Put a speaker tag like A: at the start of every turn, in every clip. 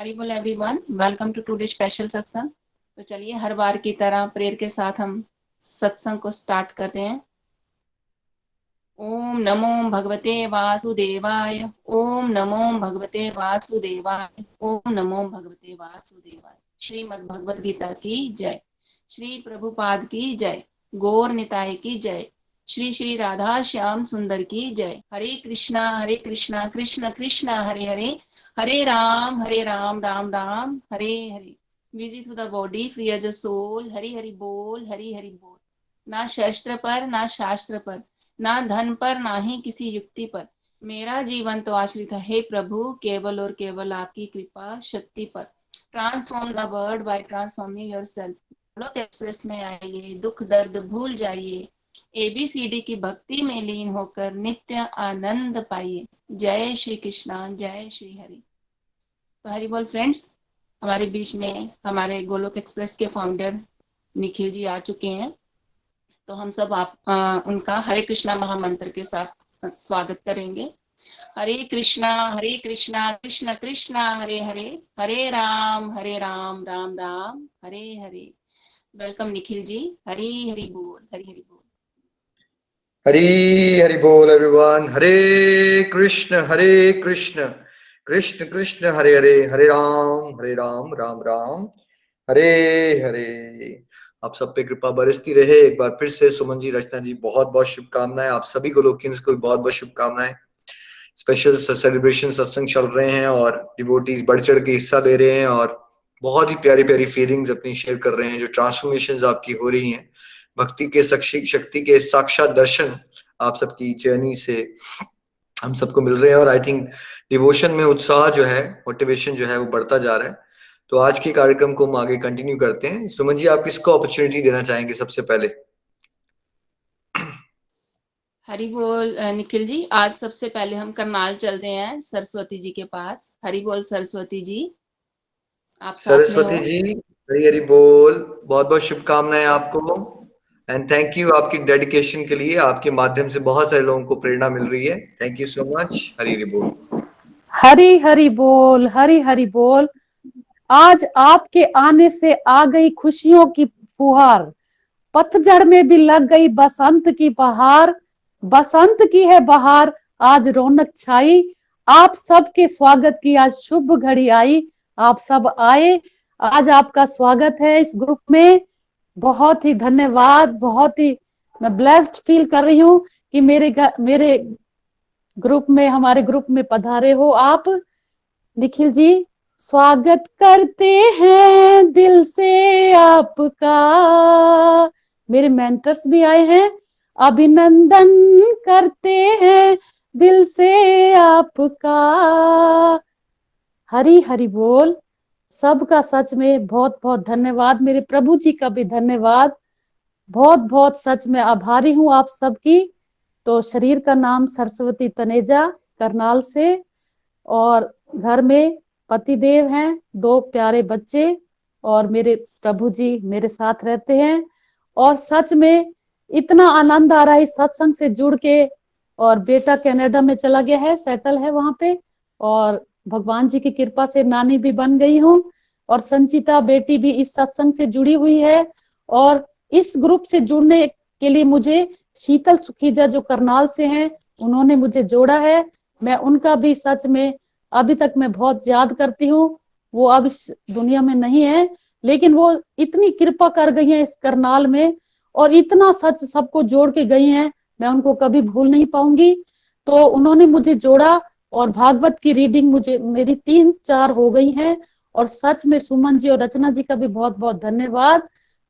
A: हरी बोल everyone, welcome to today special satsang. तो चलिए हर बार की तरह प्रेयर के साथ हम सत्संग को स्टार्ट करते हैं। ओम नमो भगवते वासुदेवाय। ओम नमो भगवते वासुदेवाय। ओम नमो भगवते वासुदेवाय। श्रीमद् भगवद गीता की जय। श्री प्रभुपाद की जय। गौर निताय की जय। श्री श्री राधा श्याम सुंदर की जय। Hare Krishna Krishna Krishna Hare Hare, Hare Ram Ram Ram Hare Hare. Busy through the body, free as a soul. Hari Hari बोल, हरि हरि बोल। ना शस्त्र पर, ना शास्त्र पर, ना धन पर, ना ही किसी युक्ति पर, मेरा जीवन तो आश्रित है हे प्रभु केवल और केवल आपकी कृपा शक्ति पर। Transform the world by transforming yourself. लोक एक्सप्रेस में आइए, दुख दर्द भूल जाइए, ABCD की भक्ति में लीन होकर नित्य आनंद पाइए। जय श्री कृष्णा, जय श्री हरि। तो हरि बोल फ्रेंड्स, हमारे बीच में हमारे गोलोक एक्सप्रेस के फाउंडर निखिल जी आ चुके हैं। तो हम सब उनका हरे कृष्णा महामंत्र के साथ स्वागत करेंगे। हरे कृष्णा कृष्ण कृष्ण हरे हरे, हरे राम राम राम हरे हरे। वेलकम निखिल जी। हरी हरि बोल, हरी हरि बोल।
B: हरी हरि बोल एवरीवन। हरे कृष्ण कृष्ण कृष्ण हरे हरे, हरे राम राम राम हरे हरे। आप सब पे कृपा बरसती रहे। एक बार फिर से सुमन जी, रचना जी, बहुत बहुत शुभकामनाएं। आप सभी गोलोकियंस को बहुत बहुत शुभकामनाएं। स्पेशल सेलिब्रेशन सत्संग चल रहे हैं और डिवोटीज बढ़ चढ़ के हिस्सा ले रहे हैं और बहुत ही प्यारी प्यारी फीलिंग्स अपनी शेयर कर रहे हैं। जो ट्रांसफॉर्मेशंस आपकी हो रही हैं, भक्ति के शक्ति के साक्षात दर्शन आप सबकी जर्नी से हम सबको मिल रहे हैं। और आई थिंक डिवोशन में उत्साह जो है, मोटिवेशन जो है, वो बढ़ता जा रहा है। तो आज के कार्यक्रम को हम आगे कंटिन्यू करते हैं। सुमन जी, आप किसको अपॉर्चुनिटी देना चाहेंगे सबसे पहले?
A: हरि बोल निखिल जी। आज सबसे पहले हम करनाल चलते हैं सरस्वती जी के पास। हरि बोल सरस्वती जी, आप साथ में
B: सरस्वती
A: हो।
B: जी, हरी हरी बोल। बहुत बहुत शुभकामनाएं आपको एंड थैंक यू आपकी डेडिकेशन के लिए। आपके माध्यम से बहुत सारे लोगों को प्रेरणा मिल रही है। Thank you so much. Hari Hari बोल।
C: हरी हरी बोल, हरी हरी बोल। आज आपके आने से आ गई खुशियों की फुहार, पतझड़ में भी लग गई बसंत की बहार। बसंत की है बहार, आज रौनक छाई। आप सबके स्वागत की आज शुभ घड़ी आई। आप सब आए, आज आपका स्वागत है इस ग्रुप में। बहुत ही धन्यवाद। बहुत ही मैं ब्लेस्ड फील कर रही हूँ कि मेरे ग्रुप में, हमारे ग्रुप में पधारे हो आप। निखिल जी, स्वागत करते हैं दिल से आपका। मेरे मेंटर्स भी आए हैं, अभिनंदन करते हैं दिल से आपका। हरी हरी बोल। सबका सच में बहुत बहुत धन्यवाद। मेरे प्रभु जी का भी धन्यवाद। बहुत बहुत सच में आभारी हूँ आप सबकी। तो शरीर का नाम सरस्वती तनेजा, करनाल से, और घर में पति देव हैं, 2 प्यारे बच्चे, और मेरे प्रभु जी मेरे साथ रहते हैं। और सच में इतना आनंद आ रहा है इस सत्संग से जुड़ के। और बेटा कनाडा में चला गया है, सेटल है वहां पे, और भगवान जी की कृपा से नानी भी बन गई हूँ। और संचिता बेटी भी इस सत्संग से जुड़ी हुई है। और इस ग्रुप से जुड़ने के लिए मुझे शीतल सुखीजा जो करनाल से हैं, उन्होंने मुझे जोड़ा है। मैं उनका भी सच में अभी तक मैं बहुत याद करती हूँ। वो अब इस दुनिया में नहीं है, लेकिन वो इतनी कृपा कर गई है इस करनाल में, और इतना सच सबको जोड़ के गई हैं, मैं उनको कभी भूल नहीं पाऊंगी। तो उन्होंने मुझे जोड़ा, और भागवत की रीडिंग मुझे मेरी 3-4 हो गई है। और सच में सुमन जी और रचना जी का भी बहुत बहुत धन्यवाद।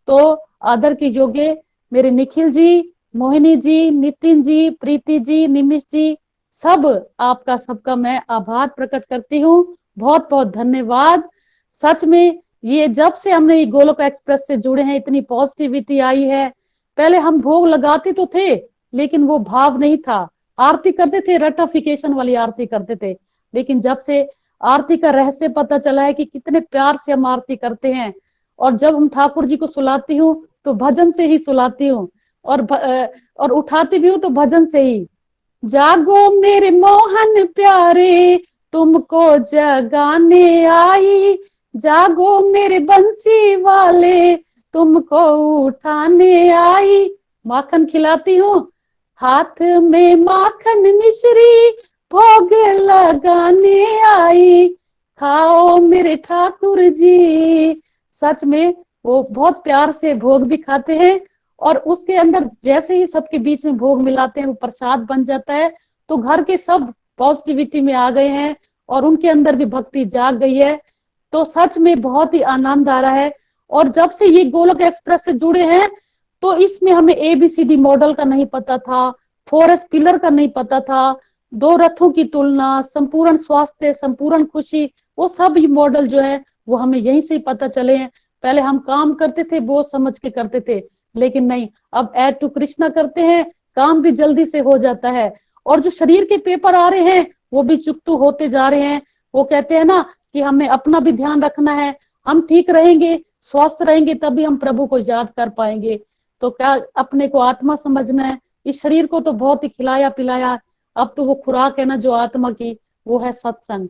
C: तो आदर के योग्य मेरे निखिल जी, मोहिनी जी, नितिन जी, प्रीति जी, निमिष जी, सब आपका सबका मैं आभार प्रकट करती हूँ। बहुत बहुत धन्यवाद। सच में ये जब से हमने ये गोलोक एक्सप्रेस से जुड़े हैं, इतनी पॉजिटिविटी आई है। पहले हम भोग लगाते तो थे, लेकिन वो भाव नहीं था। आरती करते थे, रटाफिकेशन वाली आरती करते थे। लेकिन जब से आरती का रहस्य पता चला है कि कितने प्यार से हम आरती करते हैं, और जब हम ठाकुर जी को सुलाती हूँ तो भजन से ही सुलाती हूँ, और उठाती भी हूँ तो भजन से ही। जागो मेरे मोहन प्यारे, तुमको जगाने आई, जागो मेरे बंसी वाले, तुमको उठाने आई। माखन खिलाती हूँ, हाथ में माखन मिश्री, भोग लगाने आई, खाओ मेरे ठाकुर जी। सच में वो बहुत प्यार से भोग भी खाते हैं, और उसके अंदर जैसे ही सबके बीच में भोग मिलाते हैं वो प्रसाद बन जाता है। तो घर के सब पॉजिटिविटी में आ गए हैं और उनके अंदर भी भक्ति जाग गई है। तो सच में बहुत ही आनंद आ रहा है। और जब से ये गोलोक एक्सप्रेस से जुड़े हैं तो इसमें हमें ABCD मॉडल का नहीं पता था, 4S पिलर का नहीं पता था, 2 रथों की तुलना, संपूर्ण स्वास्थ्य, संपूर्ण खुशी, वो सब मॉडल जो है वो हमें यहीं से ही पता चले हैं। पहले हम काम करते थे वो समझ के करते थे, लेकिन नहीं, अब ऐड टू कृष्णा करते हैं, काम भी जल्दी से हो जाता है। और जो शरीर के पेपर आ रहे हैं वो भी चुकतू होते जा रहे हैं। वो कहते हैं ना कि हमें अपना भी ध्यान रखना है, हम ठीक रहेंगे, स्वस्थ रहेंगे, तभी हम प्रभु को याद कर पाएंगे। तो क्या अपने को आत्मा समझना है, इस शरीर को तो बहुत ही खिलाया पिलाया, अब तो वो खुराक है ना जो आत्मा की, वो है सत्संग।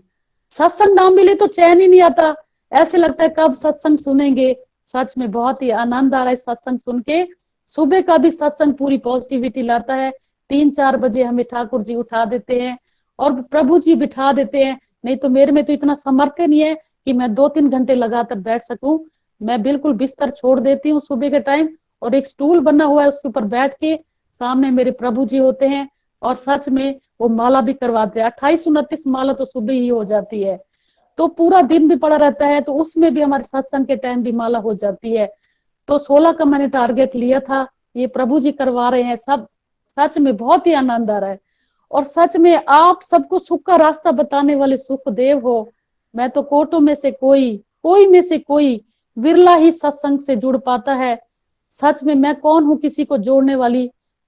C: सत्संग ना मिले तो चैन ही नहीं आता, ऐसे लगता है कब सत्संग सुनेंगे। सच में बहुत ही आनंद आ रहा है सत्संग सुन के। सुबह का भी सत्संग पूरी पॉजिटिविटी लाता है। 3-4 बजे हमें ठाकुर जी उठा देते हैं और प्रभु जी बिठा देते हैं। नहीं तो मेरे में तो इतना सामर्थ्य नहीं है कि मैं 2-3 घंटे लगातार बैठ सकूं। मैं बिल्कुल बिस्तर छोड़ देती हूँ सुबह के टाइम, और एक स्टूल बना हुआ है उसके ऊपर बैठ के सामने मेरे प्रभु जी होते हैं, और सच में वो माला भी करवाते हैं। 28-29 माला तो सुबह ही हो जाती है, तो पूरा दिन भी पड़ा रहता है, तो उसमें भी हमारे सत्संग के टाइम भी माला हो जाती है। तो 16 का मैंने टारगेट लिया था, ये प्रभु जी करवा रहे हैं सब। सच में बहुत ही आनंद आ रहा है। और सच में आप सबको सुख का रास्ता बताने वाले सुखदेव हो। मैं तो कोटों में से कोई में से कोई विरला ही सत्संग से जुड़ पाता है। सच में मैं कौन हूँ किसी को जोड़ने वाली,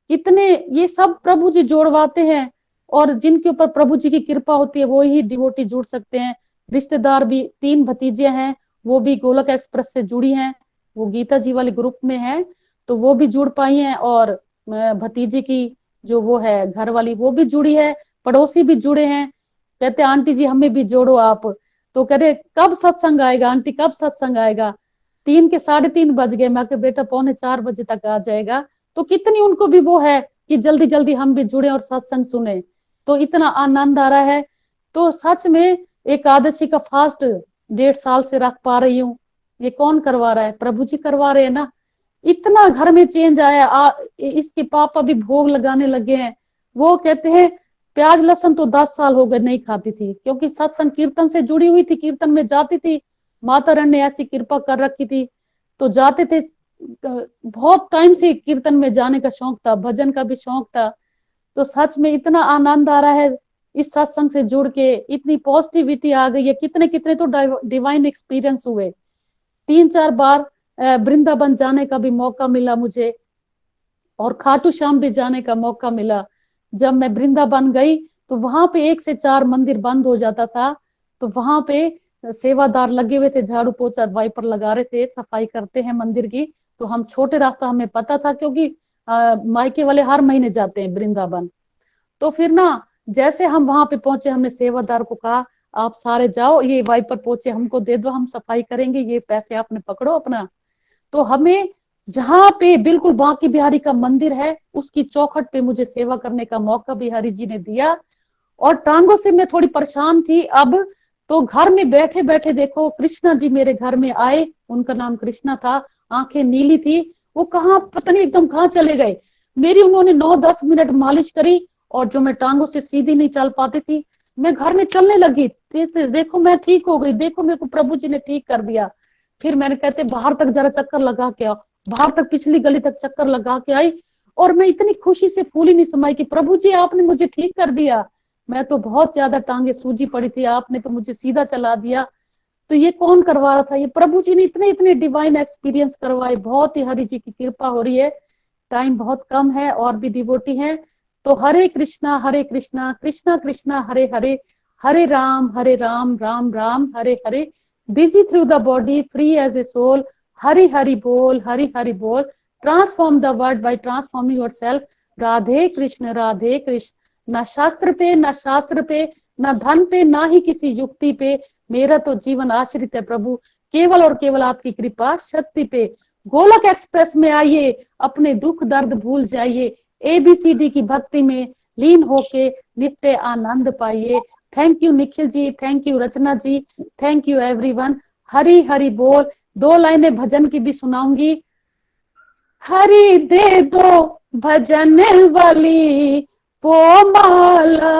C: कितने ये सब प्रभु जी जोड़वाते हैं, और जिनके ऊपर प्रभु जी की कृपा होती है वो ही डिवोटी जुड़ सकते हैं। रिश्तेदार भी 3 भतीजे हैं, वो भी गोलोक एक्सप्रेस से जुड़ी हैं, वो गीता जी वाले ग्रुप में है, तो वो भी जुड़ पाई हैं। और भतीजे की जो वो है घर वाली वो भी जुड़ी है, पड़ोसी भी जुड़े हैं। कहते आंटी जी हमें भी जोड़ो आप। तो कह रहे कब सत्संग आएगा आंटी, कब सत्संग आएगा। 3 के 3:30 बज गए, मैं बेटा 3:45 बजे तक आ जाएगा। तो कितनी उनको भी वो है कि जल्दी जल्दी हम भी जुड़े और सत्संग सुने। तो इतना आनंद आ रहा है। तो सच में एकादशी का फास्ट 1.5 साल से रख पा रही हूँ। ये कौन करवा रहा है, प्रभु जी करवा रहे हैं ना। इतना घर में चेंज आया। इसके पापा भी भोग लगाने लगे हैं। वो कहते हैं प्याज लहसुन तो 10 साल हो गए नहीं खाती थी, क्योंकि सत्संग कीर्तन से जुड़ी हुई थी, कीर्तन में जाती थी, माता रानी ने ऐसी कृपा कर रखी थी, तो जाते थे। बहुत टाइम से कीर्तन में जाने का शौक था, भजन का भी शौक था। तो सच में इतना आनंद आ रहा है इस सत्संग से जुड़ के, इतनी पॉजिटिविटी आ गई है। कितने कितने तो डिवाइन एक्सपीरियंस हुए। 3-4 बार वृंदावन जाने का भी मौका मिला मुझे, और खाटू श्याम भी जाने का मौका मिला। जब मैं वृंदावन गई तो वहां पे 1 से 4 मंदिर बंद हो जाता था, तो वहां पे सेवादार लगे हुए थे, झाड़ू पोछा वाइपर लगा रहे थे, सफाई करते हैं मंदिर की। तो हम छोटे रास्ता हमें पता था, क्योंकि मायके वाले हर महीने जाते हैं वृंदावन। तो फिर ना जैसे हम वहां पे पहुंचे, हमने सेवादार को कहा आप सारे जाओ, ये वाइपर पोछे हमको दे दो, हम सफाई करेंगे, ये पैसे आपने पकड़ो अपना। तो हमें जहां पे बिल्कुल बांके बिहारी का मंदिर है उसकी चौखट पे मुझे सेवा करने का मौका बिहारी जी ने दिया। और टांगों से मैं थोड़ी परेशान थी अब, तो घर में बैठे बैठे देखो कृष्णा जी मेरे घर में आए, उनका नाम कृष्णा था, आंखें नीली थी, वो कहाँ पता नहीं एकदम कहाँ चले गए। मेरी उन्होंने 9-10 मिनट मालिश करी, और जो मैं टांगों से सीधी नहीं चल पाती थी, मैं घर में चलने लगी। देखो मैं ठीक हो गई, देखो मेरे को प्रभु जी ने ठीक कर दिया। फिर मैंने कहते बाहर तक जरा चक्कर लगा के आओ, बाहर तक पिछली गली तक चक्कर लगा के आई, और मैं इतनी खुशी से फूली नहीं समाई कि प्रभु जी आपने मुझे ठीक कर दिया। मैं तो बहुत ज्यादा टांगे सूजी पड़ी थी, आपने तो मुझे सीधा चला दिया। तो ये कौन करवा रहा था, ये प्रभु जी ने इतने इतने डिवाइन एक्सपीरियंस करवाए। बहुत ही हरि जी की कृपा हो रही है। टाइम बहुत कम है और भी डिवोटी हैं। तो Hare Krishna Krishna Krishna Hare Hare, Hare Ram Ram Ram Hare Hare. Busy through the body, free as a soul, Hari Hari बोल, हरि हरि बोल। Transform the world by transforming yourself. Radhe Krishna ना शास्त्र पे ना धन पे ना ही किसी युक्ति पे, मेरा तो जीवन आश्रित है प्रभु केवल और केवल आपकी कृपा शक्ति पे। गोलक एक्सप्रेस में आइए, अपने दुख दर्द भूल जाइए, ABCD की भक्ति में लीन होके नित्य आनंद पाइए। Thank you Nikhil ji, thank you Rachna ji, thank you everyone. Hari Hari बोल। 2 लाइनें भजन की भी सुनाऊंगी। हरि दे दो भजन वाली वो माला,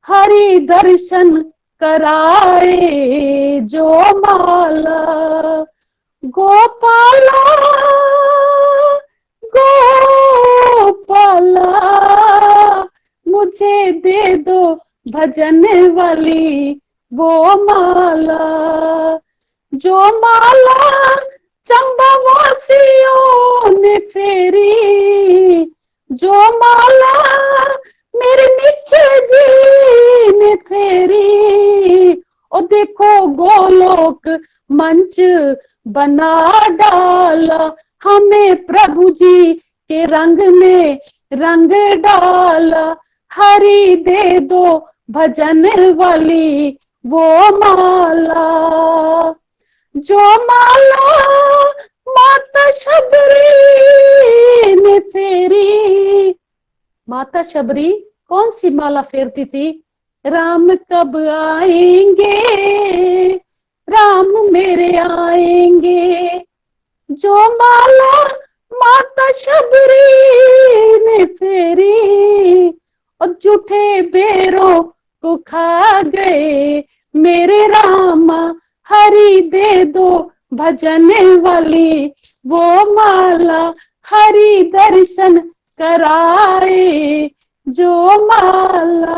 C: हरि दर्शन कराए जो माला, गोपाला गोपाला मुझे दे दो भजन वाली वो माला, जो माला चंबावासियों ने फेरी, जो माला मेरे निखिल जी ने फेरी, और देखो गोलोक मंच बना डाला, हमें प्रभु जी के रंग में रंग डाला। हरि दे दो भजन वाली वो माला, जो माला माता शबरी ने फेरी। माता शबरी कौन सी माला फेरती थी? राम कब आएंगे, राम मेरे आएंगे, जो माला माता शबरी ने फेरी, और झूठे बेरों को खा गए मेरे रामा। हरि दे दो भजन वाली वो माला, हरि दर्शन कराए जो माला।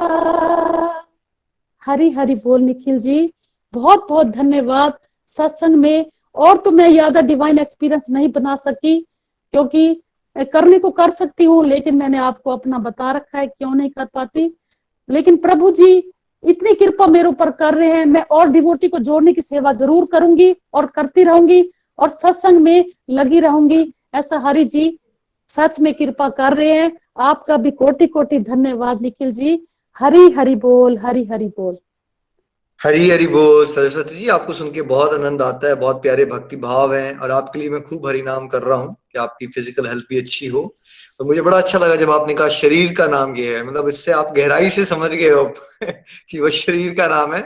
C: हरि हरि बोल निखिल जी, बहुत बहुत धन्यवाद। सत्संग में और तो मैं ज्यादा डिवाइन एक्सपीरियंस नहीं बना सकी, क्योंकि करने को कर सकती हूँ, लेकिन मैंने आपको अपना बता रखा है क्यों नहीं कर पाती। लेकिन प्रभु जी इतनी कृपा मेरे ऊपर कर रहे हैं, मैं और डिवोटी को जोड़ने की सेवा जरूर करूंगी और करती रहूंगी और सत्संग में लगी रहूंगी। ऐसा हरि जी सच में कृपा कर रहे हैं। आपका भी कोटि कोटि धन्यवाद निखिल जी। हरि हरि बोल, हरि हरि बोल।
B: हरी हरी बोल। सरस्वती जी, आपको सुन के बहुत आनंद आता है, बहुत प्यारे भक्ति भाव हैं, और आपके लिए मैं खूब हरि नाम कर रहा हूँ कि आपकी फिजिकल हेल्थ भी अच्छी हो। और मुझे बड़ा अच्छा लगा जब आपने कहा शरीर का नाम ये है, मतलब इससे आप गहराई से समझ गए हो कि वो शरीर का नाम है।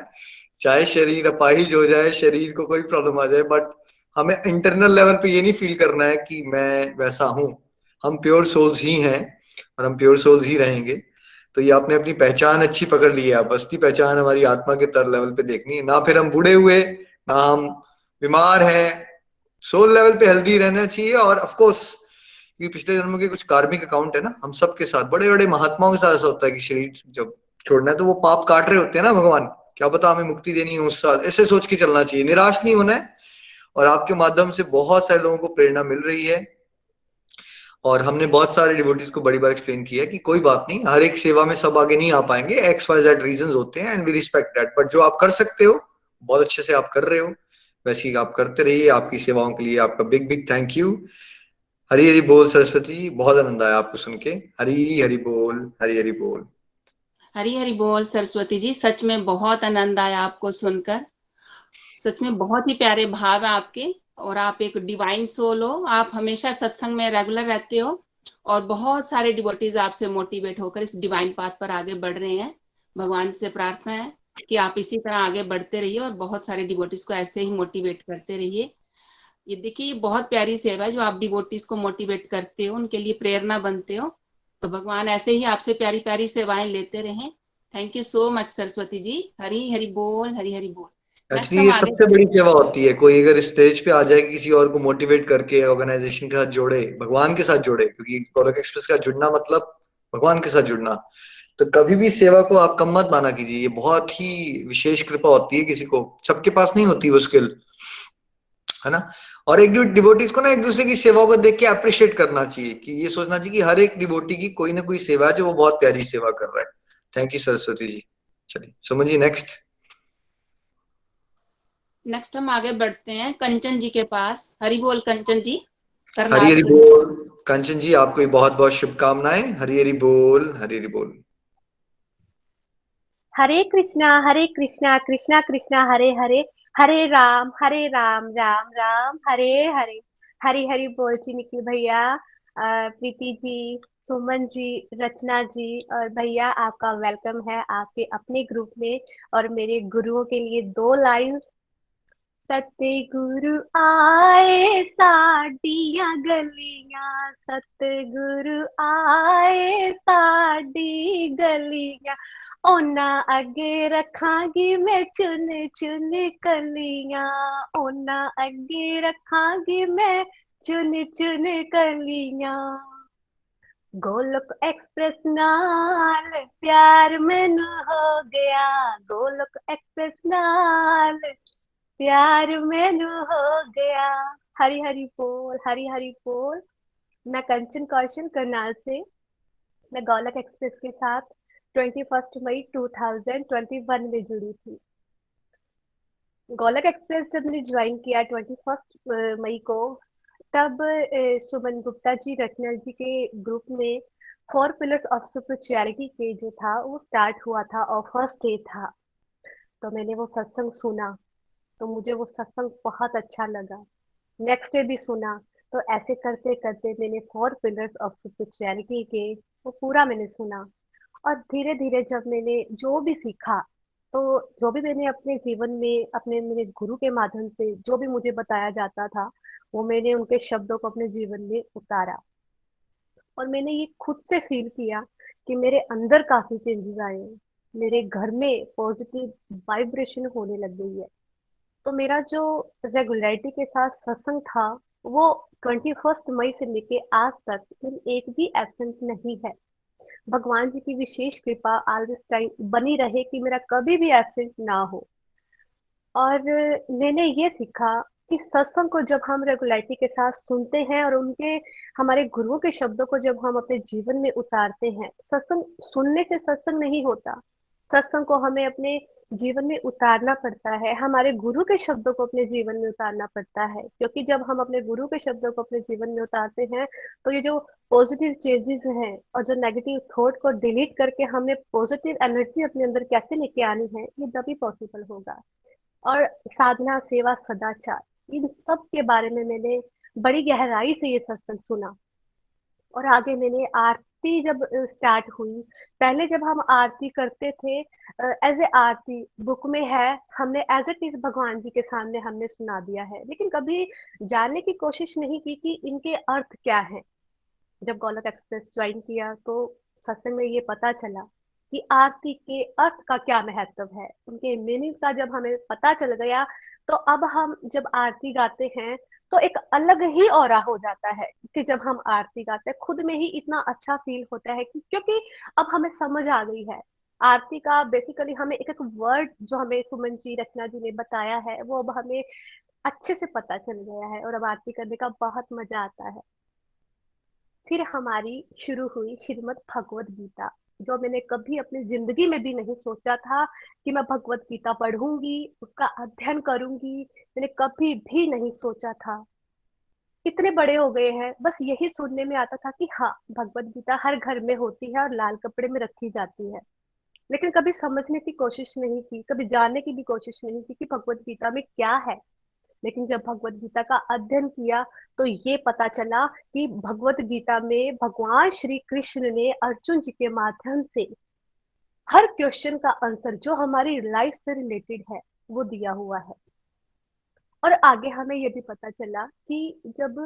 B: चाहे शरीर अपाहिज हो जाए, शरीर को कोई प्रॉब्लम आ जाए, बट हमें इंटरनल लेवल पे ये नहीं फील करना है कि मैं वैसा हूं। हम प्योर सोल्स ही हैं और हम प्योर सोल्स ही रहेंगे। तो ये आपने अपनी पहचान अच्छी पकड़ ली है। अब असली पहचान हमारी आत्मा के तर लेवल पे देखनी है, ना फिर हम बूढ़े हुए, ना हम बीमार हैं। सोल लेवल पे हेल्दी रहना चाहिए। और ऑफ कोर्स ये पिछले जन्म के कुछ कार्मिक अकाउंट है ना, हम सबके साथ, बड़े बड़े महात्माओं के साथ ऐसा होता है कि शरीर जब छोड़ना है तो वो पाप काट रहे होते हैं ना, भगवान क्या पता हमें मुक्ति देनी है उस साल। ऐसे सोच के चलना चाहिए, निराश नहीं होना है। और आपके माध्यम से बहुत सारे लोगों को प्रेरणा मिल रही है। और हमने बहुत सारे डिवोटीज को बड़ी बार एक्सप्लेन किया है कि कोई बात नहीं, हर एक सेवा में सब आगे नहीं आ पाएंगे, XYZ रीजंस होते हैं and we respect that. But जो आप कर सकते हो बहुत अच्छे से आप कर रहे हो, वैसे ही आप करते रहिए। आपकी सेवाओं के लिए आपका big big thank you. Hari Hari बोल सरस्वती जी, बहुत आनंद आया आपको सुन के। हरी हरी बोल, हरी हरी बोल।
A: हरी हरी बोल सरस्वती जी, सच में बहुत आनंद आया आपको सुनकर। सच में बहुत ही प्यारे भाव है आपके, और आप एक डिवाइन सोल हो। आप हमेशा सत्संग में रेगुलर रहते हो, और बहुत सारे डिवोटीज आपसे मोटिवेट होकर इस डिवाइन पाथ पर आगे बढ़ रहे हैं। भगवान से प्रार्थना है कि आप इसी तरह आगे बढ़ते रहिए और बहुत सारे डिवोटीज को ऐसे ही मोटिवेट करते रहिए। ये देखिए, ये बहुत प्यारी सेवा है जो आप डिवोटीज को मोटिवेट करते हो, उनके लिए प्रेरणा बनते हो। तो भगवान ऐसे ही आपसे प्यारी प्यारी सेवाएं लेते रहें। Thank you so much Saraswati ji. Hari Hari बोल, हरी हरी बोल। नेक्स्ट
B: एक्चुअली
A: हम
B: ये
A: आगे
B: सबसे बड़ी सेवा होती है, कोई अगर स्टेज पे आ जाए कि किसी और को मोटिवेट करके ऑर्गेनाइजेशन के साथ जोड़े, भगवान के साथ जोड़े, क्योंकि गोलोक एक्सप्रेस का जुड़ना मतलब भगवान के साथ जुड़ना। तो कभी भी सेवा को आप कम मत माना कीजिए, ये बहुत ही विशेष कृपा होती है, किसी को सबके पास नहीं होती वो स्किल, है ना। और एक डिवोटीज को ना एक दूसरे की सेवा को देख के अप्रिशिएट करना चाहिए, कि ये सोचना चाहिए कि हर एक डिवोटी की कोई ना कोई सेवा है जो वो बहुत प्यारी सेवा कर रहा है। Thank you Saraswati ji. चलिए सुमन जी नेक्स्ट।
A: नेक्स्ट हम आगे बढ़ते हैं कंचन जी के पास। हरि बोल कंचन जी,
B: हरी
A: करनाल
B: हरी
A: से।
B: बोल। कंचन जी आपको बहुत बहुत शुभकामनाएं। हरी हरी बोल, हरी हरी बोल।
D: हरे कृष्णा कृष्णा कृष्णा हरे हरे, हरे राम राम राम हरे हरे। हरी हरी बोल जी निखिल भैया, प्रीति जी, सुमन जी, रचना जी और भैया, आपका वेलकम है आपके अपने ग्रुप में। और मेरे गुरुओं के लिए दो लाइन। सतगुरु आए साडियां गलियां, सतगुरु आए साडी गलियां, ओना अगे रखांगी मैं चुन चुन कलियां, ओना अगे रखांगी मैं चुन चुन कलियां। गोलोक एक्सप्रेस नाल प्यार मैनू हो गया, गोलोक एक्सप्रेस नाल प्यार मैनू हो गया। हरी हरी बोल, हरी हरी बोल। मैं कंचन कौशल करनाल से, मैं गोलोक एक्सप्रेस के साथ 21 मई 2021 में जुड़ी थी। गोलोक एक्सप्रेस जब मैंने ज्वाइन किया 21 मई को, तब सुमन गुप्ता जी, रचना जी के ग्रुप में 4 पिलर्स ऑफ स्पिरिचुअलिटी के जो था वो स्टार्ट हुआ था और फर्स्ट डे था। तो मैंने वो सत्संग सुना, तो मुझे वो सत्संग बहुत अच्छा लगा। नेक्स्ट डे भी सुना। तो ऐसे करते करते मैंने 4 पिलर्स ऑफ स्पिरिचुअलिटी के वो पूरा मैंने सुना। और धीरे धीरे जब मैंने जो भी सीखा, तो जो भी मैंने अपने जीवन में अपने मेरे गुरु के माध्यम से जो भी मुझे बताया जाता था, वो मैंने उनके शब्दों को अपने जीवन में उतारा। और मैंने ये खुद से फील किया कि मेरे अंदर काफी चेंजेस आए हैं, मेरे घर में पॉजिटिव वाइब्रेशन होने लग गई है। तो मेरा जो रेगुलरिटी के साथ सत्संग था, वो 21 मई से लेके आज तक दिन एक भी एब्सेंट नहीं है। भगवान जी की विशेष कृपा ऑलवेज टाइम बनी रहे कि मेरा कभी भी एब्सेंट ना हो। और मैंने ये सीखा कि सत्संग को जब हम रेगुलरिटी के साथ सुनते हैं और उनके हमारे गुरुओं के शब्दों को जब हम अपने जीवन में उतारते हैं, सत्संग सुनने से सत्संग नहीं होता। सत्संग को हमें अपने जीवन में उतारना पड़ता है, हमारे गुरु के शब्दों को अपने जीवन में उतारना पड़ता है। क्योंकि जब हम अपने गुरु के शब्दों को अपने जीवन में उतारते हैं, तो ये जो पॉजिटिव चेंजेस हैं और जो नेगेटिव थॉट को डिलीट करके हमें पॉजिटिव एनर्जी अपने अंदर कैसे लेके आनी है, ये तभी पॉसिबल होगा। और साधना, सेवा, सदाचार, इन सब के बारे में मैंने बड़ी गहराई से ये सत्संग सुना। और आगे मैंने आरती जब स्टार्ट हुई, पहले जब हम आरती करते थे, एज ए आरती बुक में है, हमने एज इट इज भगवान जी के सामने हमने सुना दिया है, लेकिन कभी जानने की कोशिश नहीं की कि इनके अर्थ क्या है। जब गोलोक एक्सप्रेस ज्वाइन किया तो सत्संग में ये पता चला कि आरती के अर्थ का क्या महत्व है, उनके मीनिंग का जब हमें पता चल गया, तो अब हम जब आरती गाते हैं तो एक अलग ही ऑरा हो जाता है कि जब हम आरती गाते हैं खुद में ही इतना अच्छा फील होता है कि क्योंकि अब हमें समझ आ गई है आरती का बेसिकली। हमें एक एक वर्ड जो हमें सुमन जी, रचना जी ने बताया है, वो अब हमें अच्छे से पता चल गया है और अब आरती करने का बहुत मजा आता है। फिर हमारी शुरू हुई श्रीमद् भगवत गीता, जो मैंने कभी अपनी जिंदगी में भी नहीं सोचा था कि मैं भगवत गीता पढ़ूंगी, उसका अध्ययन करूंगी। मैंने कभी भी नहीं सोचा था। इतने बड़े हो गए हैं, बस यही सुनने में आता था कि हाँ, भगवत गीता हर घर में होती है और लाल कपड़े में रखी जाती है। लेकिन कभी समझने की कोशिश नहीं की, कभी जानने की भी कोशिश नहीं की कि भगवत गीता में क्या है। लेकिन जब भगवत गीता का अध्ययन किया, तो ये पता चला कि भगवत गीता में भगवान श्री कृष्ण ने अर्जुन जी के माध्यम से हर क्वेश्चन का आंसर जो हमारी लाइफ से रिलेटेड है वो दिया हुआ है। और आगे हमें ये भी पता चला कि जब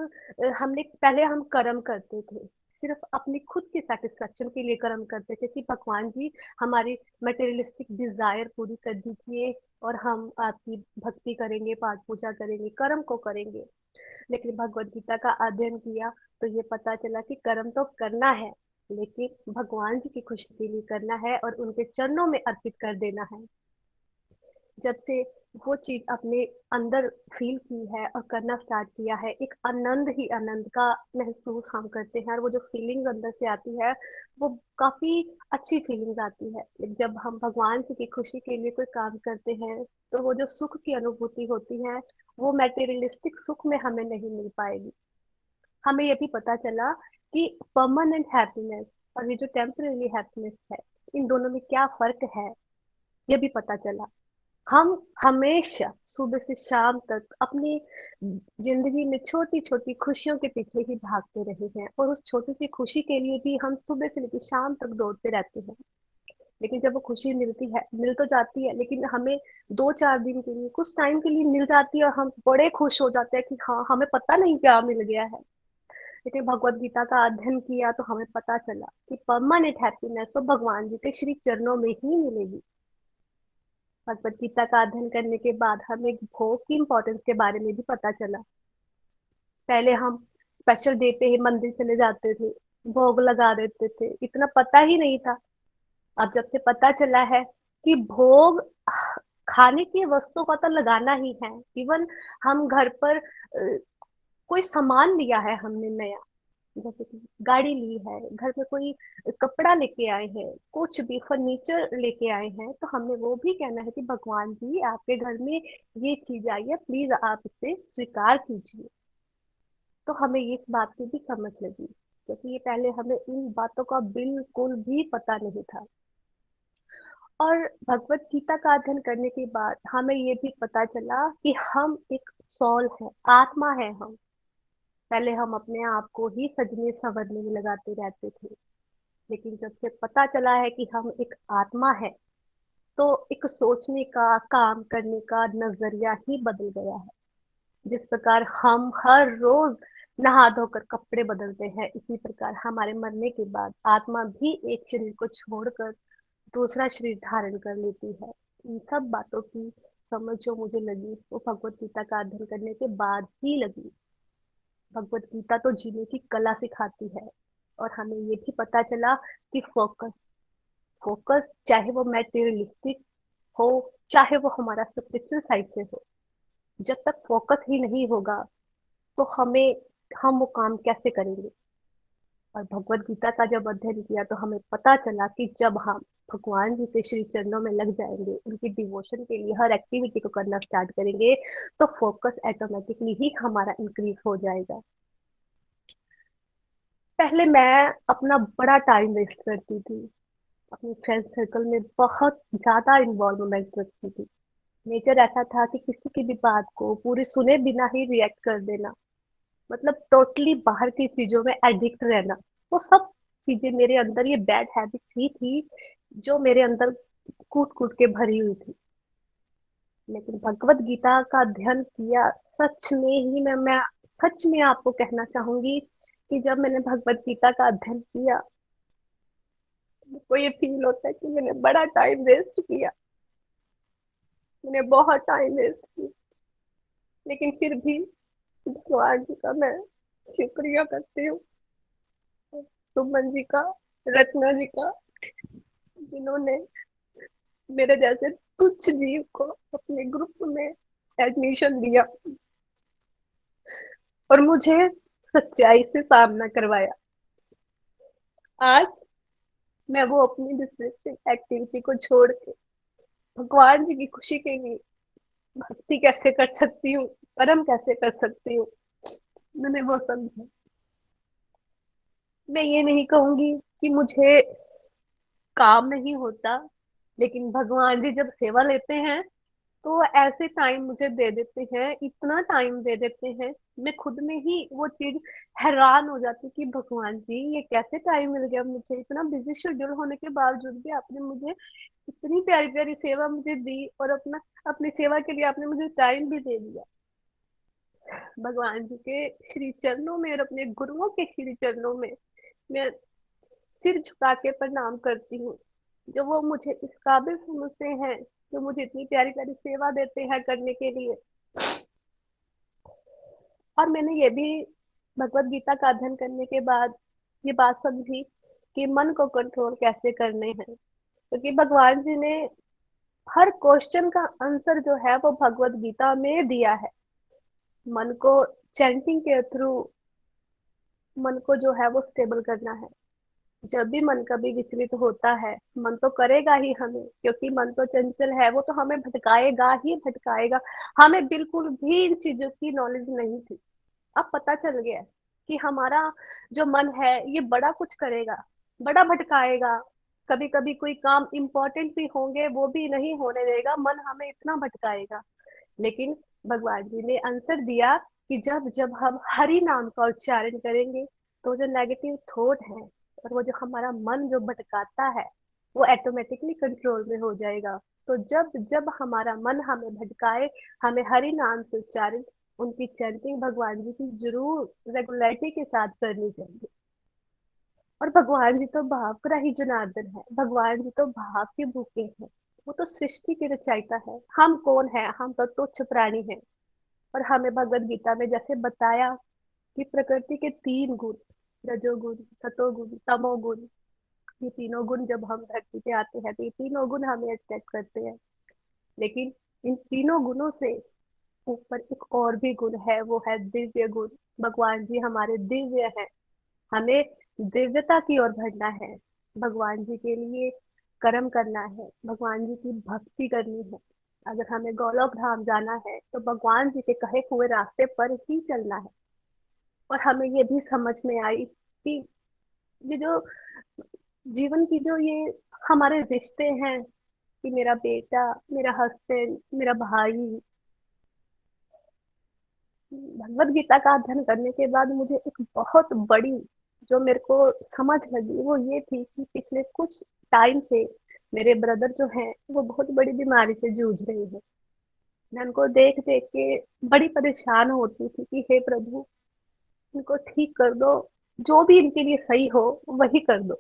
D: हमने पहले हम कर्म करते थे, सिर्फ अपनी खुद की सेटिस्फेक्शन के लिए कर्म करते थे कि भगवान जी हमारी मटेरियलिस्टिक डिजायर पूरी कर दीजिए और हम आपकी भक्ति करेंगे, पाठ पूजा करेंगे, कर्म को करेंगे। लेकिन भगवत गीता का अध्ययन किया तो ये पता चला कि कर्म तो करना है, लेकिन भगवान जी की खुशी के लिए करना है और उनके चरणों में अर्पित कर देना है। जब से वो चीज अपने अंदर फील की है और करना स्टार्ट किया है, एक आनंद ही आनंद का महसूस हम करते हैं। और वो जो फीलिंग्स अंदर से आती है, वो काफी अच्छी फीलिंग्स आती है। जब हम भगवान जी की खुशी के लिए कोई काम करते हैं, तो वो जो सुख की अनुभूति होती है, वो मैटेरियलिस्टिक सुख में हमें नहीं मिल पाएगी। हमें ये भी पता चला कि परमानेंट हैप्पीनेस और ये जो टेम्पररी हैप्पीनेस है, इन दोनों में क्या फर्क है। ये भी पता चला। हम हमेशा सुबह से शाम तक अपनी जिंदगी में छोटी छोटी खुशियों के पीछे ही भागते रहे हैं, और उस छोटी सी खुशी के लिए भी हम सुबह से लेकर शाम तक दौड़ते रहते हैं। लेकिन जब वो खुशी मिलती है, मिल तो जाती है, लेकिन हमें 2-4 दिन के लिए, कुछ टाइम के लिए मिल जाती है, और हम बड़े खुश हो जाते हैं कि हाँ, हमें पता नहीं क्या मिल गया है। लेकिन भगवत गीता का अध्ययन किया तो हमें पता चला कि परमानेंट हैप्पीनेस तो भगवान जी के श्री चरणों में ही मिलेगी। भगवत गीता का अध्ययन करने के बाद हमें भोग की इम्पोर्टेंस के बारे में भी पता चला। पहले हम स्पेशल डे पे ही मंदिर चले जाते थे, भोग लगा देते थे, इतना पता ही नहीं था। अब जब से पता चला है कि भोग खाने की वस्तु का तो लगाना ही है। इवन हम घर पर कोई सामान लिया है हमने नया, जैसे कि गाड़ी ली है, घर में कोई कपड़ा लेके आए हैं, कुछ भी फर्नीचर लेके आए हैं, तो हमें वो भी कहना है कि भगवान जी, आपके घर में ये चीज आई है, प्लीज आप इसे स्वीकार कीजिए। तो हमें इस बात की भी समझ लगी, क्योंकि ये पहले हमें इन बातों का बिल्कुल भी पता नहीं था। और भगवत गीता का अध्ययन करने के बाद हमें ये भी पता चला कि हम एक सोल है, आत्मा है हम। पहले हम अपने आप को ही सजने संवरने में लगाते रहते थे, लेकिन जब से पता चला है कि हम एक आत्मा है, तो एक सोचने का, काम करने का नजरिया ही बदल गया है। जिस प्रकार हम हर रोज नहा धोकर कपड़े बदलते हैं, इसी प्रकार हमारे मरने के बाद आत्मा भी एक शरीर को छोड़कर दूसरा शरीर धारण कर लेती है। इन सब बातों की समझ जो मुझे लगी, वो भगवत गीता का अध्ययन करने के बाद ही लगी। भगवत गीता तो जीने की कला सिखाती है। और हमें ये भी पता चला कि फोकस, फोकस चाहे वो मैटेरियलिस्टिक हो, चाहे वो हमारा स्पिरिचुअल साइड से हो, जब तक फोकस ही नहीं होगा तो हम वो काम कैसे करेंगे। और भगवत गीता का जब अध्ययन किया तो हमें पता चला कि जब हम भगवान जी के श्री चरणों में लग जाएंगे, उनकी डिवोशन के लिए हर एक्टिविटी को करना स्टार्ट करेंगे, तो फोकस ऑटोमेटिकली ही हमारा इंक्रीज हो जाएगा। पहले मैं अपना बड़ा टाइम वेस्ट करती थी, अपने फ्रेंड सर्कल में बहुत ज्यादा इन्वॉल्वमेंट रखती थी। नेचर ऐसा था कि किसी की भी बात को पूरी सुने बिना ही रिएक्ट कर देना, मतलब टोटली बाहर की चीजों में एडिक्ट रहना। वो सब चीजें मेरे अंदर, ये बैड हैबिट्स ही थी जो मेरे अंदर कूट कूट के भरी हुई थी। लेकिन भगवत गीता का अध्ययन किया, सच में ही मैं सच में आपको कहना चाहूंगी कि जब मैंने भगवत गीता का अध्ययन किया, मुझको ये फील होता है कि मैंने बड़ा टाइम वेस्ट किया, मैंने बहुत टाइम वेस्ट किया। लेकिन फिर भी भगवान जी का मैं शुक्रिया करती हूँ, सुमन जी का, रत्ना जी का, जिन्होंने मेरे जैसे तुच्छ जीव को अपने ग्रुप में एडमिशन दिया और मुझे सच्चाई से सामना करवाया। आज मैं वो अपनी डिस्ट्रेक्टिंग एक्टिविटी को छोड़ के भगवान जी की खुशी के लिए भक्ति कैसे कर सकती हूँ, कर्म कैसे कर सकती हूँ, मैंने वो समझा। मैं ये नहीं कहूंगी कि मुझे काम नहीं होता, लेकिन भगवान जी जब सेवा लेते हैं तो वो ऐसे टाइम मुझे दे देते हैं, इतना टाइम दे देते हैं, मैं खुद में ही वो चीज हैरान हो जाती हूँ कि भगवान जी ये कैसे टाइम मिल गया मुझे, इतना बिजी शेड्यूल होने के बावजूद भी आपने मुझे इतनी प्यारी प्यारी सेवा मुझे दी, और अपनी सेवा के लिए आपने मुझे टाइम भी दे दिया। भगवान जी के श्री चरणों में और अपने गुरुओं के श्री चरणों में मैं सिर झुका के प्रणाम करती हूँ, जो वो मुझे इस काबिल समझते हैं, जो मुझे इतनी प्यारी प्यारी सेवा देते हैं करने के लिए। और मैंने ये भी भगवत गीता का अध्ययन करने के बाद ये बात समझी कि मन को कंट्रोल कैसे करने हैं, क्योंकि भगवान जी ने हर क्वेश्चन का आंसर जो है वो भगवत गीता में दिया है। मन को चैंटिंग के थ्रू मन को जो है वो स्टेबल करना है। जब भी मन कभी विचलित होता है, मन तो करेगा ही हमें, क्योंकि मन तो चंचल है, वो तो हमें भटकाएगा ही भटकाएगा। हमें बिल्कुल भी इन चीजों की नॉलेज नहीं थी, अब पता चल गया कि हमारा जो मन है ये बड़ा कुछ करेगा, बड़ा भटकाएगा, कभी कभी कोई काम इम्पोर्टेंट भी होंगे वो भी नहीं होने देगा, मन हमें इतना भटकाएगा। लेकिन भगवान जी ने आंसर दिया कि जब जब हम हरि नाम का उच्चारण करेंगे तो जो नेगेटिव थॉट है और वो जो हमारा मन जो भटकाता है वो ऑटोमेटिकली कंट्रोल में हो जाएगा। तो जब जब हमारा मन हमें भटकाए, हमें हरि नाम से उच्चारण, उनकी चैंटिंग भगवान जी की जरूर रेगुलरिटी के साथ करनी चाहिए। और भगवान जी तो भाव का ही जनार्दन है, भगवान जी तो भाव के भूखे हैं। वो तो सृष्टि के रचयिता है। हम कौन है? हम तो तुच्छ प्राणी हैं। और हमें भगवत गीता में जैसे बताया कि प्रकृति के 3 गुण, रजोगुण, सतोगुण, तमोगुण, ये तीनों गुण जब हम धरती पे आते हैं तो ये तीनों गुण हमें अटैक करते हैं। लेकिन इन तीनों गुणों से ऊपर एक और भी गुण है, वो है दिव्य गुण। भगवान जी हमारे दिव्य हैं। हमें दिव्यता की ओर बढ़ना है, भगवान जी के लिए कर्म करना है, भगवान जी की भक्ति करनी है। अगर हमें गोलोक धाम जाना है तो भगवान जी के कहे हुए रास्ते पर ही चलना है। और हमें ये भी समझ में आई कि ये जो जीवन की जो ये हमारे रिश्ते हैं, कि मेरा बेटा, मेरा हस्बैंड, मेरा भाई, भगवत गीता का अध्ययन करने के बाद मुझे एक बहुत बड़ी जो मेरे को समझ लगी वो ये थी कि पिछले कुछ टाइम से मेरे ब्रदर जो हैं वो बहुत बड़ी बीमारी से जूझ रहे हैं। मैं उनको देख देख के बड़ी परेशान होती थी कि हे प्रभु, इनको ठीक कर दो, जो भी इनके लिए सही हो वही कर दो।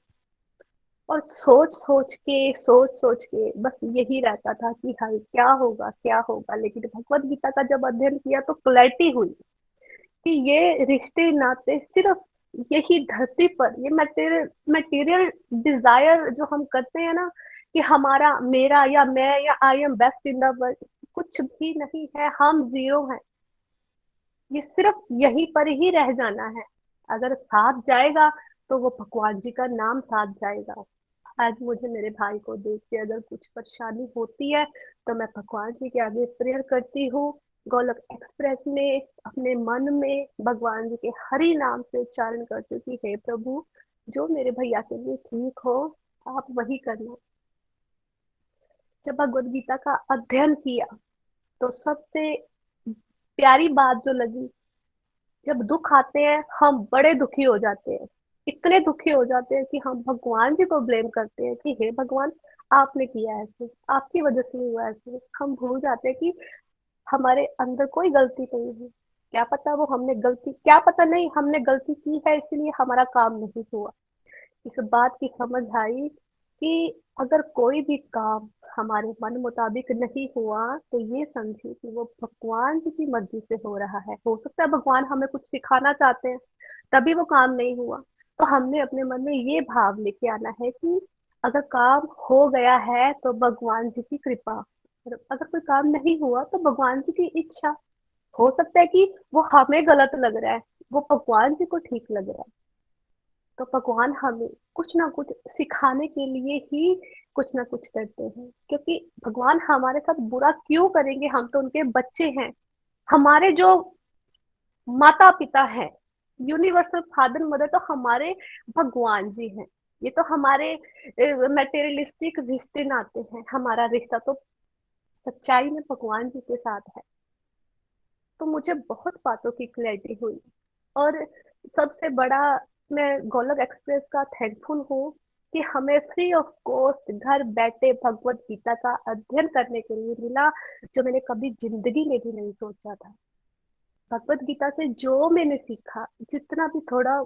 D: और सोच सोच के बस यही रहता था कि हाय क्या होगा क्या होगा। लेकिन भगवत गीता का जब अध्ययन किया तो क्लैरिटी हुई कि ये रिश्ते नाते सिर्फ यही धरती पर, ये मटेरियल मटेरियल डिजायर जो हम करते हैं ना, कि हमारा, मेरा, या मैं, या I am best in the world, कुछ भी नहीं है। हम जीरो हैं। ये सिर्फ यहीं पर ही रह जाना है। अगर साथ जाएगा तो वो भगवान जी का नाम साथ जाएगा। आज मुझे मेरे भाई को देख के अगर कुछ परेशानी होती है तो मैं भगवान जी के आगे प्रेयर करती हूँ। गोलक एक्सप्रेस में अपने मन में भगवान जी के हरि नाम से उच्चारण करती हूँ कि हे प्रभु, जो मेरे भैया के लिए ठीक हो आप वही करना। जब भगवत गीता का अध्ययन किया तो सबसे प्यारी बात जो लगी, जब दुख आते हैं हम बड़े दुखी हो जाते हैं। इतने दुखी हो जाते हैं कि हम भगवान जी को ब्लेम करते हैं कि हे भगवान, आपने किया ऐसे, आपकी वजह से हुआ ऐसे। हम भूल जाते हैं कि हमारे अंदर कोई गलती नहीं है। क्या पता वो हमने गलती, क्या पता नहीं हमने गलती की है इसलिए हमारा काम नहीं हुआ। इस बात की समझ आई कि अगर कोई भी काम हमारे मन मुताबिक नहीं हुआ तो ये समझिए कि वो भगवान जी की मर्जी से हो रहा है। हो सकता है भगवान हमें कुछ सिखाना चाहते हैं तभी वो काम नहीं हुआ। तो हमने अपने मन में ये भाव लेके आना है कि अगर काम हो गया है तो भगवान जी की कृपा, और अगर कोई काम नहीं हुआ तो भगवान जी की इच्छा। हो सकता है कि वो हमें गलत लग रहा है, वो भगवान जी को ठीक लग रहा है। तो भगवान हमें कुछ ना कुछ सिखाने के लिए ही कुछ ना कुछ करते हैं, क्योंकि भगवान हमारे साथ बुरा क्यों करेंगे? हम तो उनके बच्चे हैं। हमारे जो माता पिता हैं, यूनिवर्सल फादर मदर तो हमारे भगवान जी हैं। ये तो हमारे मेटेरियलिस्टिक रिश्ते नाते हैं। हमारा रिश्ता तो सच्चाई में भगवान जी के साथ है। तो मुझे बहुत बातों की क्लैरिटी हुई। और सबसे बड़ा, मैं गोलक एक्सप्रेस का थैंकफुल हूँ कि हमें फ्री ऑफ कॉस्ट घर बैठे भगवत गीता का अध्ययन करने के लिए मिला, जो मैंने कभी जिंदगी में भी नहीं सोचा था। भगवत गीता से जो मैंने सीखा, जितना भी थोड़ा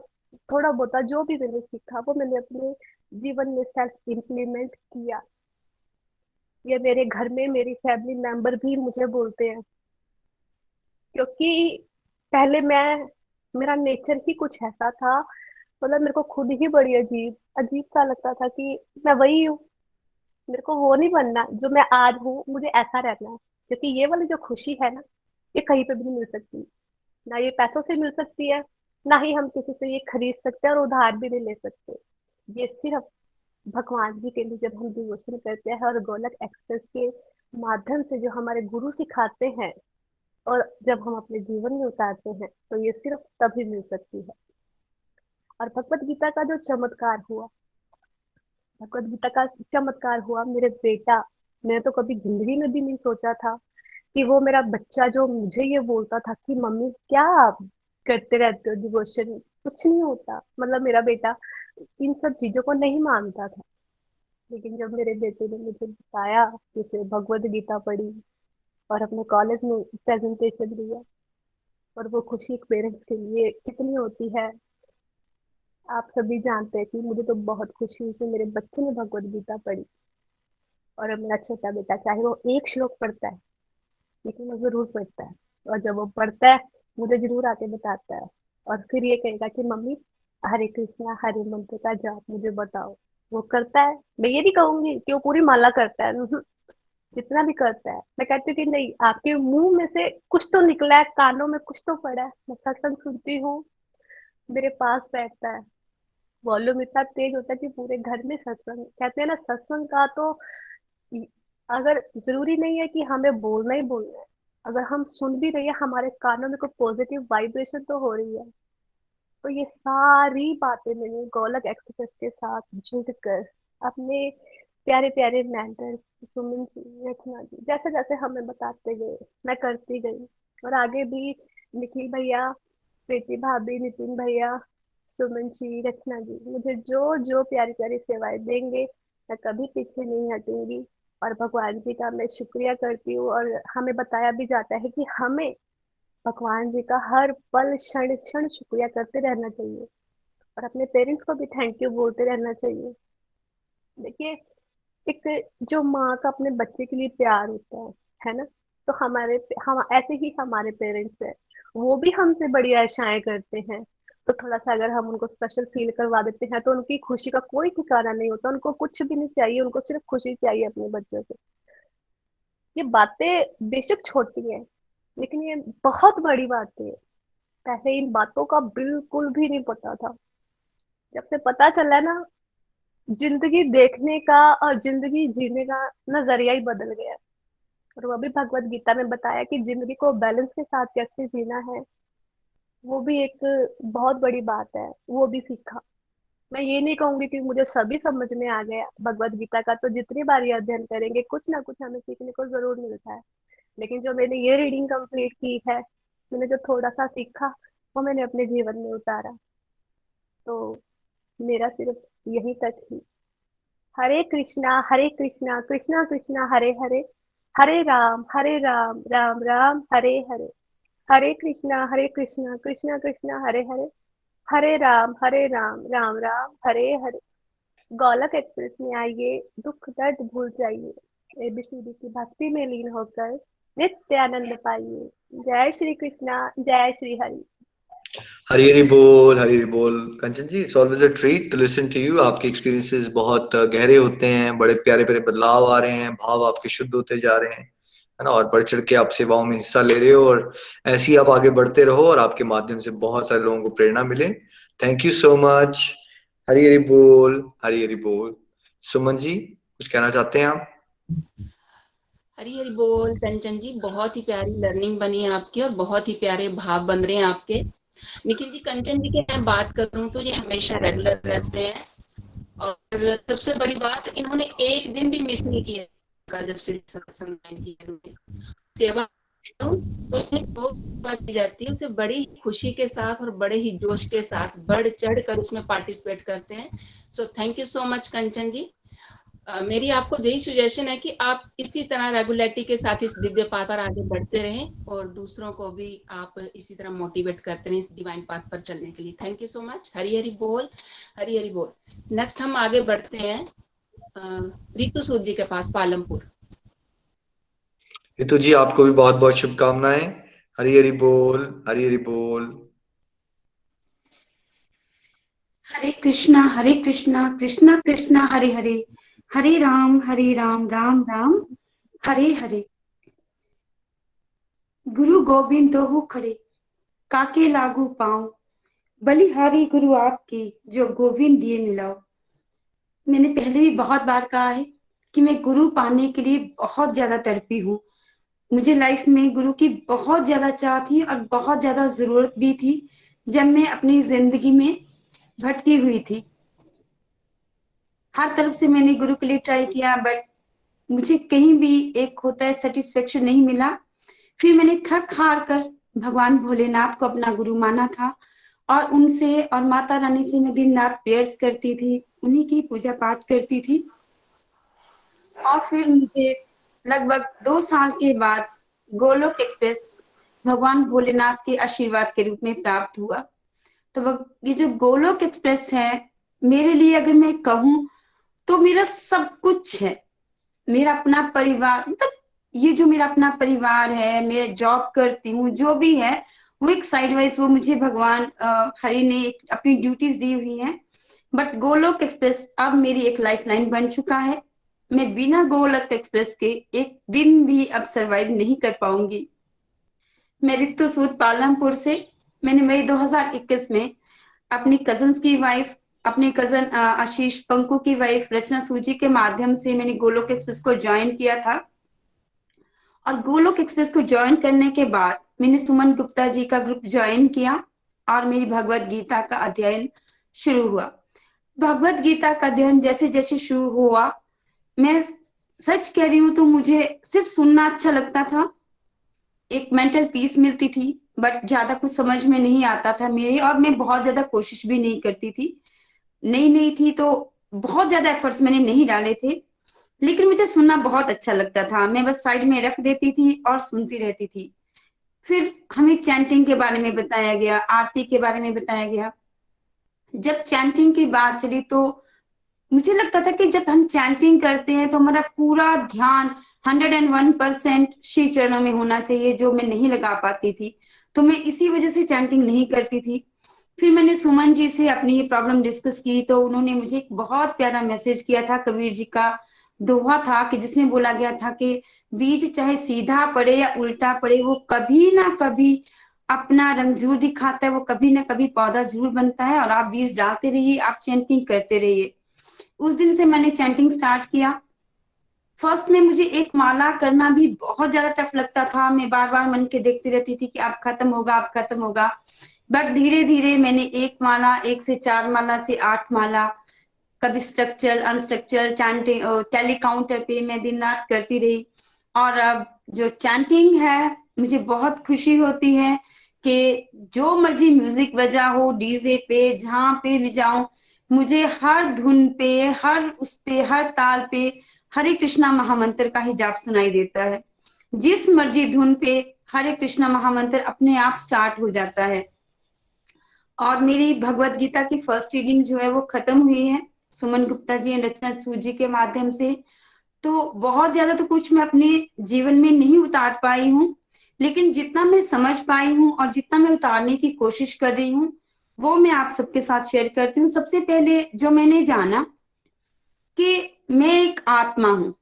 D: थोड़ा बहुत जो भी मैंने सीखा वो मैंने अपने जीवन में सेल्फ इम्प्लीमेंट किया। ये मेरे घर में मेरी फैमिली मेंबर भी मुझे बोलते हैं, क्योंकि पहले मैं, मेरा नेचर ही कुछ ऐसा था, मतलब मेरे को खुद ही बड़ी अजीब अजीब सा लगता था कि मैं वही हूँ, मेरे को वो नहीं बनना जो मैं आज हूँ, मुझे ऐसा रहना है। क्योंकि ये वाली जो खुशी है ना, ये कहीं पे भी नहीं मिल सकती। ना ये पैसों से मिल सकती है, ना ही हम किसी से ये खरीद सकते हैं, और उधार भी नहीं ले सकते। ये सिर्फ भगवान जी के लिए जब हम डिवोशन करते हैं और गोलक एक्सप्रेस के माध्यम से जो हमारे गुरु सिखाते हैं और जब हम अपने जीवन में उतारते हैं, तो ये सिर्फ तभी मिल सकती है। और भगवत गीता का जो चमत्कार हुआ, भगवत गीता का चमत्कार हुआ। मेरे बेटा, मैं तो कभी जिंदगी में भी नहीं सोचा था कि वो मेरा बच्चा जो मुझे ये बोलता था कि मम्मी क्या आप करते रहते हो डिवोशन, कुछ नहीं होता। मतलब मेरा बेटा इन सब चीजों को नहीं मानता था। लेकिन जब मेरे बेटे ने मुझे बताया कि उसे भगवत गीता पढ़ी और अपने कॉलेज में प्रेजेंटेशन दिया, और वो खुशी एक पेरेंट्स के लिए कितनी होती है, आप सभी जानते हैं कि मुझे तो बहुत खुशी हुई कि मेरे बच्चे ने भगवत गीता पढ़ी। और अब मेरा छोटा बेटा चाहे वो एक श्लोक पढ़ता है, लेकिन वो जरूर पढ़ता है। और जब वो पढ़ता है, मुझे जरूर आके बताता है, और फिर ये कहेगा कि मम्मी हरे कृष्णा हरे मंत्र का जाप मुझे बताओ। वो करता है, मैं ये नहीं कहूंगी कि वो पूरी माला करता है, जितना भी करता है मैं कहती हूँ कि नहीं, आपके मुंह में से कुछ तो निकला है, कानों में कुछ तो पड़ा है। मैं सत्संग सुनती हूँ, मेरे पास बैठता है, वॉल्यूम इतना तेज होता है कि पूरे घर में सत्संग। कहते हैं ना, सत्संग का तो अगर जरूरी नहीं है कि हमें बोलना ही बोलना है, अगर हम सुन भी रहे हैं, हमारे कानों में कोई पॉजिटिव वाइब्रेशन तो हो रही है। तो ये सारी बातें मैंने गोलक एक्सप्रेस के साथ जुड़कर अपने प्यारे प्यारे मेंटर सुमन जी, रचना जी, जैसे जैसे हमें बताते गए, मैं करती गई। और आगे भी निखिल भैया, प्रीति भाभी, नितिन भैया, सुमन जी, रचना जी मुझे जो जो प्यारी प्यारी सेवाएं देंगे, मैं कभी पीछे नहीं हटूंगी। और भगवान जी का मैं शुक्रिया करती हूँ। और हमें बताया भी जाता है कि हमें भगवान जी का हर पल क्षण क्षण शुक्रिया करते रहना चाहिए, और अपने पेरेंट्स को भी थैंक यू बोलते रहना चाहिए। देखिए, एक जो माँ का अपने बच्चे के लिए प्यार होता है ना, तो हमारे हम ऐसे ही हमारे पेरेंट्स हैं, वो भी हमसे बड़ी आशाएं करते हैं। तो थोड़ा सा अगर हम उनको स्पेशल फील करवा देते हैं, तो उनकी खुशी का कोई ठिकाना नहीं होता। उनको कुछ भी नहीं चाहिए, उनको सिर्फ खुशी चाहिए अपने बच्चों से। ये बातें बेशक छोटी हैं, लेकिन ये बहुत बड़ी बातें हैं। पहले इन बातों का बिल्कुल भी नहीं पता था। जब से पता चला ना, जिंदगी देखने का और जिंदगी जीने का नजरिया ही बदल गया है। और वो भी भगवत गीता में बताया कि जिंदगी को बैलेंस के साथ कैसे जीना है, वो भी एक बहुत बड़ी बात है, वो भी सीखा। मैं ये नहीं कहूंगी कि मुझे सभी समझ में आ गया। भगवत गीता का तो जितनी बार ये अध्ययन करेंगे, कुछ ना कुछ हमें सीखने को जरूर मिलता है। लेकिन जो मैंने ये रीडिंग कंप्लीट की है, मैंने जो थोड़ा सा सीखा, वो मैंने अपने जीवन में उतारा। तो मेरा सिर्फ यहीं तक ही। हरे कृष्णा कृष्णा कृष्णा हरे हरे, हरे राम राम राम हरे हरे, हरे कृष्णा कृष्णा कृष्णा हरे हरे, हरे राम राम राम हरे हरे। गोलक एक्सप्रेस में आइए, दुख दर्द भूल जाइए, एबीसीडी की भक्ति में लीन होकर नित्य आनंद पाइए। जय श्री कृष्णा, जय श्री हरि।
B: हरी हरी बोल, हरी हरी बोल। Kanchan ji, it's always a treat to listen to you. आपके एक्सपीरियंसेस बहुत गहरे होते हैं, बड़े प्यारे प्यारे बदलाव आ रहे हैं, भाव आपके शुद्ध होते जा रहे हैं, है ना। और बढ़ चढ़ के आप सेवाओं में हिस्सा ले रहे हो, और ऐसे ही आप आगे बढ़ते रहो, और आपके माध्यम से बहुत सारे लोगों को प्रेरणा मिले। Thank you so much. Hari Hari बोल, हरी हरी बोल। सुमन जी, कुछ कहना चाहते हैं आप?
A: हरी हरी बोल। कंचन जी, बहुत ही प्यारी लर्निंग बनी है आपकी, और बहुत ही प्यारे भाव बन रहे हैं आपके। निखिल जी, कंचन जी की मैं बात करूं तो ये हमेशा रेगुलर रहते हैं, और सबसे बड़ी बात, इन्होंने एक दिन भी मिस नहीं किया जब से सत्संग किया इन्होंने। सेवा तो वो बात की जाती है, उसे बड़ी ही खुशी के साथ और बड़े ही जोश के साथ बढ़ चढ़ कर उसमें पार्टिसिपेट करते हैं। So thank you so much Kanchan ji. मेरी आपको यही सजेशन है कि आप इसी तरह रेगुलरिटी के साथ इस दिव्य पाथ पर आगे बढ़ते रहें, और दूसरों को भी आप इसी तरह मोटिवेट करते रहें इस डिवाइन पाथ पर चलने के लिए। Thank you so much. Hari Hari बोल, हरी हरी बोल। नेक्स्ट हम आगे बढ़ते हैं रितु सूद जी के पास, पालमपुर।
B: रितु जी, आपको भी बहुत बहुत शुभकामनाएं। हरी हरी बोल, हरी हरी बोल।
E: हरे कृष्णा कृष्णा कृष्णा हरे हरे, हरे राम राम राम हरे हरे। गुरु गोविंद दोहु खड़े, काके लागू पाऊं, बलिहारी गुरु आपकी, जो गोविंद दिए मिलाओ। मैंने पहले भी बहुत बार कहा है कि मैं गुरु पाने के लिए बहुत ज्यादा तड़पी हूँ। मुझे लाइफ में गुरु की बहुत ज्यादा चाह थी, और बहुत ज्यादा जरूरत भी थी, जब मैं अपनी जिंदगी में भटकी हुई थी। हर तरफ से मैंने गुरु के लिए ट्राई किया, बट मुझे कहीं भी एक होता है सेटिस्फेक्शन नहीं मिला। फिर मैंने थक हार कर भगवान भोलेनाथ को अपना गुरु माना था और उनसे और माता रानी से मैं दिन रात प्रेयर्स करती थी, उन्हीं की पूजा पाठ करती थी। और फिर मुझे लगभग 2 साल के बाद गोलोक एक्सप्रेस भगवान भोलेनाथ के आशीर्वाद के रूप में प्राप्त हुआ। तो ये जो गोलोक एक्सप्रेस है, मेरे लिए अगर मैं कहूँ तो मेरा सब कुछ है। मेरा अपना परिवार, मतलब ये जो मेरा अपना परिवार है, मैं जॉब करती हूँ, जो भी है वो एक साइड वाइज वो मुझे भगवान हरि ने अपनी ड्यूटीज दी हुई हैं। बट गोलोक एक्सप्रेस अब मेरी एक लाइफ लाइन बन चुका है। मैं बिना गोलोक एक्सप्रेस के एक दिन भी अब सरवाइव नहीं कर पाऊंगी। मैं रितु सूद पालमपुर से, मैंने मई 2021 में अपनी कजन्स की वाइफ, अपने कजन आशीष पंकु की वाइफ रचना सूजी के माध्यम से मैंने गोलोक एक्सप्रेस को ज्वाइन किया था। और गोलोक एक्सप्रेस को ज्वाइन करने के बाद मैंने सुमन गुप्ता जी का ग्रुप ज्वाइन किया और मेरी भगवत गीता का अध्ययन शुरू हुआ। भगवत गीता का अध्ययन जैसे जैसे शुरू हुआ, मैं सच कह रही हूँ तो मुझे सिर्फ सुनना अच्छा लगता था, एक मेंटल पीस मिलती थी, बट ज्यादा कुछ समझ में नहीं आता था मेरे, और मैं बहुत ज्यादा कोशिश भी नहीं करती थी। नई नई थी तो बहुत ज्यादा एफर्ट्स मैंने नहीं डाले थे, लेकिन मुझे सुनना बहुत अच्छा लगता था। मैं बस साइड में रख देती थी और सुनती रहती थी। फिर हमें चैंटिंग के बारे में बताया गया, आरती के बारे में बताया गया। जब चैंटिंग की बात चली तो मुझे लगता था कि जब हम चैंटिंग करते हैं तो हमारा पूरा ध्यान 101% श्री चरणों में होना चाहिए, जो मैं नहीं लगा पाती थी। तो मैं इसी वजह से चैंटिंग नहीं करती थी। फिर मैंने सुमन जी से अपनी ये प्रॉब्लम डिस्कस की तो उन्होंने मुझे एक बहुत प्यारा मैसेज किया था, कबीर जी का दोहा था कि जिसमें बोला गया था कि बीज चाहे सीधा पड़े या उल्टा पड़े, वो कभी ना कभी अपना रंग जरूर दिखाता है, वो कभी ना कभी पौधा जरूर बनता है। और आप बीज डालते रहिए, आप चैंटिंग करते रहिए। उस दिन से मैंने चैंटिंग स्टार्ट किया। फर्स्ट में मुझे एक माला करना भी बहुत ज्यादा टफ लगता था। मैं बार बार मन के देखती रहती थी कि अब खत्म होगा, अब खत्म होगा। बट धीरे धीरे मैंने 1 माला, 1 से 4 माला से 8 माला, कभी स्ट्रक्चरल अनस्ट्रक्चरल चैंटिंग टैली काउंटर पे मैं दिन रात करती रही। और अब जो चैंटिंग है, मुझे बहुत खुशी होती है कि जो मर्जी म्यूजिक बजा हो, डीजे पे, जहां पे भी जाऊं, मुझे हर धुन पे, हर उस पे, हर ताल पे हरे कृष्णा महामंत्र का ही जाप सुनाई देता है। जिस मर्जी धुन पे हरे कृष्णा महामंत्र अपने आप स्टार्ट हो जाता है। और मेरी भगवत गीता की फर्स्ट रीडिंग जो है वो खत्म हुई है सुमन गुप्ता जी एंड रचना सूजी के माध्यम से। तो बहुत ज्यादा तो कुछ मैं अपने जीवन में नहीं उतार पाई हूँ, लेकिन जितना मैं समझ पाई हूँ और जितना मैं उतारने की कोशिश कर रही हूँ वो मैं आप सबके साथ शेयर करती हूँ। सबसे पहले जो मैंने जाना कि मैं एक आत्मा हूँ।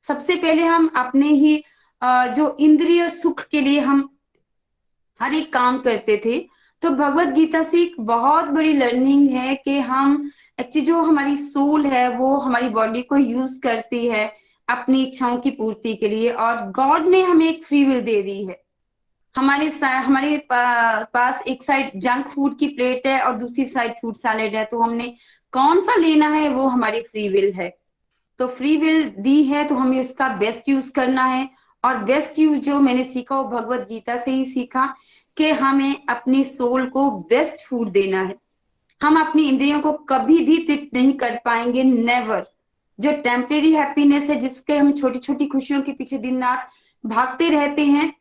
E: सबसे पहले हम अपने ही जो इंद्रिय सुख के लिए हम हर एक काम करते थे, तो भगवत गीता से एक बहुत बड़ी लर्निंग है कि हम एक्चुअली जो हमारी सोल है वो हमारी बॉडी को यूज करती है अपनी इच्छाओं की पूर्ति के लिए, और गॉड ने हमें एक फ्री विल दे दी है। हमारे पास एक साइड जंक फूड की प्लेट है और दूसरी साइड फ्रूट सैलेड है, तो हमने कौन सा लेना है वो हमारी फ्री विल है। तो फ्री विल दी है तो हमें उसका बेस्ट यूज करना है। और बेस्ट यूज जो मैंने सीखा वो भगवत गीता से ही सीखा कि हमें अपनी सोल को बेस्ट फूड देना है। हम अपनी इंद्रियों को कभी भी तृप्त नहीं कर पाएंगे, नेवर। जो टेम्परेरी हैप्पीनेस है, जिसके हम छोटी छोटी खुशियों के पीछे दिन रात भागते रहते हैं,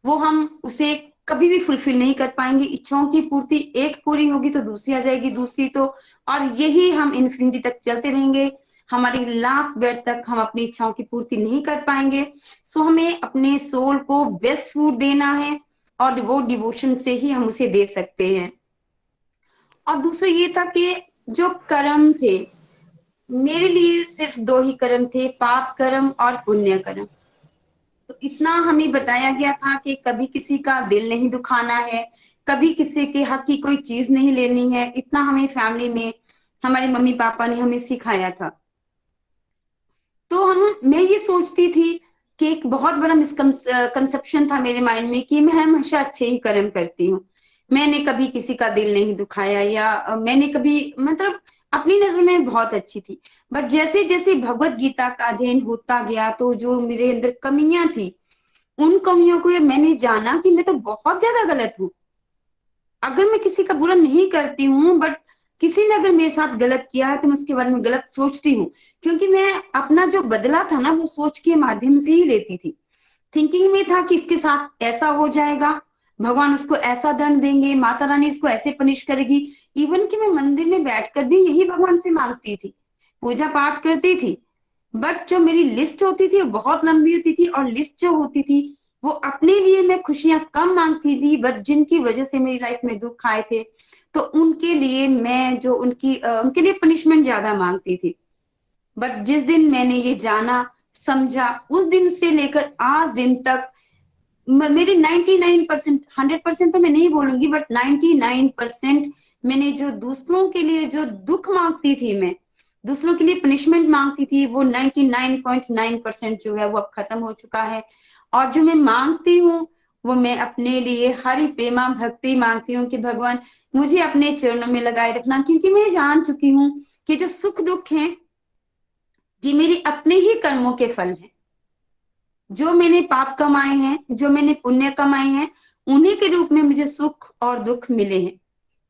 E: वो हम उसे कभी भी फुलफिल नहीं कर पाएंगे। इच्छाओं की पूर्ति एक पूरी होगी तो दूसरी आ जाएगी, दूसरी तो, और यही हम इन्फिनिटी तक चलते रहेंगे। हमारी लास्ट ब्रेथ तक हम अपनी इच्छाओं की पूर्ति नहीं कर पाएंगे। सो हमें अपने सोल को बेस्ट फूड देना है और वो डिवोशन से ही हम उसे दे सकते हैं। और दूसरा ये था कि जो कर्म थे, मेरे लिए सिर्फ 2 ही कर्म थे, पाप कर्म और पुण्य कर्म। तो इतना हमें बताया गया था कि कभी किसी का दिल नहीं दुखाना है, कभी किसी के हक की कोई चीज नहीं लेनी है। इतना हमें फैमिली में हमारे मम्मी पापा ने हमें सिखाया था। तो मैं ये सोचती थी कि एक बहुत बड़ा मिसकंसेप्शन था मेरे माइंड में कि मैं हमेशा अच्छे ही कर्म करती हूँ, मैंने कभी किसी का दिल नहीं दुखाया, या मैंने कभी मतलब अपनी नजर में बहुत अच्छी थी। बट जैसे जैसे भगवत गीता का अध्ययन होता गया तो जो मेरे अंदर कमियां थी, उन कमियों को मैंने जाना कि मैं तो बहुत ज्यादा गलत हूँ। अगर मैं किसी का बुरा नहीं करती हूँ, बट किसी ने अगर मेरे साथ गलत किया है तो मैं उसके बारे में गलत सोचती हूँ, क्योंकि मैं अपना जो बदला था ना वो सोच के माध्यम से ही लेती थी। थिंकिंग में था कि इसके साथ ऐसा हो जाएगा, भगवान उसको ऐसा दंड देंगे, माता रानी इसको ऐसे पनिश करेगी। इवन कि मैं मंदिर में बैठकर भी यही भगवान से मांगती थी, पूजा पाठ करती थी, बट जो मेरी लिस्ट होती थी वो बहुत लंबी होती थी। और लिस्ट जो होती थी वो अपने लिए मैं खुशियां कम मांगती थी, बट जिनकी वजह से मेरी लाइफ में दुख आए थे तो उनके लिए मैं जो उनके लिए पनिशमेंट ज्यादा मांगती थी। बट जिस दिन मैंने ये जाना समझा, उस दिन से लेकर आज दिन तक मेरी 99%, 100% तो मैं नहीं बोलूंगी, बट 99% मैंने जो दूसरों के लिए जो दुख मांगती थी, मैं दूसरों के लिए पनिशमेंट मांगती थी, वो 99.9% जो है वो अब खत्म हो चुका है। और जो मैं मांगती हूँ वो मैं अपने लिए हरि प्रेमा भक्ति मांगती हूँ कि भगवान मुझे अपने चरणों में लगाए रखना, क्योंकि मैं जान चुकी हूँ कि जो सुख दुख है ये मेरे अपने ही कर्मों के फल हैं। जो मैंने पाप कमाए हैं, जो मैंने पुण्य कमाए हैं, उन्हीं के रूप में मुझे सुख और दुख मिले हैं।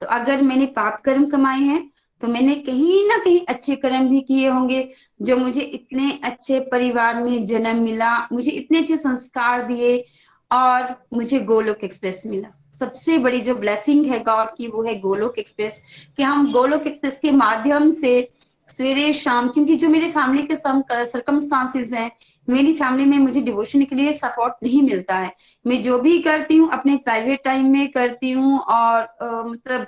E: तो अगर मैंने पाप कर्म कमाए हैं तो मैंने कहीं ना कहीं अच्छे कर्म भी किए होंगे, जो मुझे इतने अच्छे परिवार में जन्म मिला, मुझे इतने अच्छे संस्कार दिए और मुझे गोलोक एक्सप्रेस मिला। सबसे बड़ी जो ब्लेसिंग है गॉड की वो है गोलोक एक्सप्रेस, कि हम गोलोक एक्सप्रेस के माध्यम से सवेरे शाम, क्योंकि जो मेरे फैमिली के सर्कमस्टांसेस हैं, मेरी फैमिली में मुझे डिवोशन के लिए सपोर्ट नहीं मिलता है। मैं जो भी करती हूँ अपने प्राइवेट टाइम में करती हूँ, और मतलब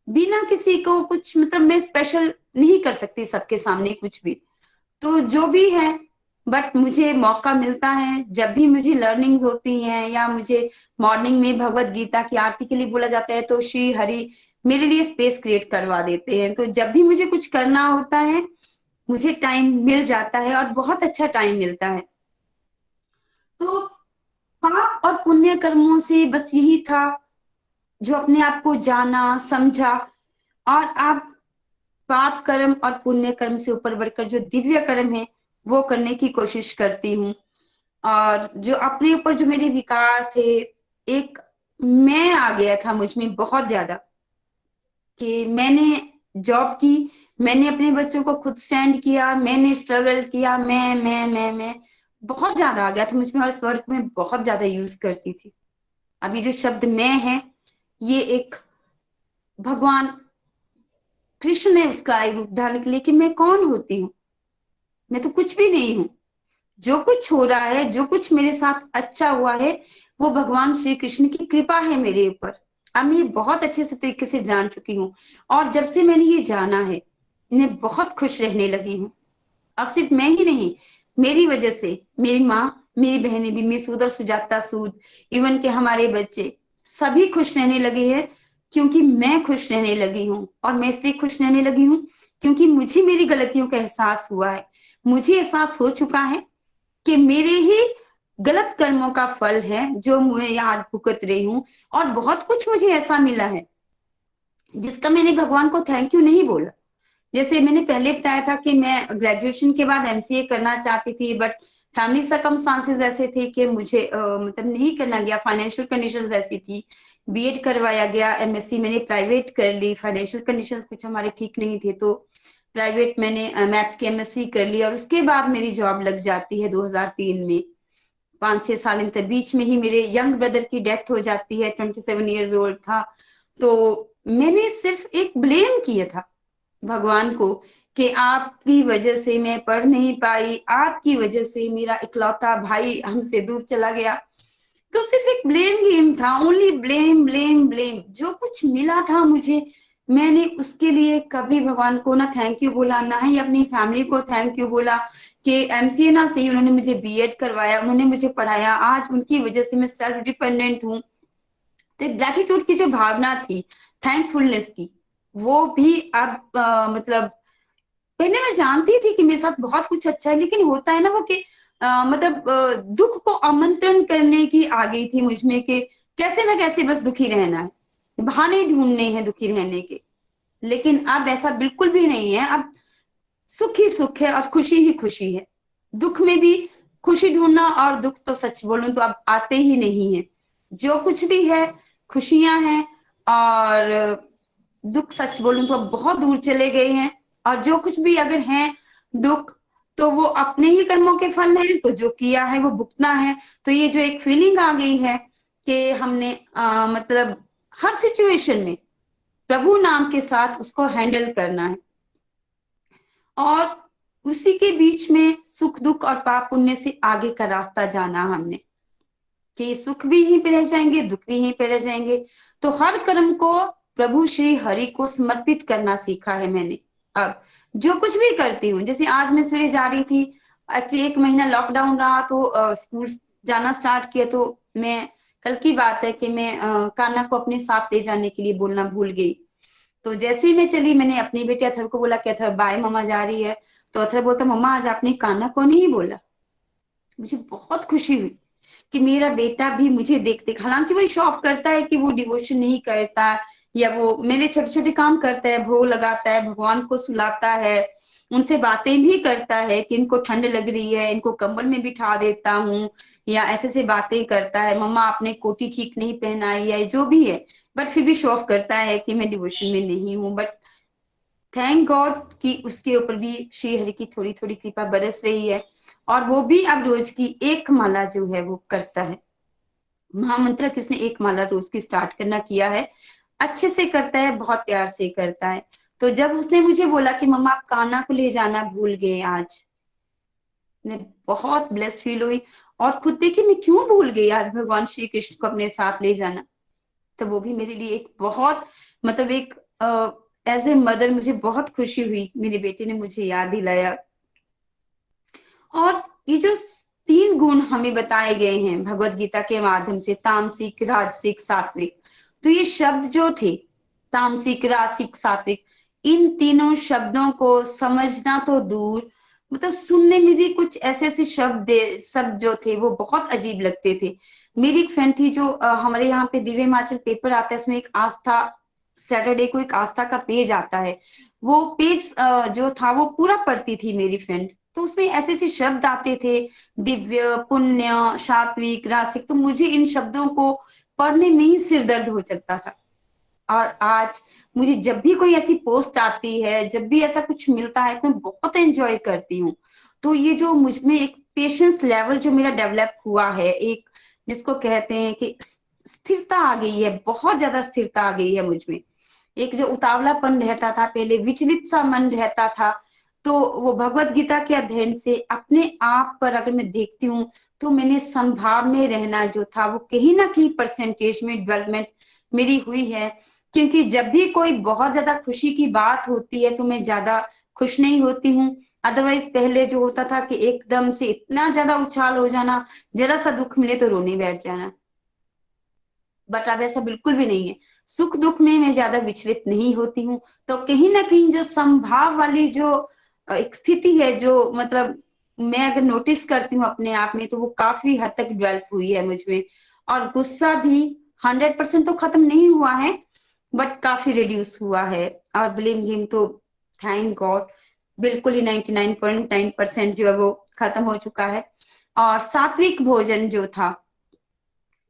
E: बिना किसी को कुछ, मतलब मैं स्पेशल नहीं कर सकती सबके सामने कुछ भी, तो जो भी है। बट मुझे मौका मिलता है जब भी मुझे लर्निंग्स होती हैं या मुझे मॉर्निंग में भगवत गीता की आरती के लिए बोला जाता है तो श्री हरि मेरे लिए स्पेस क्रिएट करवा देते हैं। तो जब भी मुझे कुछ करना होता है मुझे टाइम मिल जाता है, और बहुत अच्छा टाइम मिलता है। तो पाप और पुण्य कर्मों से बस यही था, जो अपने आप को जाना समझा, और आप पाप कर्म और पुण्य कर्म से ऊपर बढ़कर जो दिव्य कर्म है वो करने की कोशिश करती हूँ। और जो अपने ऊपर जो मेरे विकार थे, एक मैं आ गया था मुझ में बहुत ज्यादा, कि मैंने जॉब की, मैंने अपने बच्चों को खुद स्टैंड किया, मैंने स्ट्रगल किया, मैं बहुत ज्यादा आ गया था मुझ में, और इस वर्ड में बहुत ज्यादा यूज करती थी। अभी जो शब्द मैं है ये एक भगवान कृष्ण ने उसका एक रूप धारण के लिए, कि मैं कौन होती हूँ, मैं तो कुछ भी नहीं हूँ। जो कुछ हो रहा है, जो कुछ मेरे साथ अच्छा हुआ है, वो भगवान श्री कृष्ण की कृपा है मेरे ऊपर। अब मैं ये बहुत अच्छे से तरीके से जान चुकी हूँ, और जब से मैंने ये जाना है मैं बहुत खुश रहने लगी हूँ। और सिर्फ मैं ही नहीं, मेरी वजह से मेरी माँ, मेरी बहनें भी, मिस सूद और सुजाता सूद, इवन के हमारे बच्चे सभी खुश रहने लगे हैं, क्योंकि मैं खुश रहने लगी हूँ। और मैं इसलिए खुश रहने लगी हूँ क्योंकि मुझे मेरी गलतियों का एहसास हुआ है। मुझे एहसास हो चुका है कि मेरे ही गलत कर्मों का फल है जो मैं आज भुगत रही हूँ, और बहुत कुछ मुझे ऐसा मिला है जिसका मैंने भगवान को थैंक यू नहीं बोला। जैसे मैंने पहले बताया था कि मैं ग्रेजुएशन के बाद एमसीए करना चाहती थी, बट फैमिली सर्कमस्टांसेस ऐसे थे कि मुझे मतलब नहीं करना गया, फाइनेंशियल कंडीशंस ऐसी थी। बीएड करवाया गया, एमएससी मैंने प्राइवेट कर ली, फाइनेंशियल कंडीशंस कुछ हमारे ठीक नहीं थे तो प्राइवेट मैंने मैथ्स की एमएससी कर ली, और उसके बाद मेरी जॉब लग जाती है 2003 में। 5-6 साल इंतर बीच में ही मेरे यंग ब्रदर की डेथ हो जाती है, 27 ईयर्स ओल्ड था। तो मैंने सिर्फ एक ब्लेम किया था भगवान को कि आपकी वजह से मैं पढ़ नहीं पाई, आपकी वजह से मेरा इकलौता भाई हमसे दूर चला गया। तो सिर्फ एक ब्लेम गेम था, ओनली ब्लेम ब्लेम ब्लेम। जो कुछ मिला था मुझे, मैंने उसके लिए कभी भगवान को ना थैंक यू बोला, ना ही अपनी फैमिली को थैंक यू बोला कि एमसीए ना सही उन्होंने मुझे बीएड करवाया, उन्होंने मुझे पढ़ाया, आज उनकी वजह से मैं सेल्फ डिपेंडेंट हूँ। तो ग्रेटिट्यूड की जो भावना थी, थैंकफुलनेस की, वो भी अब मतलब पहले मैं जानती थी कि मेरे साथ बहुत कुछ अच्छा है, लेकिन होता है ना वो कि मतलब दुख को आमंत्रण करने की आ गई थी मुझ में कि कैसे ना कैसे बस दुखी रहना है, बहाने ढूंढने हैं दुखी रहने के। लेकिन अब ऐसा बिल्कुल भी नहीं है। अब सुख ही सुख है और खुशी ही खुशी है। दुख में भी खुशी ढूंढना और दुख तो सच बोलूं तो अब आते ही नहीं है। जो कुछ भी है खुशियां हैं, और दुख सच बोलूं तो अब बहुत दूर चले गए हैं। और जो कुछ भी अगर है दुख, तो वो अपने ही कर्मों के फल हैं, तो जो किया है वो भुगतना है। तो ये जो एक फीलिंग आ गई है कि हमने मतलब हर सिचुएशन में प्रभु नाम के साथ उसको हैंडल करना है, और उसी के बीच में सुख दुख और पाप पुण्य से आगे का रास्ता जाना हमने, कि सुख भी यहीं पे रह जाएंगे, दुख भी यहीं पे रह जाएंगे। तो हर कर्म को प्रभु श्री हरि को समर्पित करना सीखा है मैंने। अब जो कुछ भी करती हूँ, जैसे आज मैं सवेरे जा रही थी, एक्चुअली 1 महीना लॉकडाउन रहा तो स्कूल जाना स्टार्ट किया, तो मैं कल की बात है कि मैं कान्हा को अपने साथ ले जाने के लिए बोलना भूल गई। तो जैसे ही मैं चली, मैंने अपनी बेटी अथर को बोला कि अथर बाय, मम्मा जा रही है। तो अथर बोलता, मम्मा आज आपने कान्हा को नहीं बोला। मुझे बहुत खुशी हुई कि मेरा बेटा भी मुझे देख देख, हालांकि वो शो ऑफ करता है कि वो डिवोशन नहीं करता, या वो मेरे छोटे छोटे काम करता है, भोग लगाता है, भगवान को सुलाता है, उनसे बातें भी करता है कि इनको ठंड लग रही है, इनको कंबल में बिठा देता हूँ, या ऐसे से बातें करता है, मम्मा आपने कोटी ठीक नहीं पहनाई है, जो भी है। बट फिर भी शो ऑफ करता है कि मैं डिवोशन में नहीं हूँ। बट थैंक गॉड कि उसके ऊपर भी श्री हरि की थोड़ी थोड़ी कृपा बरस रही है, और वो भी अब रोज की एक माला जो है वो करता है। महामंत्र की उसने एक माला रोज की स्टार्ट करना किया है, अच्छे से करता है, बहुत प्यार से करता है। तो जब उसने मुझे बोला कि मम्मा आप कान्हा को ले जाना भूल गए आज, मैं बहुत ब्लेस्ड फील हुई, और खुद पे कि मैं क्यों भूल गई आज भगवान श्री कृष्ण को अपने साथ ले जाना। तो वो भी मेरे लिए एक बहुत मतलब एक एज ए मदर मुझे बहुत खुशी हुई, मेरे बेटे ने मुझे याद दिलाया। और ये जो 3 गुण हमें बताए गए हैं भगवत गीता के माध्यम से, तामसिक राजसिक सात्विक, तो ये शब्द जो थे तामसिक राजसिक सात्विक, इन तीनों शब्दों को समझना तो दूर, मतलब सुनने में भी कुछ ऐसे ऐसे शब्द जो थे वो बहुत अजीब लगते थे। मेरी एक फ्रेंड थी जो हमारे यहाँ पे दिव्य हिमाचल पेपर आता है, उसमें एक आस्था, सैटरडे को एक आस्था का पेज आता है, वो पेज जो था वो पूरा पढ़ती थी मेरी फ्रेंड। तो उसमें ऐसे ऐसे शब्द आते थे, दिव्य, पुण्य, सात्विक, रासिक, तो मुझे इन शब्दों को पढ़ने में ही सिर दर्द हो जाता था। और आज मुझे जब भी कोई ऐसी पोस्ट आती है, जब भी ऐसा कुछ मिलता है, तो मैं बहुत एंजॉय करती हूँ। तो ये जो मुझ में एक पेशेंस लेवल जो मेरा डेवलप हुआ है, एक जिसको कहते हैं कि स्थिरता आ गई है, बहुत ज्यादा स्थिरता आ गई है मुझ में। एक जो उतावलापन रहता था पहले, विचलित सा मन रहता था, तो वो भगवत गीता के अध्ययन से अपने आप पर अगर मैं देखती हूँ, तो मैंने संभाव में रहना जो था वो कहीं ना कहीं परसेंटेज में डेवलपमेंट मेरी हुई है। क्योंकि जब भी कोई बहुत ज्यादा खुशी की बात होती है तो मैं ज्यादा खुश नहीं होती हूँ। अदरवाइज पहले जो होता था कि एकदम से इतना ज्यादा उछाल हो जाना, जरा सा दुख मिले तो रोने बैठ जाना। बट अब ऐसा बिल्कुल भी नहीं है, सुख दुख में मैं ज्यादा विचलित नहीं होती हूँ। तो कहीं ना कहीं जो संभाव वाली जो एक स्थिति है, जो मतलब मैं अगर नोटिस करती हूँ अपने आप में, तो वो काफी हद तक डेवलप हुई है मुझ में। और गुस्सा भी 100% तो खत्म नहीं हुआ है, बट काफी रिड्यूस हुआ है। और ब्लेम गेम तो थैंक गॉड बिल्कुल ही 99.9% जो है वो खत्म हो चुका है। और सात्विक भोजन जो था,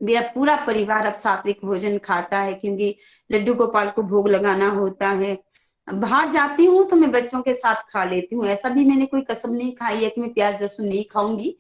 E: मेरा पूरा परिवार अब सात्विक भोजन खाता है, क्योंकि लड्डू गोपाल को भोग लगाना होता है। बाहर जाती हूँ तो मैं बच्चों के साथ खा लेती हूँ, ऐसा भी मैंने कोई कसम नहीं खाई है कि मैं प्याज लहसुन नहीं खाऊंगी।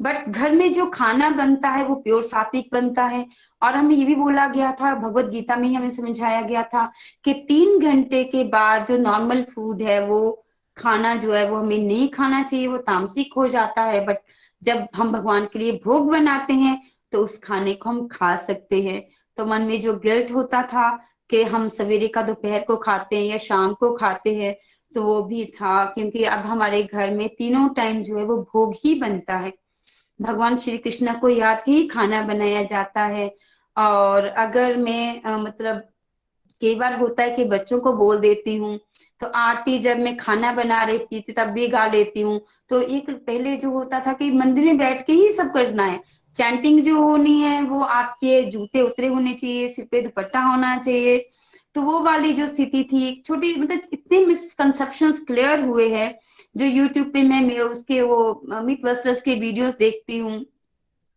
E: बट घर में जो खाना बनता है वो प्योर सात्विक बनता है। और हमें ये भी बोला गया था, भगवत गीता में ही हमें समझाया गया था कि 3 घंटे के बाद जो नॉर्मल फूड है, वो खाना जो है वो हमें नहीं खाना चाहिए, वो तामसिक हो जाता है। बट जब हम भगवान के लिए भोग बनाते हैं तो उस खाने को हम खा सकते हैं। तो मन में जो गिल्ट होता था कि हम सवेरे का दोपहर को खाते हैं या शाम को खाते हैं, तो वो भी था, क्योंकि अब हमारे घर में तीनों टाइम जो है वो भोग ही बनता है, भगवान श्री कृष्ण को याद ही खाना बनाया जाता है। और अगर मैं मतलब कई बार होता है कि बच्चों को बोल देती हूँ, तो आरती जब मैं खाना बना रही थी तब भी गा लेती हूँ। तो एक पहले जो होता था कि मंदिर में बैठ के ही सब करना है, चैंटिंग जो होनी है वो आपके जूते उतरे होने चाहिए, सिर पे दुपट्टा होना चाहिए। तो वो वाली जो स्थिति थी, एक छोटी, मतलब इतने मिसकंसेप्शंस क्लियर हुए हैं जो यूट्यूब पे मैं उसके वो मिथ बस्टर्स के वीडियोस देखती हूँ।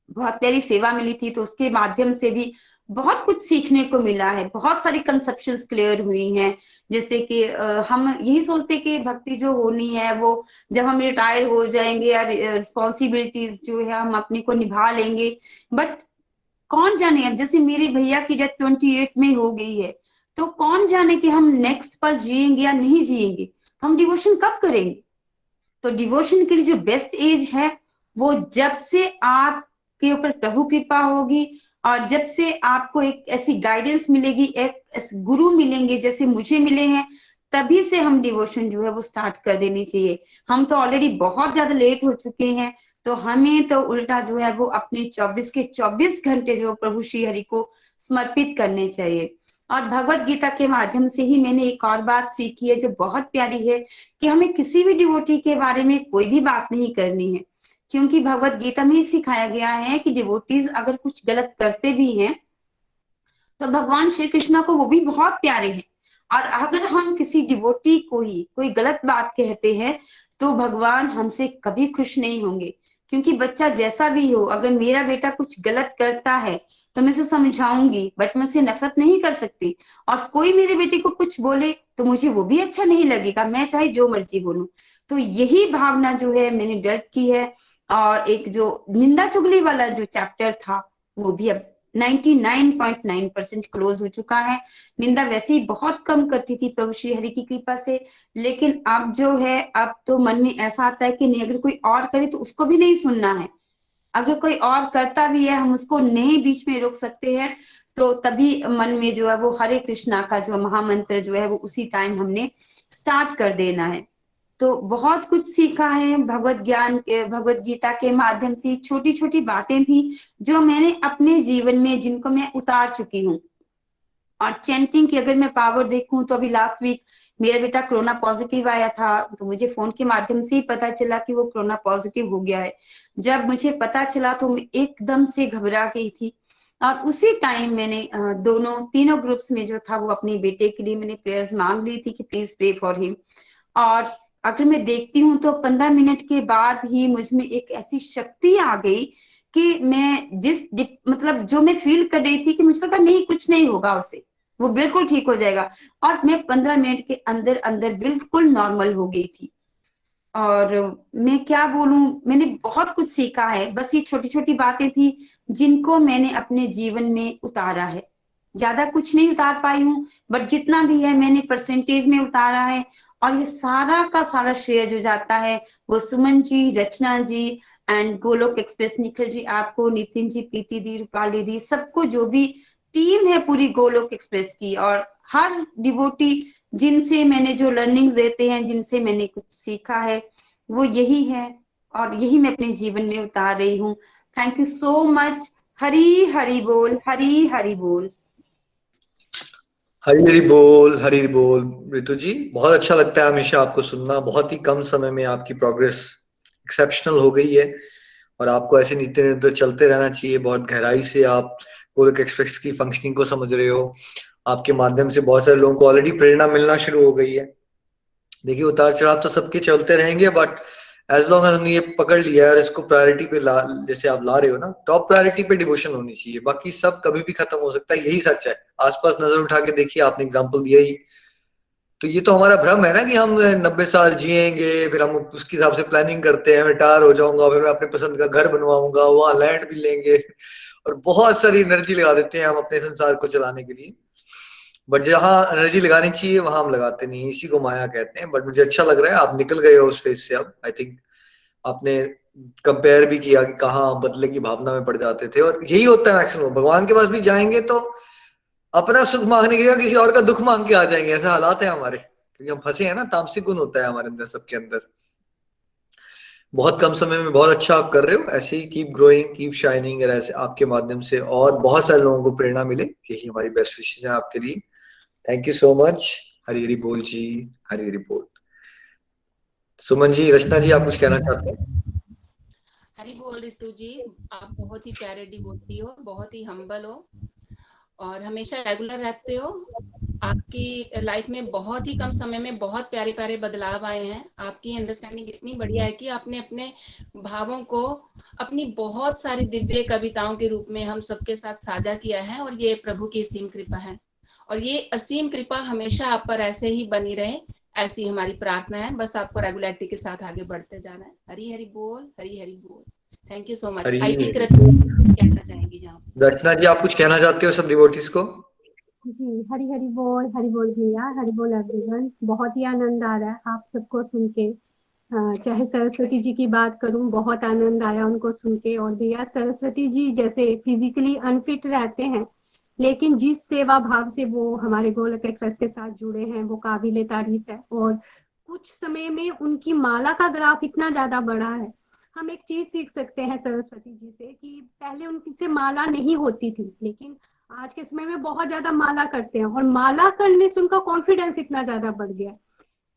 E: बहुत प्यारी सेवा मिली थी, तो उसके माध्यम से भी बहुत कुछ सीखने को मिला है, बहुत सारी कंसेप्शंस क्लियर हुई हैं। जैसे कि हम यही सोचते कि भक्ति जो होनी है वो जब हम रिटायर हो जाएंगे या रिस्पॉन्सिबिलिटीज जो है हम अपनी को निभा लेंगे, बट कौन जाने, अब जैसे मेरे भैया की डेथ 28 में हो गई है, तो कौन जाने कि हम नेक्स्ट पर जिएंगे या नहीं जिएंगे, तो हम डिवोशन कब करेंगे। तो डिवोशन के लिए जो बेस्ट एज है वो जब से आपके ऊपर प्रभु कृपा होगी और जब से आपको एक ऐसी गाइडेंस मिलेगी, एक ऐसे गुरु मिलेंगे जैसे मुझे मिले हैं, तभी से हम डिवोशन जो है वो स्टार्ट कर देनी चाहिए। हम तो ऑलरेडी बहुत ज्यादा लेट हो चुके हैं, तो हमें तो उल्टा जो है वो अपने 24 के 24 घंटे जो प्रभु श्री हरि को समर्पित करने चाहिए। और भगवत गीता के माध्यम से ही मैंने एक और बात सीखी है जो बहुत प्यारी है, कि हमें किसी भी डिवोटी के बारे में कोई भी बात नहीं करनी है, क्योंकि भगवत गीता में ही सिखाया गया है कि डिवोटीज अगर कुछ गलत करते भी हैं तो भगवान श्री कृष्ण को वो भी बहुत प्यारे हैं, और अगर हम किसी डिवोटी को ही कोई गलत बात कहते हैं तो भगवान हमसे कभी खुश नहीं होंगे। क्योंकि बच्चा जैसा भी हो, अगर मेरा बेटा कुछ गलत करता है तो मैं उसे समझाऊंगी, बट मैं उसे नफरत नहीं कर सकती। और कोई मेरे बेटे को कुछ बोले तो मुझे वो भी अच्छा नहीं लगेगा, मैं चाहे जो मर्जी बोलूं। तो यही भावना जो है मैंने डेवलप की है। और एक जो निंदा चुगली वाला जो चैप्टर था वो भी अब 99.9% क्लोज हो चुका है। निंदा वैसे ही बहुत कम करती थी प्रभु श्री हरि की कृपा से, लेकिन अब जो है, अब तो मन में ऐसा आता है कि नहीं, अगर कोई और करे तो उसको भी नहीं सुनना है, अगर कोई और करता भी है हम उसको नहीं बीच में रोक सकते हैं। तो तभी मन में जो है वो हरे कृष्णा का जो महामंत्र जो है वो उसी टाइम हमने स्टार्ट कर देना है। तो बहुत कुछ सीखा है भगवत ज्ञान के, भगवत गीता के माध्यम से छोटी छोटी बातें थी जो मैंने अपने जीवन में, जिनको मैं उतार चुकी हूँ। और चैंटिंग की अगर मैं पावर देखूं तो अभी लास्ट वीक मेरा बेटा कोरोना पॉजिटिव आया था, तो मुझे फोन के माध्यम से ही पता चला कि वो कोरोना पॉजिटिव हो गया है। जब मुझे पता चला तो मैं एकदम से घबरा गई थी, और उसी टाइम मैंने तीनों ग्रुप्स में जो था वो अपने बेटे के लिए मैंने प्रेयर्स मांग ली थी कि प्लीज प्रे फॉर हिम। और अगर मैं देखती हूँ तो 15 मिनट के बाद ही मुझ में एक ऐसी शक्ति आ गई कि मैं मतलब जो मैं फील कर रही थी कि मुझे लगा नहीं कुछ नहीं होगा उसे, वो बिल्कुल ठीक हो जाएगा, और मैं 15 मिनट के अंदर अंदर बिल्कुल नॉर्मल हो गई थी। और मैं क्या बोलूं, मैंने बहुत कुछ सीखा है, बस ये छोटी छोटी बातें थी जिनको मैंने अपने जीवन में उतारा है। ज्यादा कुछ नहीं उतार पाई हूँ, बट जितना भी है मैंने परसेंटेज में उतारा है। और ये सारा का सारा श्रेय जो जाता है वो सुमन जी, रचना जी एंड गोलोक एक्सप्रेस निखिल जी, आपको, नितिन जी, प्रीति दी, रूपाली दी, सबको, जो भी टीम है पूरी गोलोक एक्सप्रेस की, और हर डिवोटी जिनसे मैंने जो लर्निंग्स देते हैं, जिनसे मैंने कुछ सीखा है, वो यही है, और यही मैं अपने जीवन में उतार रही हूँ। Thank you so much. Hari Hari बोल, हरी हरी बोल।
B: हरी हरी बोल, हरी हरी बोल। ऋतु जी, बहुत अच्छा लगता है हमेशा आपको सुनना। बहुत ही कम समय में आपकी प्रोग्रेस एक्सेप्शनल हो गई है, और आपको ऐसे नीति निर्देश चलते रहना चाहिए। बहुत गहराई से आप गोलोक एक्सप्रेस की फंक्शनिंग को समझ रहे हो। आपके माध्यम से बहुत सारे लोगों को ऑलरेडी प्रेरणा मिलना शुरू हो गई है। देखिए, उतार चढ़ाव तो सबके चलते रहेंगे, बट एज लॉन्ग एज हमने ये पकड़ लिया है और इसको प्रायोरिटी पे जैसे आप ला रहे हो ना, टॉप प्रायोरिटी पे डिवोशन होनी चाहिए। बाकी सब कभी भी खत्म हो सकता है, यही सच है। आसपास नजर उठा के देखिए, आपने एग्जाम्पल दिया ही। तो ये तो हमारा भ्रम है ना कि हम 90 साल जिएंगे, फिर हम उसके हिसाब से प्लानिंग करते हैं, रिटायर हो जाऊंगा, फिर मैं अपने पसंद का घर बनवाऊंगा, वहां लैंड भी लेंगे, और बहुत सारी एनर्जी लगा देते हैं हम अपने संसार को चलाने के लिए। बट जहाँ एनर्जी लगानी चाहिए वहां हम लगाते नहीं, इसी को माया कहते हैं। बट मुझे अच्छा लग रहा है आप निकल गए हो उस फेज से। अब आई थिंक आपने कंपेयर भी किया कि कहाँ बदले की भावना में पड़ जाते थे, और यही होता है मैक्सिमम। भगवान के पास भी जाएंगे तो अपना सुख मांगने की जगह किसी और का दुख मांग के आ जाएंगे, ऐसे हालात है हमारे, क्योंकि हम फंसे हैं ना। तामसिक गुण होता है हमारे अंदर, सबके अंदर। बहुत कम समय में बहुत अच्छा आप कर रहे हो। ऐसे ही कीप ग्रोइंग, कीप शाइनिंग, और ऐसे आपके माध्यम से और बहुत सारे लोगों को प्रेरणा मिले, यही हमारी बेस्ट विशेष है आपके लिए। Thank you so much. Hari Hari बोल जी, हरी हरी बोल। सुमन जी, रचना जी, आप कुछ कहना चाहते हैं?
A: हरी बोल रितु जी, आप बहुत ही प्यारे डिवोटी हो, बहुत ही हम्बल हो और हमेशा रेगुलर रहते हो। आपकी लाइफ में बहुत ही कम समय में बहुत प्यारे प्यारे बदलाव आए हैं। आपकी अंडरस्टैंडिंग इतनी बढ़िया है कि आपने अपने भावों को अपनी बहुत सारी दिव्य कविताओं के रूप में हम सबके साथ साझा किया है, और ये प्रभु की असीम कृपा है। और ये असीम कृपा हमेशा आप पर ऐसे ही बनी रहे, ऐसी हमारी प्रार्थना है। बस आपको रेगुलरिटी के साथ आगे बढ़ते जाना है। हरी हरी बोल, हरी हरी बोल। Thank you so much.
B: Hari
A: I think
B: Hari.
A: Rachna कहना चाहेंगी जहाँ।
B: रचना जी, आप कुछ कहना चाहते हो सब डिवोटीज को?
D: जी, हरी बोल भैया, हरी बोल एवरीवन। बहुत ही आनंद आ रहा है आप सबको सुन के। चाहे सरस्वती जी की बात करूं, बहुत आनंद आया उनको सुन के। और भैया, सरस्वती जी जैसे फिजिकली अनफिट रहते हैं, लेकिन जिस सेवा भाव से वो हमारे गोलक एक्सप्रेस के साथ जुड़े हैं, वो काबिले तारीफ है। और कुछ समय में उनकी माला का ग्राफ इतना ज्यादा बढ़ा है। हम एक चीज सीख सकते हैं सरस्वती जी से कि पहले उनसे माला नहीं होती थी, लेकिन आज के समय में बहुत ज्यादा माला करते हैं, और माला करने से उनका कॉन्फिडेंस इतना ज्यादा बढ़ गया।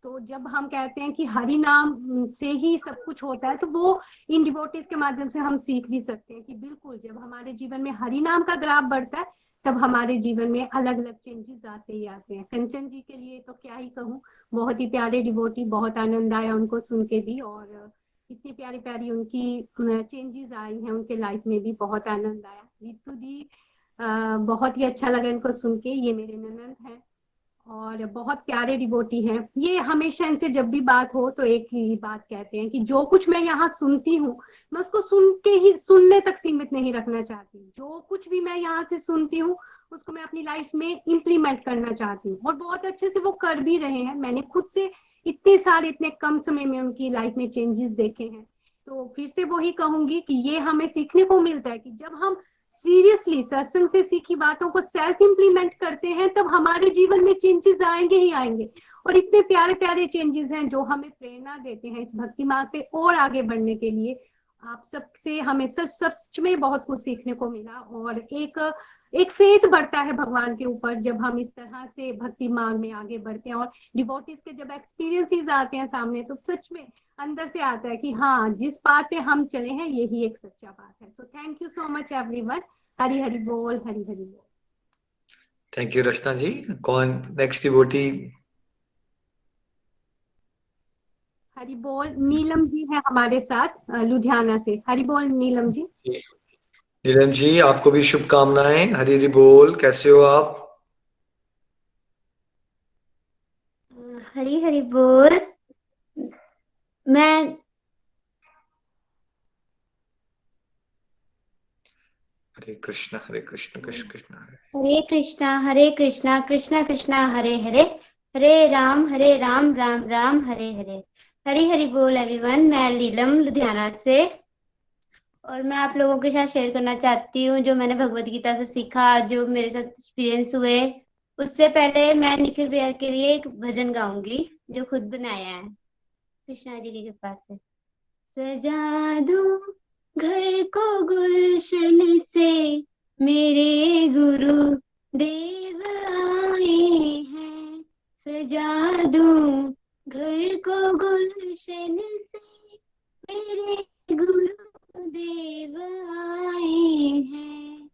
D: तो जब हम कहते हैं कि हरि नाम से ही सब कुछ होता है, तो वो इन डिवोटीज के माध्यम से हम सीख भी सकते हैं कि बिल्कुल जब हमारे जीवन में हरि नाम का ग्राफ बढ़ता है, तब हमारे जीवन में अलग अलग चेंजेस आते ही आते हैं। कंचन जी के लिए तो क्या ही कहूँ, बहुत ही प्यारे डिवोटी, बहुत आनंद आया उनको सुन के भी। और इतनी प्यारी प्यारी उनकी चेंजेस आई हैं उनके लाइफ में भी, बहुत आनंद आया। रितु दी, बहुत ही अच्छा लगा इनको सुन के। ये मेरे ननंद हैं और बहुत प्यारे डिवोटी हैं। ये हमेशा इनसे जब भी बात हो तो एक ही बात कहते हैं कि जो कुछ मैं यहाँ सुनती हूँ, मैं उसको सुन के ही सुनने तक सीमित नहीं रखना चाहती। जो कुछ भी मैं यहाँ से सुनती हूँ, उसको मैं अपनी लाइफ में इम्प्लीमेंट करना चाहती हूँ, और बहुत अच्छे से वो कर भी रहे हैं। मैंने खुद से इतने कम समय में उनकी लाइफ में चेंजेस देखे हैं। तो फिर से वही कहूंगी कि ये हमें सीखने को मिलता है कि जब हम सीरियसली सत्संग से सीखी बातों को सेल्फ इम्प्लीमेंट करते हैं, तब हमारे जीवन में चेंजेस आएंगे ही आएंगे। और इतने प्यारे प्यारे चेंजेस हैं जो हमें प्रेरणा देते हैं इस भक्ति मार्ग पे और आगे बढ़ने के लिए। आप सबसे हमें सच में बहुत कुछ सीखने को मिला, और एक फेथ बढ़ता है भगवान के ऊपर जब हम इस तरह से भक्ति मार्ग में आगे बढ़ते हैं। और डिवोटीज के जब एक्सपीरियंसेस आते हैं सामने, तो सच में अंदर से आता है कि हाँ, जिस बात पे हम चले हैं यही एक सच्चा बात है। So thank you so much everyone. Hari Hari बोल, हरी हरी बोल।
B: Thank you Rachna ji. कौन नेक्स्ट डिवोटी?
D: हरी बोल, नीलम जी है हमारे साथ लुधियाना से। हरी बोल नीलम जी।
B: नीलम जी, आपको भी शुभकामनाएं। हरी हरी बोल। कैसे हो आप?
F: हरी हरी बोल। मैं
B: हरे कृष्ण कृष्ण कृष्ण
F: हरे कृष्णा कृष्णा कृष्णा हरे हरे, हरे राम राम राम हरे हरे। हरी हरी बोल एवरीवन। मैं नीलम लुधियाना से, और मैं आप लोगों के साथ शेयर करना चाहती हूँ जो मैंने भगवत गीता से सीखा, जो मेरे साथ एक्सपीरियंस हुए। उससे पहले मैं निखिल भैया के लिए एक भजन गाऊंगी जो खुद बनाया है कृष्णा जी की कृपा से। सजा दूं घर को गुलशन से, मेरे गुरु देव आए हैं। सजा दूं घर को गुलशन से, मेरे गुरु देव आए हैं।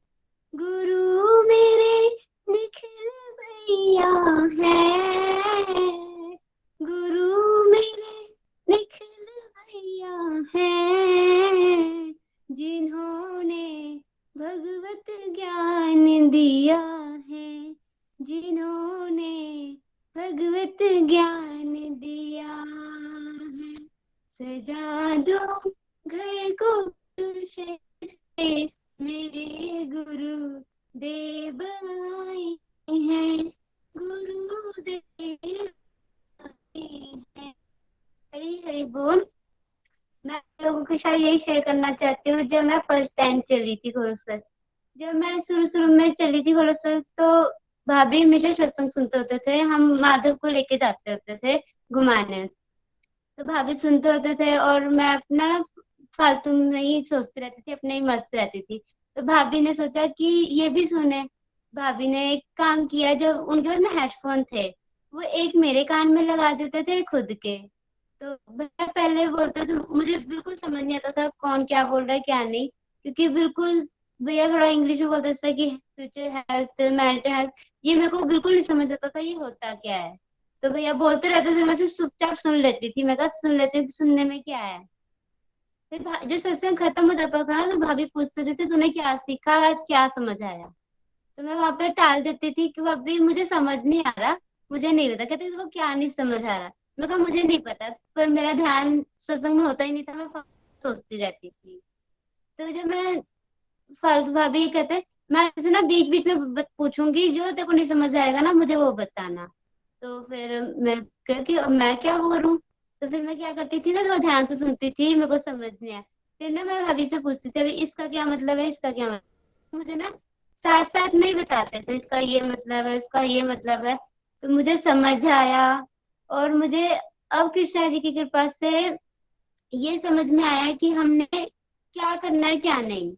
F: गुरु मेरे निखिल भैया हैं, गुरु मेरे निखिल भैया हैं, जिन्होंने भगवत ज्ञान दिया है, जिन्होंने भगवत ज्ञान दिया है। सजा दो घर को गुलशन से, मेरे गुरु देव आए हैं, गुरु देव आए हैं। हरी हरी बोल। मैं लोगों के साथ यही शेयर करना चाहती हूँ। जब मैं फर्स्ट टाइम चली थी घोड़सर, जब मैं शुरू में चली थी घोड़सर, तो भाभी हमेशा सत्संग सुनते होते थे। हम माधव को लेके जाते होते थे घुमाने, तो भाभी सुनते होते थे और मैं अपना ना फालतू में ही सोचती रहती थी, अपने ही मस्त रहती थी। तो भाभी ने सोचा कि ये भी सुने। भाभी ने एक काम किया, जब उनके पास ना हेडफोन थे, वो एक मेरे कान में लगा देते थे, खुद के। तो मैं पहले बोलते थे, मुझे बिल्कुल समझ नहीं आता था कौन क्या बोल रहा है क्या नहीं, क्योंकि बिल्कुल भैया थोड़ा इंग्लिश में बोलते थे कि फ्यूचर हेल्थ, मेंटल हेल्थ, ये मेरे को बिल्कुल नहीं समझ आता था ये होता क्या है। तो भैया बोलते रहते थे, मैं सिर्फ चुपचाप सुन लेती थी। मैं कहा सुन लेती हूँ कि सुनने में क्या है। फिर जब सत्संग खत्म हो जाता था ना तो भाभी पूछते थे तूने क्या सीखा आज, क्या समझ आया। तो मैं वहां पे टाल देती थी कि भाभी मुझे समझ नहीं आ रहा, मुझे नहीं पता। कहते देखो क्या नहीं समझ आ रहा। मैं कहा मुझे नहीं पता, पर मेरा ध्यान सत्संग में होता ही नहीं था, मैं सोचती रहती थी। तो जब मैं फालतू, भाभी कहते मैं तुझे ना बीच बीच में पूछूंगी, जो तेरे को नहीं समझ आएगा ना मुझे वो बताना। तो फिर मैं कह कि अब मैं क्या करूं। तो फिर मैं क्या करती थी ना, तो ध्यान से सुनती थी, मेरे को समझ नहीं आया। फिर ना मैं भाभी से पूछती थी अभी इसका क्या मतलब है, इसका क्या मतलब। मुझे ना साथ साथ में ही बताते थे, इसका ये मतलब है, इसका ये मतलब है। तो मुझे समझ आया। और मुझे अब कृष्णा जी की कृपा से ये समझ में आया कि हमने क्या करना है क्या नहीं।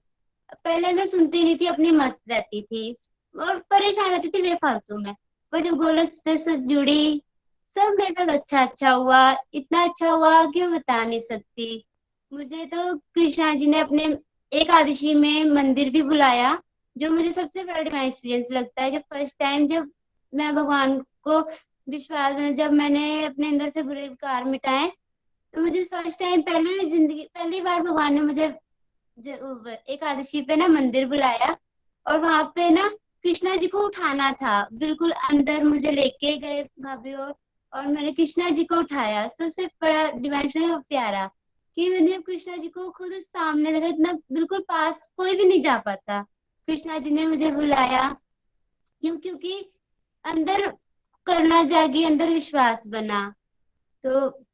F: पहले मैं सुनती नहीं थी, अपनी मस्त रहती थी और परेशान रहती थी बेफालतू में। पर जब गोलक एक्सप्रेस से जुड़ी, सब मेरे साथ अच्छा अच्छा हुआ। इतना अच्छा हुआ कि मैं बता नहीं सकती। मुझे तो कृष्णा जी ने अपने एकादशी में मंदिर भी बुलाया, जो मुझे सबसे बड़ा डिवाइन एक्सपीरियंस लगता है। जब फर्स्ट टाइम जब मैं भगवान को विश्वास, जब मैंने अपने अंदर से बुरे विकार मिटाए, तो मुझे फर्स्ट टाइम, पहले जिंदगी पहली बार भगवान ने मुझे एकादशी पे ना मंदिर बुलाया। और वहां पे ना कृष्णा जी को उठाना था, बिल्कुल अंदर मुझे लेके गए भाभी। और मैंने कृष्णा जी को उठाया। सबसे बड़ा डिमेंशन प्यारा कि मैंने कृष्णा जी को खुद सामने देखा, इतना बिल्कुल पास कोई भी नहीं जा पाता। कृष्णा जी ने मुझे बुलाया। क्योंकि अंदर करना जागी, अंदर विश्वास बना। तो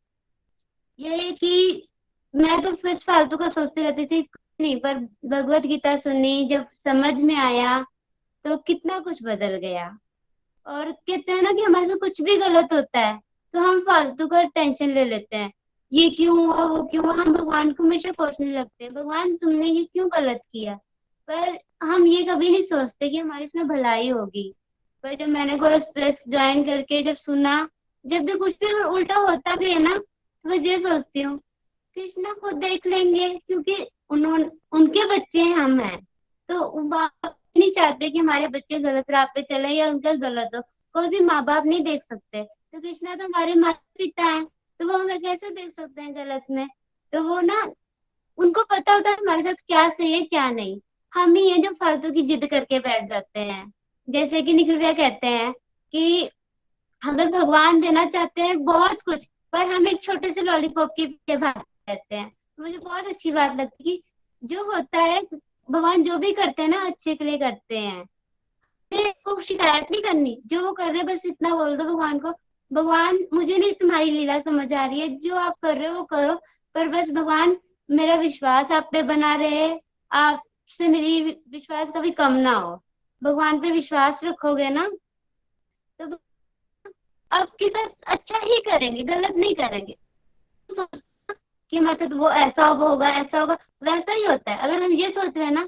F: ये है कि मैं तो फिर फालतू का सोचती रहती थी नहीं, पर भगवत गीता सुनी, जब समझ में आया तो कितना कुछ बदल गया। और कहते हैं ना कि हमारे से कुछ भी गलत होता है तो हम फालतू का टेंशन ले लेते हैं, ये क्यों हुआ वो क्यों हुआ। हम भगवान को हमेशा कोसने लगते हैं, भगवान तुमने ये क्यों गलत किया। पर हम ये कभी नहीं सोचते कि हमारी इसमें भलाई होगी। पर जब मैंने को एक्सप्रेस ज्वाइन करके जब सुना, जब भी कुछ भी अगर उल्टा होता भी है ना, तो मैं ये सोचती हूँ कृष्णा खुद देख लेंगे, क्योंकि उन्होंने, उनके बच्चे हम हैं। तो वो बाप नहीं चाहते कि हमारे बच्चे गलत राह पे चले या उनका गलत हो। कोई भी माँ बाप नहीं देख सकते, तो कृष्णा तो हमारे माता पिता है, तो वो हमें कैसे देख सकते हैं गलत में। तो वो ना, उनको पता होता है हमारे साथ क्या सही है क्या नहीं। हम ही है जो फालतू की जिद करके बैठ जाते हैं। जैसे कि निखिल भैया कहते हैं कि हमें भगवान देना चाहते हैं बहुत कुछ, पर हम एक छोटे से लॉलीपॉप के पीछे भागते रहते हैं। मुझे बहुत अच्छी बात लगती है कि जो होता है, भगवान जो भी करते हैं ना अच्छे के लिए करते हैं। को शिकायत नहीं करनी, जो वो कर रहे हैं बस इतना बोल दो भगवान को, भगवान मुझे नहीं तुम्हारी लीला समझ आ रही है, जो आप कर रहे हो वो करो, पर बस भगवान मेरा विश्वास आप पे बना रहे, आपसे मेरी विश्वास कभी कम ना हो। भगवान पे विश्वास रखोगे ना, तो आपके साथ अच्छा ही करेंगे, गलत नहीं करेंगे। कि मतलब वो ऐसा होगा ऐसा होगा, वैसा ही होता है। अगर हम ये सोच रहे हैं ना,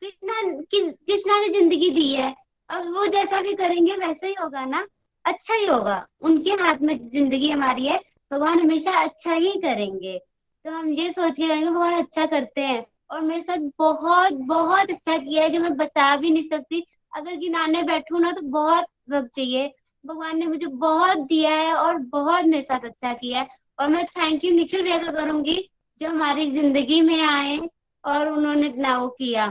F: कृष्णा कृष्णा ने जिंदगी दी है, अब वो जैसा भी करेंगे वैसा ही होगा ना, अच्छा ही होगा। उनके हाथ में जिंदगी हमारी है, भगवान हमेशा अच्छा ही करेंगे। तो हम ये सोच के रहेंगे भगवान अच्छा करते हैं। और मेरे साथ बहुत बहुत अच्छा किया है, जो मैं बता भी नहीं सकती। अगर गिनाने बैठूं ना तो बहुत वक्त चाहिए। भगवान ने मुझे बहुत दिया है और बहुत मेरे साथ अच्छा किया है। और मैं थैंक यू निखिल भैया का करूंगी, जो हमारी जिंदगी में आए और उन्होंने इतना वो किया।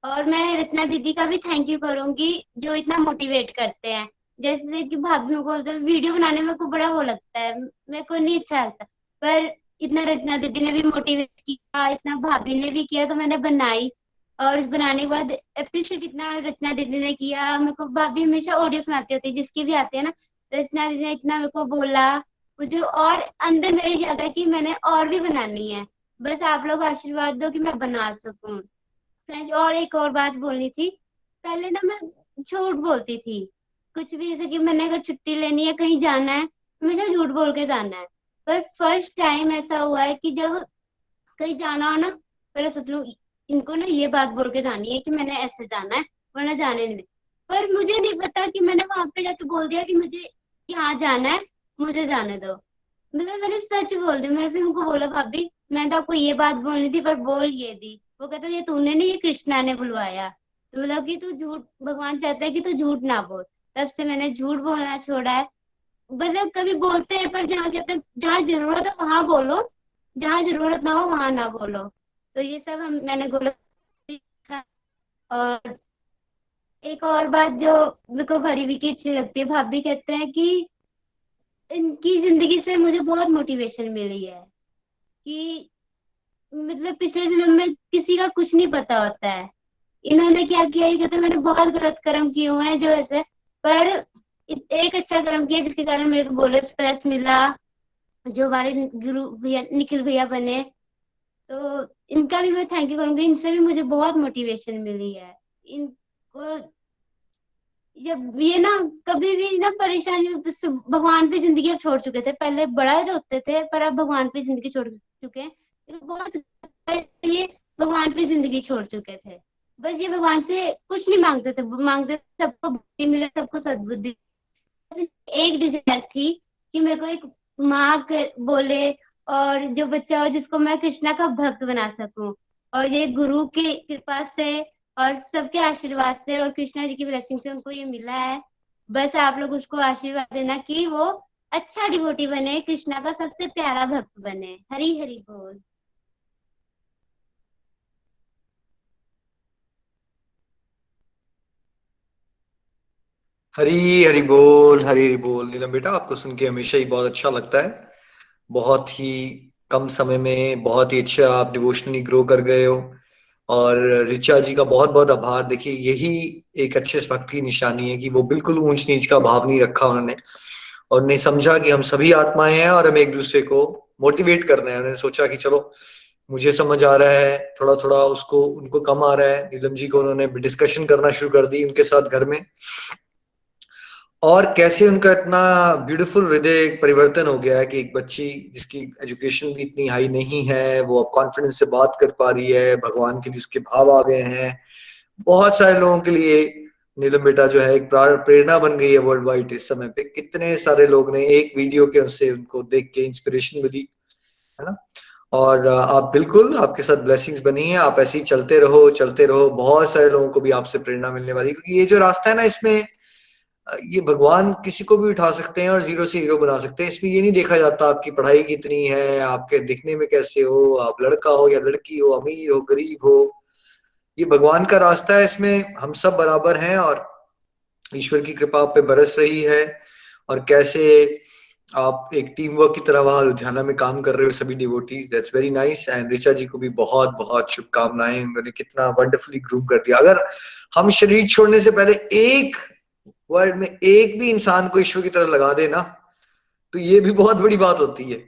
F: और मैं रचना दीदी का भी थैंक यू करूंगी, जो इतना मोटिवेट करते हैं। जैसे कि भाभी को बोलते हैं, वीडियो बनाने में को बड़ा वो लगता है, मेरे को नहीं अच्छा लगता, पर इतना रचना दीदी ने भी मोटिवेट किया, इतना भाभी ने भी किया, तो मैंने बनाई। और बनाने के बाद अप्रिशिएट इतना रचना दीदी ने किया। मेरे को भाभी हमेशा ऑडियो सुनाती होती है, जिसकी भी आती है ना, रचना दीदी ने इतना मेरे को बोला। मुझे और अंदर मेरे याद है कि मैंने और भी बनानी है, बस आप लोग आशीर्वाद दो कि मैं बना सकूं। फ्रेंड्स, और एक और बात बोलनी थी। पहले ना मैं झूठ बोलती थी, कुछ भी, जैसे कि मैंने अगर छुट्टी लेनी है, कहीं जाना है, हमेशा झूठ बोल के जाना है। पर फर्स्ट टाइम ऐसा हुआ है कि जब कहीं जाना हो ना, पहले सोच लूं इनको ना ये बात बोल के जानी है कि मैंने ऐसे जाना है, वरना जाने नहीं दे। पर मुझे नहीं पता कि मैंने वहां पे जाके बोल दिया कि मुझे यहाँ जाना है, मुझे जाने दो। मतलब मैंने सच बोल दिया। मैंने फिर उनको बोला भाभी मैं तो आपको ये बात बोलनी थी पर बोल ये दी। वो कहता ये तूने नहीं, ये कृष्णा ने बुलवाया। तो बोला कि तू झूठ, भगवान चाहता है कि तू झूठ ना बोल। तब से मैंने झूठ बोलना छोड़ा है। मतलब कभी बोलते हैं पर जहाँ कहते हैं जहाँ जरूरत है वहां बोलो, जहाँ जरूरत ना हो वहां ना बोलो। तो ये सब मैंने गोलक सीखा। और एक और बात जो मेरे को भाभी की अच्छी लगती है, भाभी कहते हैं कि इनकी जिंदगी से मुझे बहुत मोटिवेशन मिली है कि मतलब पिछले जन्म में किसी का कुछ नहीं पता होता है। इन्होंने क्या किया, ये कहते हैं मैंने बहुत गलत कर्म किए हुए हैं जो ऐसे, पर एक अच्छा कर्म किया जिसके कारण मेरे को गोलक एक्सप्रेस मिला, जो हमारे गुरु भैया निखिल भैया बने। तो इनका भी मैं थैंक यू करूंगी, इनसे भी मुझे बहुत मोटिवेशन मिली है। इनको जब ये ना कभी भी ना परेशानी में भगवान पे जिंदगी अब छोड़ चुके थे, पहले बड़ा रोते थे पर अब भगवान पे जिंदगी छोड़ चुके हैं। ये बहुत ये भगवान पे जिंदगी छोड़ चुके थे। बस ये भगवान से कुछ नहीं मांगते थे, मांगते थे सबको बुद्धि मिले, सबको सद्बुद्धि। एक डिजायर थी कि मेरे को एक माँ बोले और जो बच्चा हो जिसको मैं कृष्णा का भक्त बना सकूं। और ये गुरु की कृपा से और सबके आशीर्वाद से और कृष्णा जी की ब्लेसिंग से उनको ये मिला है। बस आप लोग उसको आशीर्वाद देना कि वो अच्छा डिवोटी बने, कृष्णा का सबसे प्यारा भक्त बने। हरी हरी बोल।
B: हरी हरी बोल, हरी हरी बोल। नीलम बेटा, आपको सुन के हमेशा ही बहुत अच्छा लगता है। बहुत ही कम समय में बहुत ही अच्छा आप डिवोशनली ग्रो कर गए हो। और ऋचा जी का बहुत बहुत आभार। देखिए, यही एक अच्छे भक्त की निशानी है कि वो बिल्कुल ऊंच नीच का भाव नहीं रखा उन्होंने, और उन्हें समझा कि हम सभी आत्माएं हैं और हम एक दूसरे को मोटिवेट कर रहे हैं। उन्होंने सोचा कि चलो, मुझे समझ आ रहा है थोड़ा थोड़ा, उसको उनको कम आ रहा है। नीलम जी को उन्होंने डिस्कशन करना शुरू कर दी उनके साथ घर में, और कैसे उनका इतना ब्यूटीफुल हृदय परिवर्तन हो गया है कि एक बच्ची जिसकी एजुकेशन भी इतनी हाई नहीं है, वो अब कॉन्फिडेंस से बात कर पा रही है, भगवान के लिए उसके भाव आ गए हैं। बहुत सारे लोगों के लिए नीलम बेटा जो है एक प्रेरणा बन गई है वर्ल्ड वाइड। इस समय पे कितने सारे लोग ने एक वीडियो के उनसे उनको देख के इंस्पिरेशन मिली, है ना। और आप बिल्कुल, आपके साथ ब्लेसिंग्स बनी है, आप ऐसे ही चलते रहो चलते रहो। बहुत सारे लोगों को भी आपसे प्रेरणा मिलने वाली है, क्योंकि ये जो रास्ता है ना, इसमें ये भगवान किसी को भी उठा सकते हैं और जीरो से हीरो बना सकते हैं। इसमें ये नहीं देखा जाता आपकी पढ़ाई कितनी है, आपके दिखने में कैसे हो, आप लड़का हो या लड़की हो, अमीर हो गरीब हो। ये भगवान का रास्ता है, इसमें हम सब बराबर हैं और ईश्वर की कृपा आप पे बरस रही है। और कैसे आप एक टीम वर्क की तरह वहां लुधियाना में काम कर रहे हो सभी devotees, that's very nice. And Richa ji को भी बहुत बहुत शुभकामनाएं, उन्होंने कितना वंडरफुली ग्रूम कर दिया। अगर हम शरीर छोड़ने से पहले एक वर्ल्ड में एक भी इंसान को ईश्वर की तरह लगा देना, तो ये भी बहुत बड़ी बात होती है।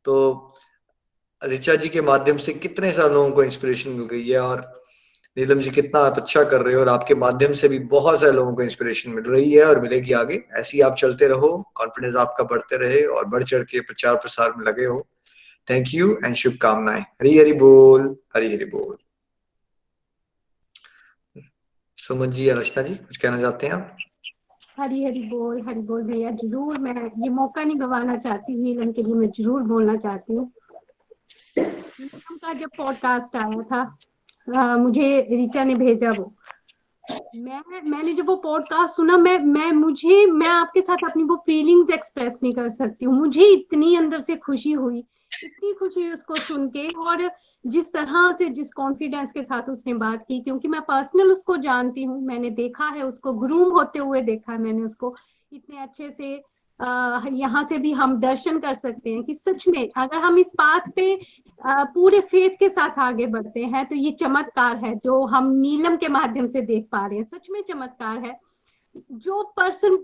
B: तो ऋचा जी के माध्यम से कितने सारे लोगों को इंस्पिरेशन मिल गई है, और नीलम जी कितना आप अच्छा कर रहे हो, और आपके माध्यम से भी बहुत सारे लोगों को इंस्पिरेशन मिल रही है और मिलेगी आगे। ऐसे ही आप चलते रहो, कॉन्फिडेंस आपका बढ़ते रहे और बढ़ चढ़ के प्रचार प्रसार में लगे हो। थैंक यू एंड शुभकामनाएं। हरी हरी बोल, हरी हरी बोल। सुमन जी या रचना जी, कुछ कहना चाहते हैं आप?
E: हरी हरी बोल भैया। जरूर, मैं ये मौका नहीं गंवाना चाहती, नीलम के लिए मैं जरूर बोलना चाहती हूँ। नीलम का जब पॉडकास्ट आया था, मुझे ऋचा ने भेजा वो, मैंने जब वो पॉडकास्ट सुना, मैं आपके साथ अपनी वो फीलिंग्स एक्सप्रेस नहीं कर सकती हूँ। मुझे इतनी अंदर से खुशी हुई, इतनी खुशी हुई उसको सुन के, और जिस तरह से, जिस कॉन्फिडेंस के साथ उसने बात की, क्योंकि मैं पर्सनल उसको जानती हूँ, मैंने देखा है उसको ग्रूम होते हुए, देखा है मैंने उसको इतने अच्छे से। यहाँ से भी हम दर्शन कर सकते हैं कि सच में अगर हम इस बात पे पूरे फेथ के साथ आगे बढ़ते हैं तो ये चमत्कार है जो हम नीलम के माध्यम से देख पा रहे हैं। सच में चमत्कार है। जो पर्सन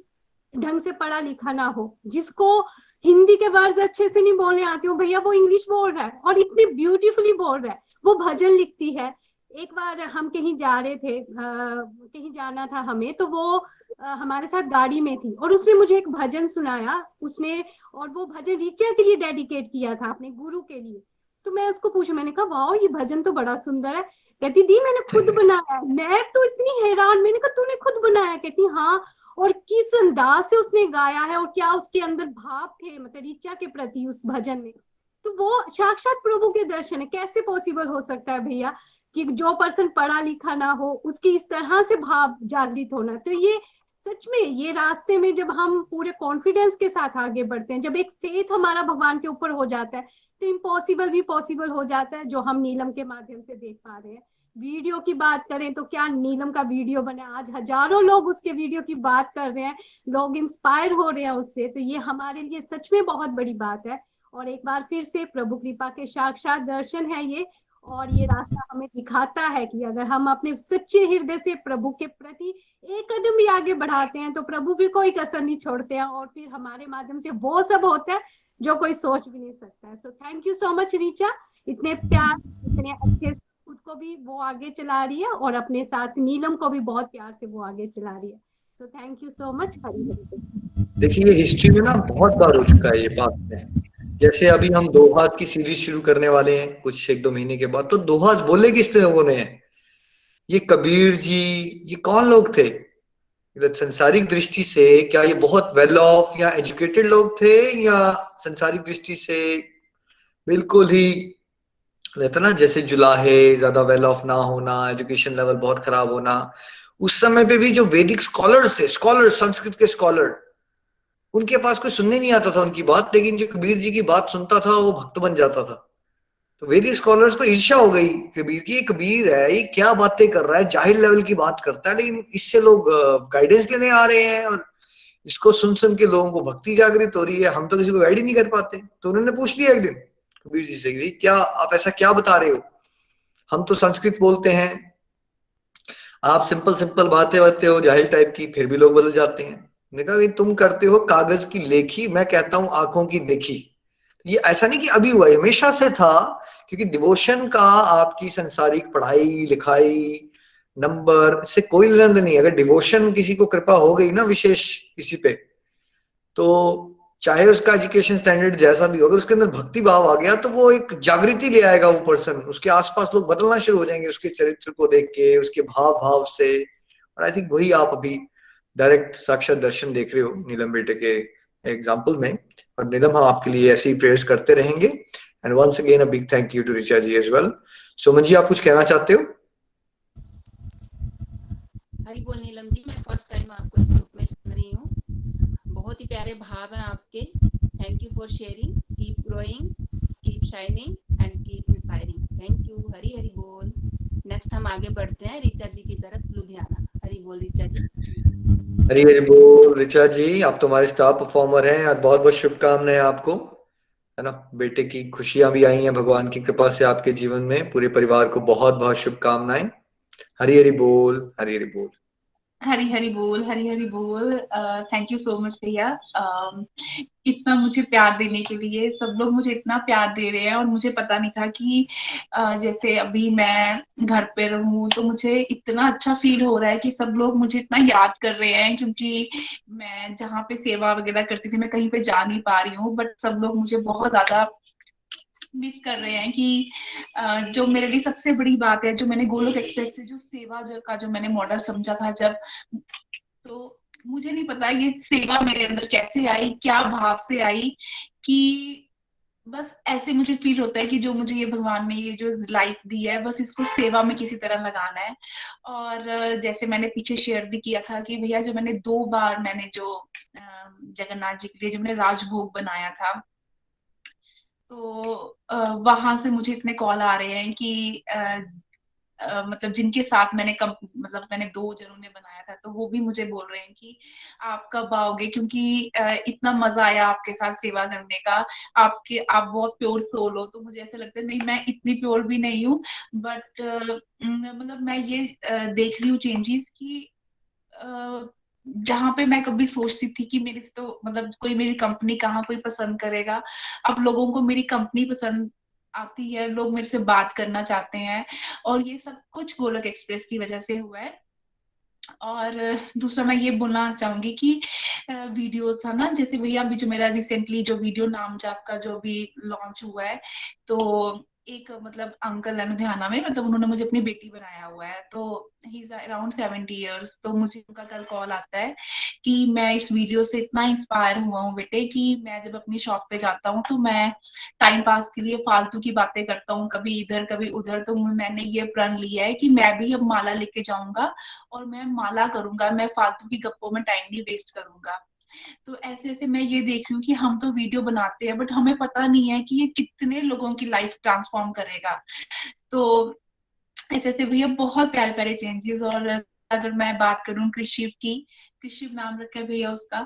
E: ढंग से पढ़ा लिखा ना हो, जिसको हिंदी के वर्ड्स अच्छे से नहीं बोलने आते हो, भैया वो इंग्लिश बोल रहा है और इतनी ब्यूटीफुली बोल रहा है। वो भजन लिखती है। एक बार हम कहीं जा रहे थे, कहीं जाना था हमें, तो वो हमारे साथ गाड़ी में थी और उसने मुझे एक भजन सुनाया उसने, और वो भजन ऋचा के लिए डेडिकेट किया था, अपने गुरु के लिए। तो मैं उसको पूछा, मैंने कहा वाह ये भजन तो बड़ा सुंदर है। कहती दी मैंने खुद बनाया है। मैं तो इतनी हैरान, मैंने कहा तूने खुद बनाया? कहती हाँ। और किस अंदाज से उसने गाया है और क्या उसके अंदर भाव थे, मतलब ऋचा के प्रति उस भजन में। तो वो साक्षात प्रभु के दर्शन है। कैसे पॉसिबल हो सकता है भैया
D: कि जो पर्सन पढ़ा लिखा ना हो उसकी इस तरह से भाव जागृत होना। तो ये सच में ये रास्ते में जब हम पूरे कॉन्फिडेंस के साथ आगे बढ़ते हैं, जब एक फेथ हमारा भगवान के ऊपर हो जाता है, तो इम्पॉसिबल भी पॉसिबल हो जाता है, जो हम नीलम के माध्यम से देख पा रहे हैं। वीडियो की बात करें तो क्या नीलम का वीडियो बने, आज हजारों लोग उसके वीडियो की बात कर रहे हैं, लोग इंस्पायर हो रहे हैं उससे, तो ये हमारे लिए सच में बहुत बड़ी बात है। और एक बार फिर से प्रभु कृपा के साक्षात दर्शन है ये, और ये रास्ता हमें दिखाता है कि अगर हम अपने सच्चे हृदय से प्रभु के प्रति एक कदम भी आगे बढ़ाते हैं तो प्रभु भी कोई कसर नहीं छोड़ते हैं, और फिर हमारे माध्यम से वो सब होता है जो कोई सोच भी नहीं सकता है। So thank you so much Richa, इतने प्यार, इतने अच्छे खुद को भी वो आगे चला रही है और अपने साथ नीलम को भी बहुत प्यार से वो आगे चला रही है। So thank you so much. Hari Hari.
B: देखिए ये हिस्ट्री में ना बहुत बार हो चुका है ये बात में। जैसे अभी हम दोहास की सीरीज शुरू करने वाले हैं कुछ 1-2 महीने के बाद, तो दोहास बोले किस लोगों ने? ये कबीर जी, ये कौन लोग थे? संसारिक दृष्टि से क्या ये बहुत वेल ऑफ या एजुकेटेड लोग थे, या संसारिक दृष्टि से बिल्कुल ही रहता ना जैसे जुलाहे, ज्यादा वेल ऑफ ना होना, एजुकेशन लेवल बहुत खराब होना। उस समय पे भी जो वैदिक स्कॉलर्स थे, स्कॉलर संस्कृत के स्कॉलर, उनके पास कोई सुनने नहीं आता था उनकी बात, लेकिन जो कबीर जी की बात सुनता था वो भक्त बन जाता था। तो वैदिक स्कॉलर्स को ईर्ष्या हो गई कबीर की, ये कबीर है, ये क्या बातें कर रहा है, जाहिल लेवल की बात करता है, लेकिन इससे लोग गाइडेंस लेने आ रहे हैं और इसको सुन सुन के लोगों को भक्ति जागृत हो रही है, हम तो किसी को गाइड ही नहीं कर पाते। तो उन्होंने पूछ लिया एक दिन कबीर जी से, क्या आप ऐसा क्या बता रहे हो, हम तो संस्कृत बोलते हैं, आप सिंपल सिंपल बातें बातें हो जाहिल टाइप की, फिर भी लोग बदल जाते हैं। मैंने कहा कि तुम करते हो कागज की लेखी, मैं कहता हूं आंखों की देखी। ये ऐसा नहीं कि अभी हुआ, हमेशा से था, क्योंकि डिवोशन का आपकी संसारिक पढ़ाई लिखाई नंबर से कोई लेना नहीं। अगर डिवोशन किसी को कृपा हो गई ना विशेष किसी पे, तो चाहे उसका एजुकेशन स्टैंडर्ड जैसा भी हो, अगर उसके अंदर भक्ति भाव आ गया तो वो एक जागृति ले आएगा वो पर्सन, उसके आसपास लोग बदलना शुरू हो जाएंगे उसके चरित्र को देख के, उसके भाव भाव से। और आई थिंक वही आप अभी डायरेक्ट साक्षात दर्शन देख रहे हो नीलम बेटे के एग्जाम्पल में। और नीलम हम आपके लिए ऐसे ही प्रेयर्स करते रहेंगे। And once again a big thank you to Richa ji as well. Suman ji आप कुछ कहना चाहते हो?
A: हरि बोल नीलम जी, मैं फर्स्ट टाइम आपको इस ग्रुप में सुन रही हूँ, बहुत ही प्यारे भाव हैं आपके। Thank you for sharing, keep growing, keep shining and keep inspiring. Thank you. Hari Hari बोल। नेक्स्ट हम आगे बढ़ते हैं ऋचा जी की तरफ, लुधियाना। हरी बोल ऋचा जी।
B: हरी हरी बोल ऋचा जी, आप तो हमारे स्टार परफॉर्मर हैं और बहुत बहुत शुभकामनाएं आपको, है ना। बेटे की खुशियां भी आई हैं भगवान की कृपा से आपके जीवन में, पूरे परिवार को बहुत बहुत शुभकामनाएं। हरी हरी बोल, हरी हरी बोल।
G: हरी हरी बोल, हरी हरी बोल। थैंक यू सो मच भैया, इतना मुझे प्यार देने के लिए। सब लोग मुझे इतना प्यार दे रहे हैं और मुझे पता नहीं था कि जैसे अभी मैं घर पे रहूं तो मुझे इतना अच्छा फील हो रहा है कि सब लोग मुझे इतना याद कर रहे हैं, क्योंकि मैं जहाँ पे सेवा वगैरह करती थी मैं कहीं पे जा नहीं पा रही हूँ, बट सब लोग मुझे बहुत ज्यादा मिस कर रहे हैं। कि जो मेरे लिए सबसे बड़ी बात है, जो मैंने गोलोक एक्सप्रेस से जो सेवा का जो मैंने मॉडल समझा था जब, तो मुझे नहीं पता ये सेवा मेरे अंदर कैसे आई, क्या भाव से आई, कि बस ऐसे मुझे फील होता है कि जो मुझे ये भगवान ने ये जो लाइफ दी है बस इसको सेवा में किसी तरह लगाना है। और जैसे मैंने पीछे शेयर भी किया था कि भैया जो मैंने 2 बार मैंने जो जगन्नाथ जी के लिए जो मैंने राजभोग बनाया था, तो वहां से मुझे इतने कॉल आ रहे हैं कि मतलब जिनके साथ मैंने मतलब मैंने 2 जनों ने बनाया था, तो वो भी मुझे बोल रहे हैं कि आप कब आओगे, क्योंकि इतना मजा आया आपके साथ सेवा करने का, आप बहुत प्योर सोल हो। तो मुझे ऐसा लगता है नहीं, मैं इतनी प्योर भी नहीं हूँ, बट मतलब मैं ये देख रही हूँ चेंजेस कि जहाँ पे मैं कभी सोचती थी कि मेरे से तो मतलब कोई मेरी कंपनी कहाँ कोई पसंद करेगा, अब लोगों को मेरी कंपनी पसंद आती है, लोग मेरे से बात करना चाहते हैं, और ये सब कुछ गोलोक एक्सप्रेस की वजह से हुआ है। और दूसरा मैं ये बोलना चाहूंगी कि वीडियोस है ना, जैसे भैया अभी जो मेरा रिसेंटली जो वीडियो नाम जाप का जो भी लॉन्च हुआ है, तो एक मतलब अंकल है लुधियाना में, मतलब उन्होंने मुझे अपनी बेटी बनाया हुआ है, तो ही इज अराउंड 70 इयर्स। तो मुझे उनका कल कॉल आता है कि मैं इस वीडियो से इतना इंस्पायर हुआ हूँ बेटे कि मैं जब अपनी शॉप पे जाता हूँ तो मैं टाइम पास के लिए फालतू की बातें करता हूँ, कभी इधर कभी उधर। तो मैंने ये प्रण लिया है कि मैं भी अब माला लेके जाऊंगा और मैं माला करूंगा, मैं फालतू की गप्पों में टाइम नहीं वेस्ट करूंगा। तो ऐसे ऐसे मैं ये देख रही हूँ कि हम तो वीडियो बनाते हैं बट हमें पता नहीं है कि ये कितने लोगों की लाइफ ट्रांसफॉर्म करेगा। तो ऐसे ऐसे भैया बहुत प्यारे प्यारे चेंजेस। और अगर मैं बात करूं कृषिव की, कृषिव नाम रखा है भैया उसका,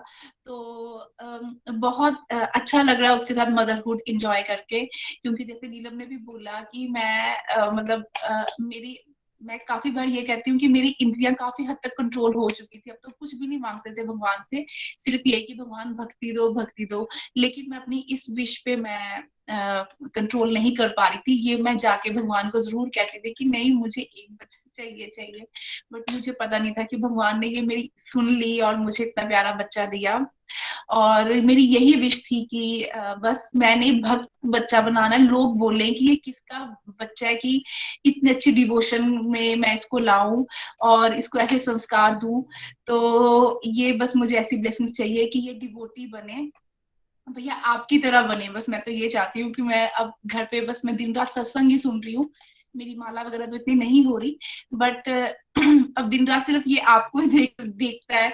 G: तो बहुत अच्छा लग रहा है उसके साथ मदरहुड एंजॉय करके। क्योंकि जैसे नीलम ने भी बोला कि मैं मैं काफी बार ये कहती हूँ कि मेरी इंद्रियां काफी हद तक कंट्रोल हो चुकी थी, अब तो कुछ भी नहीं मांगते थे भगवान से, सिर्फ ये कि भगवान भक्ति दो भक्ति दो। लेकिन मैं अपनी इस विश पे मैं कंट्रोल नहीं कर पा रही थी। ये मैं जाके भगवान को जरूर कहती थी कि नहीं मुझे एक बच्चा चाहिए चाहिए, बट मुझे पता नहीं था कि भगवान ने ये मेरी सुन ली और मुझे इतना प्यारा बच्चा दिया। और मेरी यही विश थी कि बस मैंने भक्त बच्चा बनाना है, लोग बोलें कि ये किसका बच्चा है कि इतनी अच्छी डिवोशन में मैं इसको लाऊं और इसको ऐसे संस्कार दूं। तो ये बस मुझे ऐसी ब्लेसिंग्स चाहिए कि ये डिवोटी बने भैया, आपकी तरह बने। बस मैं तो ये चाहती हूँ कि मैं अब घर पे बस मैं दिन रात सत्संग ही सुन रही हूँ, मेरी माला वगैरह तो इतनी नहीं हो रही, बट अब दिन रात सिर्फ ये आपको ही देखता है,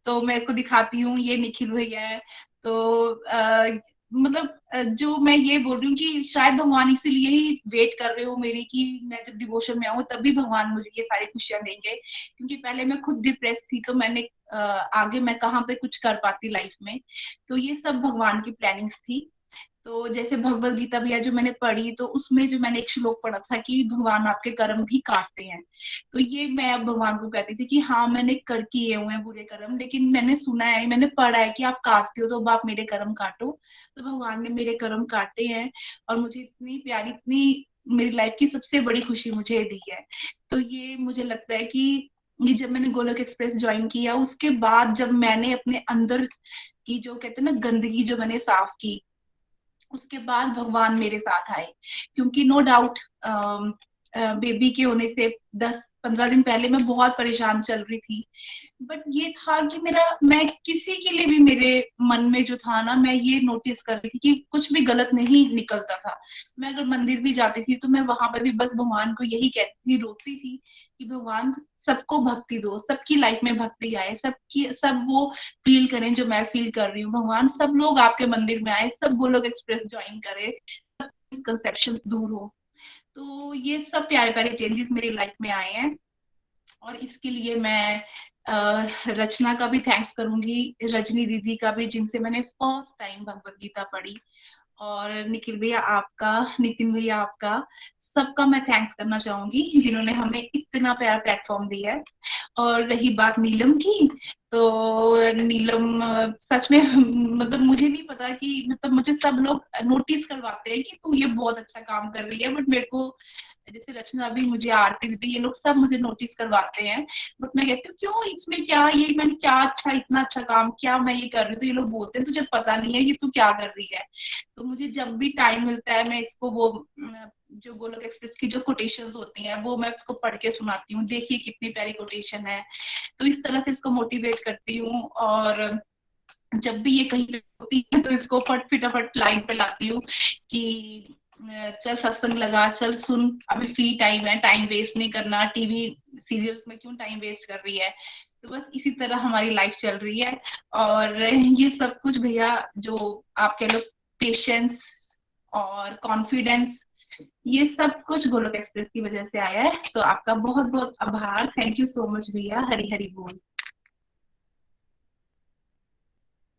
G: तो मैं इसको दिखाती हूँ ये निखिल भैया है। तो मतलब जो मैं ये बोल रही हूँ कि शायद भगवान इसीलिए ही वेट कर रहे हो मेरी कि मैं जब डिवोशन में आऊँ तभी भगवान मुझे ये सारी खुशियां देंगे। क्योंकि पहले मैं खुद डिप्रेस थी, तो मैंने आगे मैं कहाँ पे कुछ कर पाती लाइफ में। तो ये सब भगवान की प्लानिंग्स थी। तो जैसे भगवत गीता भैया जो मैंने पढ़ी, तो उसमें जो मैंने एक श्लोक पढ़ा था कि भगवान आपके कर्म भी काटते हैं। तो ये मैं अब भगवान को कहती थी कि हाँ मैंने कर किए हुए हैं बुरे कर्म, लेकिन मैंने सुना है, मैंने पढ़ा है कि आप काटते हो, तो अब आप मेरे कर्म काटो। तो भगवान ने मेरे कर्म काटे हैं और मुझे इतनी प्यारी, इतनी मेरी लाइफ की सबसे बड़ी खुशी मुझे दी है। तो ये मुझे लगता है कि ये जब मैंने गोलोक एक्सप्रेस ज्वाइन किया, उसके बाद जब मैंने अपने अंदर की जो कहते हैं ना गंदगी जो मैंने साफ की, उसके बाद भगवान मेरे साथ आए। क्योंकि नो डाउट बेबी के होने से 10-15 दिन पहले मैं बहुत परेशान चल रही थी, बट ये था कि मैं किसी के लिए भी मेरे मन में जो था ना, मैं ये नोटिस कर रही थी कि कुछ भी गलत नहीं निकलता था। मैं अगर मंदिर भी जाती थी तो मैं वहां पर भी बस भगवान को यही कहती थी, रोती थी कि भगवान सबको भक्ति दो, सबकी लाइफ में भक्ति आए, सब वो फील करें जो मैं फील कर रही हूँ। भगवान सब लोग आपके मंदिर में आए, सब गोलोक एक्सप्रेस ज्वाइन करे, मिसकंसेप्शंस दूर हो। तो ये सब प्यारे प्यारे चेंजेस मेरी लाइफ में आए हैं। और इसके लिए मैं रचना का भी थैंक्स करूंगी, रजनी दीदी का भी, जिनसे मैंने फर्स्ट टाइम भगवत गीता पढ़ी, और निखिल भैया आपका, नितिन भैया आपका, सबका मैं थैंक्स करना चाहूंगी जिन्होंने हमें इतना प्यारा प्लेटफॉर्म दिया है। और रही बात नीलम की, तो नीलम सच में मतलब मुझे नहीं पता कि मतलब मुझे सब लोग नोटिस करवाते हैं कि तू ये बहुत अच्छा काम कर रही है, बट मेरे को जैसे रचना भी मुझे, आरती दीदी, ये लोग सब मुझे नोटिस करवाते हैं। बट मैं कहती हूँ क्यों, इसमें क्या, ये मैंने क्या अच्छा, इतना अच्छा काम क्या मैं ये कर रही हूँ, तो ये लोग बोलते हैं तुझे पता नहीं है कि तू क्या कर रही है। तो मुझे जब भी टाइम मिलता है मैं इसको वो जो गोलोक एक्सप्रेस की जो कोटेशंस होती हैं वो मैं उसको पढ़ के सुनाती हूँ, देखिए कितनी प्यारी कोटेशन है। तो इस तरह से इसको मोटिवेट करती हूँ। और जब भी ये कहीं पे होती है तो इसको फटाफट लाइन पे लाती हूँ कि चल सत्संग लगा, चल सुन, अभी फ्री टाइम है, टाइम वेस्ट नहीं करना, टीवी सीरियल्स में क्यों टाइम वेस्ट कर रही है। तो बस इसी तरह हमारी लाइफ चल रही है। और ये सब कुछ भैया जो आप कह लो पेशेंस और कॉन्फिडेंस, ये सब कुछ गोलोक एक्सप्रेस की वजह से आया है। तो आपका बहुत बहुत आभार, थैंक यू सो मच भैया। हरी हरी बोल।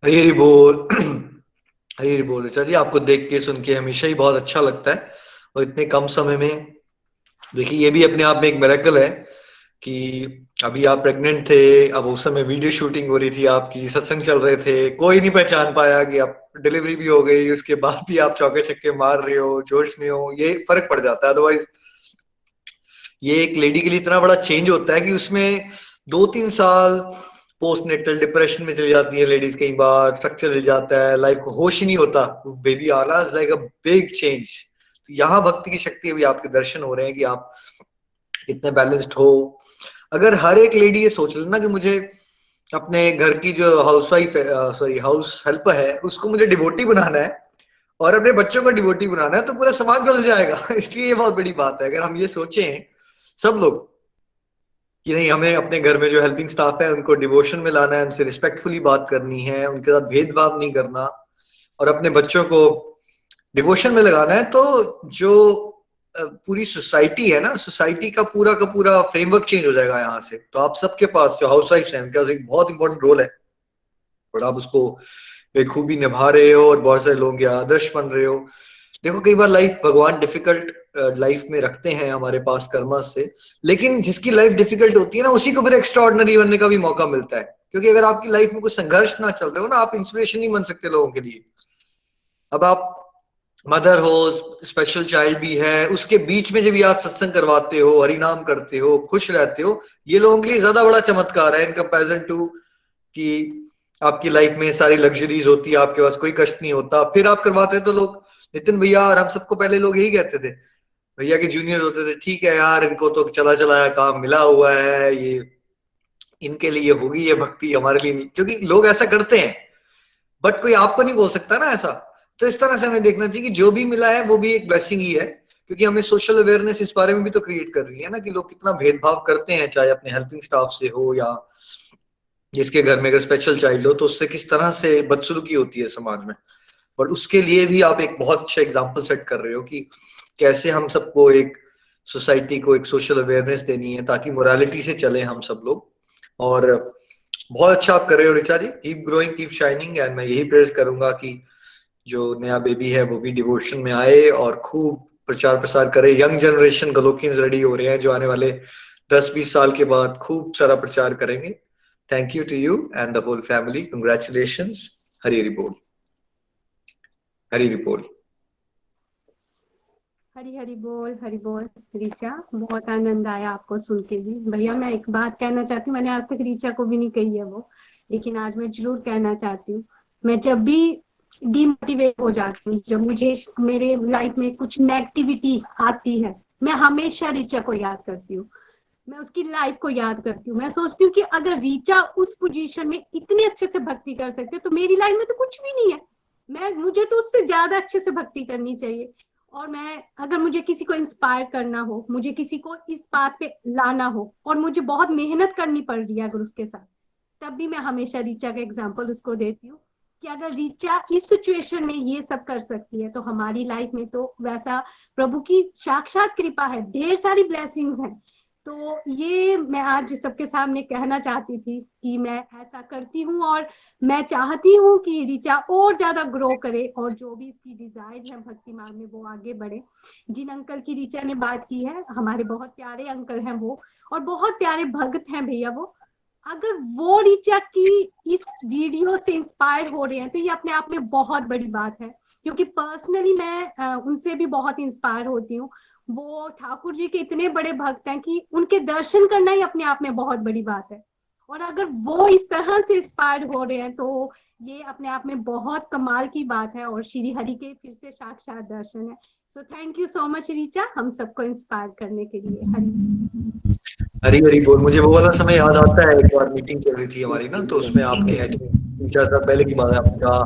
B: हरी हरी बोल। हरी हरी बोल। चलिए, आपको देख के सुन के हमेशा ही बहुत अच्छा लगता है, और इतने कम समय में देखिए ये भी अपने आप में एक मिरेकल है कि अभी आप प्रेग्नेंट थे, अब उस समय वीडियो शूटिंग हो रही थी, आपकी सत्संग चल रहे थे, कोई नहीं पहचान पाया कि आप डिलीवरी भी हो गई, उसके बाद भी आप चौके छक्के मार रहे हो, जोश में हो, ये फर्क पड़ जाता है। अदरवाइज ये एक लेडी के लिए इतना बड़ा चेंज होता है कि उसमें 2-3 साल पोस्ट नेटल डिप्रेशन में चली जाती है लेडीज, कई बार स्ट्रक्चर हिल जाता है, लाइफ को होश ही नहीं होता। बेबी आला is like a big change. तो यहाँ भक्ति की शक्ति अभी आपके दर्शन हो रहे हैं कि आप कितने बैलेंस्ड हो। अगर हर एक लेडी ये सोच लेना कि मुझे अपने घर की जो हाउस हेल्पर है उसको मुझे डिवोटी बनाना है और अपने बच्चों को डिवोटी बनाना है, तो पूरा समाज बदल जाएगा। इसलिए ये बहुत बड़ी बात है। अगर हम ये सोचें सब लोग कि नहीं, हमें अपने घर में जो हेल्पिंग स्टाफ है उनको डिवोशन में लाना है, उनसे रिस्पेक्टफुली बात करनी है, उनके साथ भेदभाव नहीं करना और अपने बच्चों को डिवोशन में लगाना है, तो जो पूरी सोसाइटी है ना, सोसाइटी का पूरा फ्रेमवर्क चेंज हो जाएगा यहाँ से। तो आप सबके पास जो हाउस वाइफ है उनके पास एक बहुत इंपॉर्टेंट रोल है और आप उसको बेखूबी निभा रहे हो और बहुत सारे लोगों के आदर्श बन रहे हो। देखो कई बार लाइफ भगवान डिफिकल्ट लाइफ में रखते हैं हमारे पास कर्म से, लेकिन जिसकी लाइफ डिफिकल्ट होती है ना उसी को फिर एक्स्ट्राऑर्डिनरी बनने का भी मौका मिलता है। क्योंकि अगर आपकी लाइफ में कुछ संघर्ष ना चल रहे हो ना, आप इंस्पिरेशन नहीं बन सकते लोगों के लिए। अब आप मदर हो, स्पेशल चाइल्ड भी है, उसके बीच में जब भी आप सत्संग करवाते हो, हरि नाम करते हो, खुश रहते हो, ये लोगों के लिए ज्यादा बड़ा चमत्कार है इन कंपैरिजन टू कि आपकी लाइफ में सारी लग्जरीज होती है, आपके पास कोई कष्ट नहीं होता। फिर आप करवाते तो लोग, नितिन भैया और हम सबको पहले लोग यही कहते थे, भैया के जूनियर होते थे, ठीक है यार इनको तो चला चलाया काम मिला हुआ है, ये इनके लिए होगी ये भक्ति, हमारे लिए नहीं। क्योंकि लोग ऐसा करते हैं बट कोई आपको नहीं बोल सकता ना ऐसा। तो इस तरह से हमें देखना चाहिए कि जो भी मिला है वो भी एक ब्लेसिंग ही है, क्योंकि हमें सोशल अवेयरनेस इस बारे में भी तो क्रिएट कर रही है ना कि लोग कितना भेदभाव करते हैं, चाहे अपने हेल्पिंग स्टाफ से हो या जिसके घर में अगर स्पेशल चाइल्ड हो तो उससे किस तरह से बदसलूकी होती है समाज में। बट उसके लिए भी आप एक बहुत अच्छा एग्जाम्पल सेट कर रहे हो कि कैसे हम सबको एक सोसाइटी को एक सोशल अवेयरनेस देनी है ताकि मोरालिटी से चले हम सब लोग। और बहुत अच्छा आप कर रहे हो Richa ji, keep growing, keep shining. And मैं यही प्रेयर्स करूंगा कि जो नया बेबी है वो भी डिवोशन में आए और खूब प्रचार प्रसार करे। यंग जनरेशन गोलोकियंस रेडी हो रहे हैं जो आने वाले 10-20 साल के बाद खूब सारा प्रचार करेंगे। Thank you to you and the whole family, congratulations. Hari Hari बोल, हरि हरि बोल,
D: हरी हरी बोल, हरी बोल। रीचा, बहुत आनंद आया आपको सुन के भी। भैया मैं एक बात कहना चाहती हूँ, मैंने आज तक रीचा को भी नहीं कही है वो, लेकिन आज मैं जरूर कहना चाहती हूँ। मैं जब भी डिमोटिवेट हो जाती हूँ, जब मुझे मेरे लाइफ में कुछ नेगेटिविटी आती है, मैं हमेशा रीचा को याद करती हूँ, मैं उसकी लाइफ को याद करती हूँ। मैं सोचती हूँ कि अगर रीचा उस पोजीशन में इतने अच्छे से भक्ति कर सकते तो मेरी लाइफ में तो कुछ भी नहीं है। मुझे तो उससे ज्यादा अच्छे से भक्ति करनी चाहिए। और मैं अगर मुझे किसी को इंस्पायर करना हो, मुझे किसी को इस बात पे लाना हो और मुझे बहुत मेहनत करनी पड़ रही है अगर उसके साथ, तब भी मैं हमेशा रीचा का एग्जाम्पल उसको देती हूँ कि अगर रीचा इस सिचुएशन में ये सब कर सकती है तो हमारी लाइफ में तो वैसा प्रभु की साक्षात कृपा है, ढेर सारी ब्लेसिंग्स हैं। तो ये मैं आज सबके सामने कहना चाहती थी कि मैं ऐसा करती हूँ और मैं चाहती हूँ कि रीचा और ज्यादा ग्रो करे और जो भी इसकी डिजायर है भक्ति मार्ग में वो आगे बढ़े। जिन अंकल की रीचा ने बात की है, हमारे बहुत प्यारे अंकल हैं वो और बहुत प्यारे भक्त हैं भैया वो। अगर वो रीचा की इस वीडियो से इंस्पायर हो रहे हैं तो ये अपने आप में बहुत बड़ी बात है, क्योंकि पर्सनली मैं उनसे भी बहुत इंस्पायर होती हूँ। वो ठाकुर जी के इतने बड़े भक्त हैं कि उनके दर्शन करना ही अपने आप में बहुत बड़ी बात है। और अगर वो इस तरह से इंस्पायर हो रहे हैं तो ये अपने आप में बहुत कमाल की बात है और श्री हरि के फिर से साक्षात दर्शन है। So thank you so much Richa, हम सबको इंस्पायर करने के लिए।
B: हरी हरी बोल। मुझे वो वाला समय याद आता है, एक बार मीटिंग चल रही थी हमारी ना, तो उसमें आपने रीचा साहब पहले की बात है, आपने कहा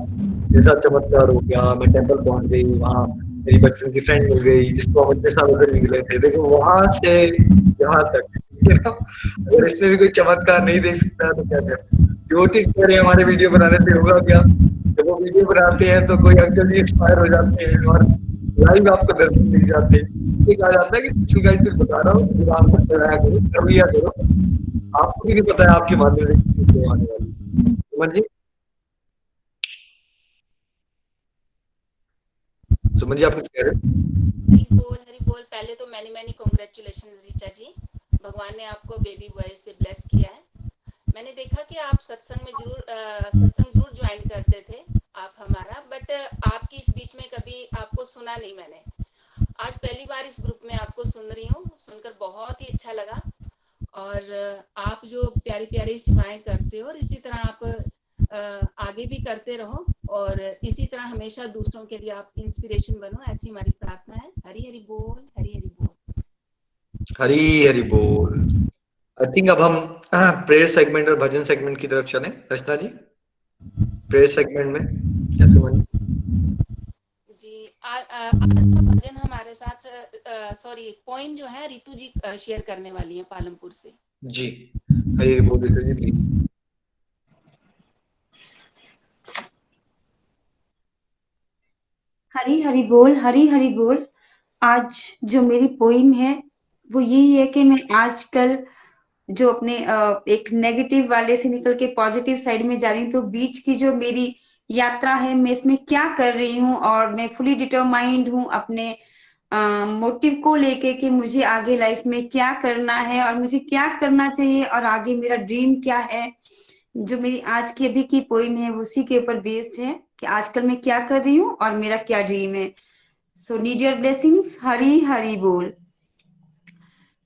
B: जैसा चमत्कार हो गया, मैं टेम्पल पहुंच गई, वहाँ मेरी बचपन की फ्रेंड मिल गई जिसको हम इतने सालों से मिले थे। देखो वहां से यहाँ तक अगर इसमें भी कोई चमत्कार नहीं देख सकता है तो क्या करें। डिवोटीज कह रहे हैं हमारे वीडियो बनाने से होगा क्या, जब वो वीडियो बनाते हैं तो कोई अंकल भी इंस्पायर हो जाते हैं और लाइव आपको दर्शन मिल जाते हैं। ये कहा जाता है कि कुछ गाइड कुछ बता रहा हूँ, आपको कराया करो, रवैया करो, आपको भी नहीं पता है आपके माध्यम से आने वाली। सुमन जी, सुमन जी आप कुछ कह रहे हो?
A: हरि बोल। पहले तो मैनी कांग्रेचुलेशन रीचा जी, भगवान ने आपको बेबी बॉय से ब्लेस किया है। मैंने देखा कि आप सत्संग जरूर ज्वाइन करते थे आप हमारा, बट आपकी इस बीच में कभी आपको सुना नहीं मैंने। आज पहली बार इस ग्रुप में आपको सुन रही हूँ, सुनकर बहुत ही अच्छा लगा। और आप जो प्यारी प्यारी सेवाएं करते हो और इसी तरह आप आगे भी करते रहो और इसी तरह हमेशा दूसरों के लिए आप इंस्पिरेशन बनो, ऐसी हमारी प्रार्थना है। हरी हरी बोल, हरी हरी बोल।
B: हरी हरी बोल। आई थिंक अब हम प्रेयर सेगमेंट और भजन सेगमेंट की तरफ चलें। रचना जी, प्रेयर सेगमेंट में क्या सुमन?
A: जी आज का भजन हमारे साथ सॉरी पॉइंट जो है रितु जी शेयर करने वाली है पालमपुर से।
B: जी, हरी हरी बोल रितु जी प्लीज।
E: हरी हरी बोल, हरी हरी बोल। आज जो मेरी पोइम है वो यही है कि मैं आजकल जो अपने एक नेगेटिव वाले से निकल के पॉजिटिव साइड में जा रही हूँ, तो बीच की जो मेरी यात्रा है मैं इसमें क्या कर रही हूँ, और मैं फुली डिटरमाइंड हूँ अपने मोटिव को लेके कि मुझे आगे लाइफ में क्या करना है और मुझे क्या करना चाहिए और आगे मेरा ड्रीम क्या है। जो मेरी आज की अभी की पोइम है वो उसी के ऊपर बेस्ड है कि आजकल मैं क्या कर रही हूँ और मेरा क्या ड्रीम है। So need your blessings. Hari Hari बोल।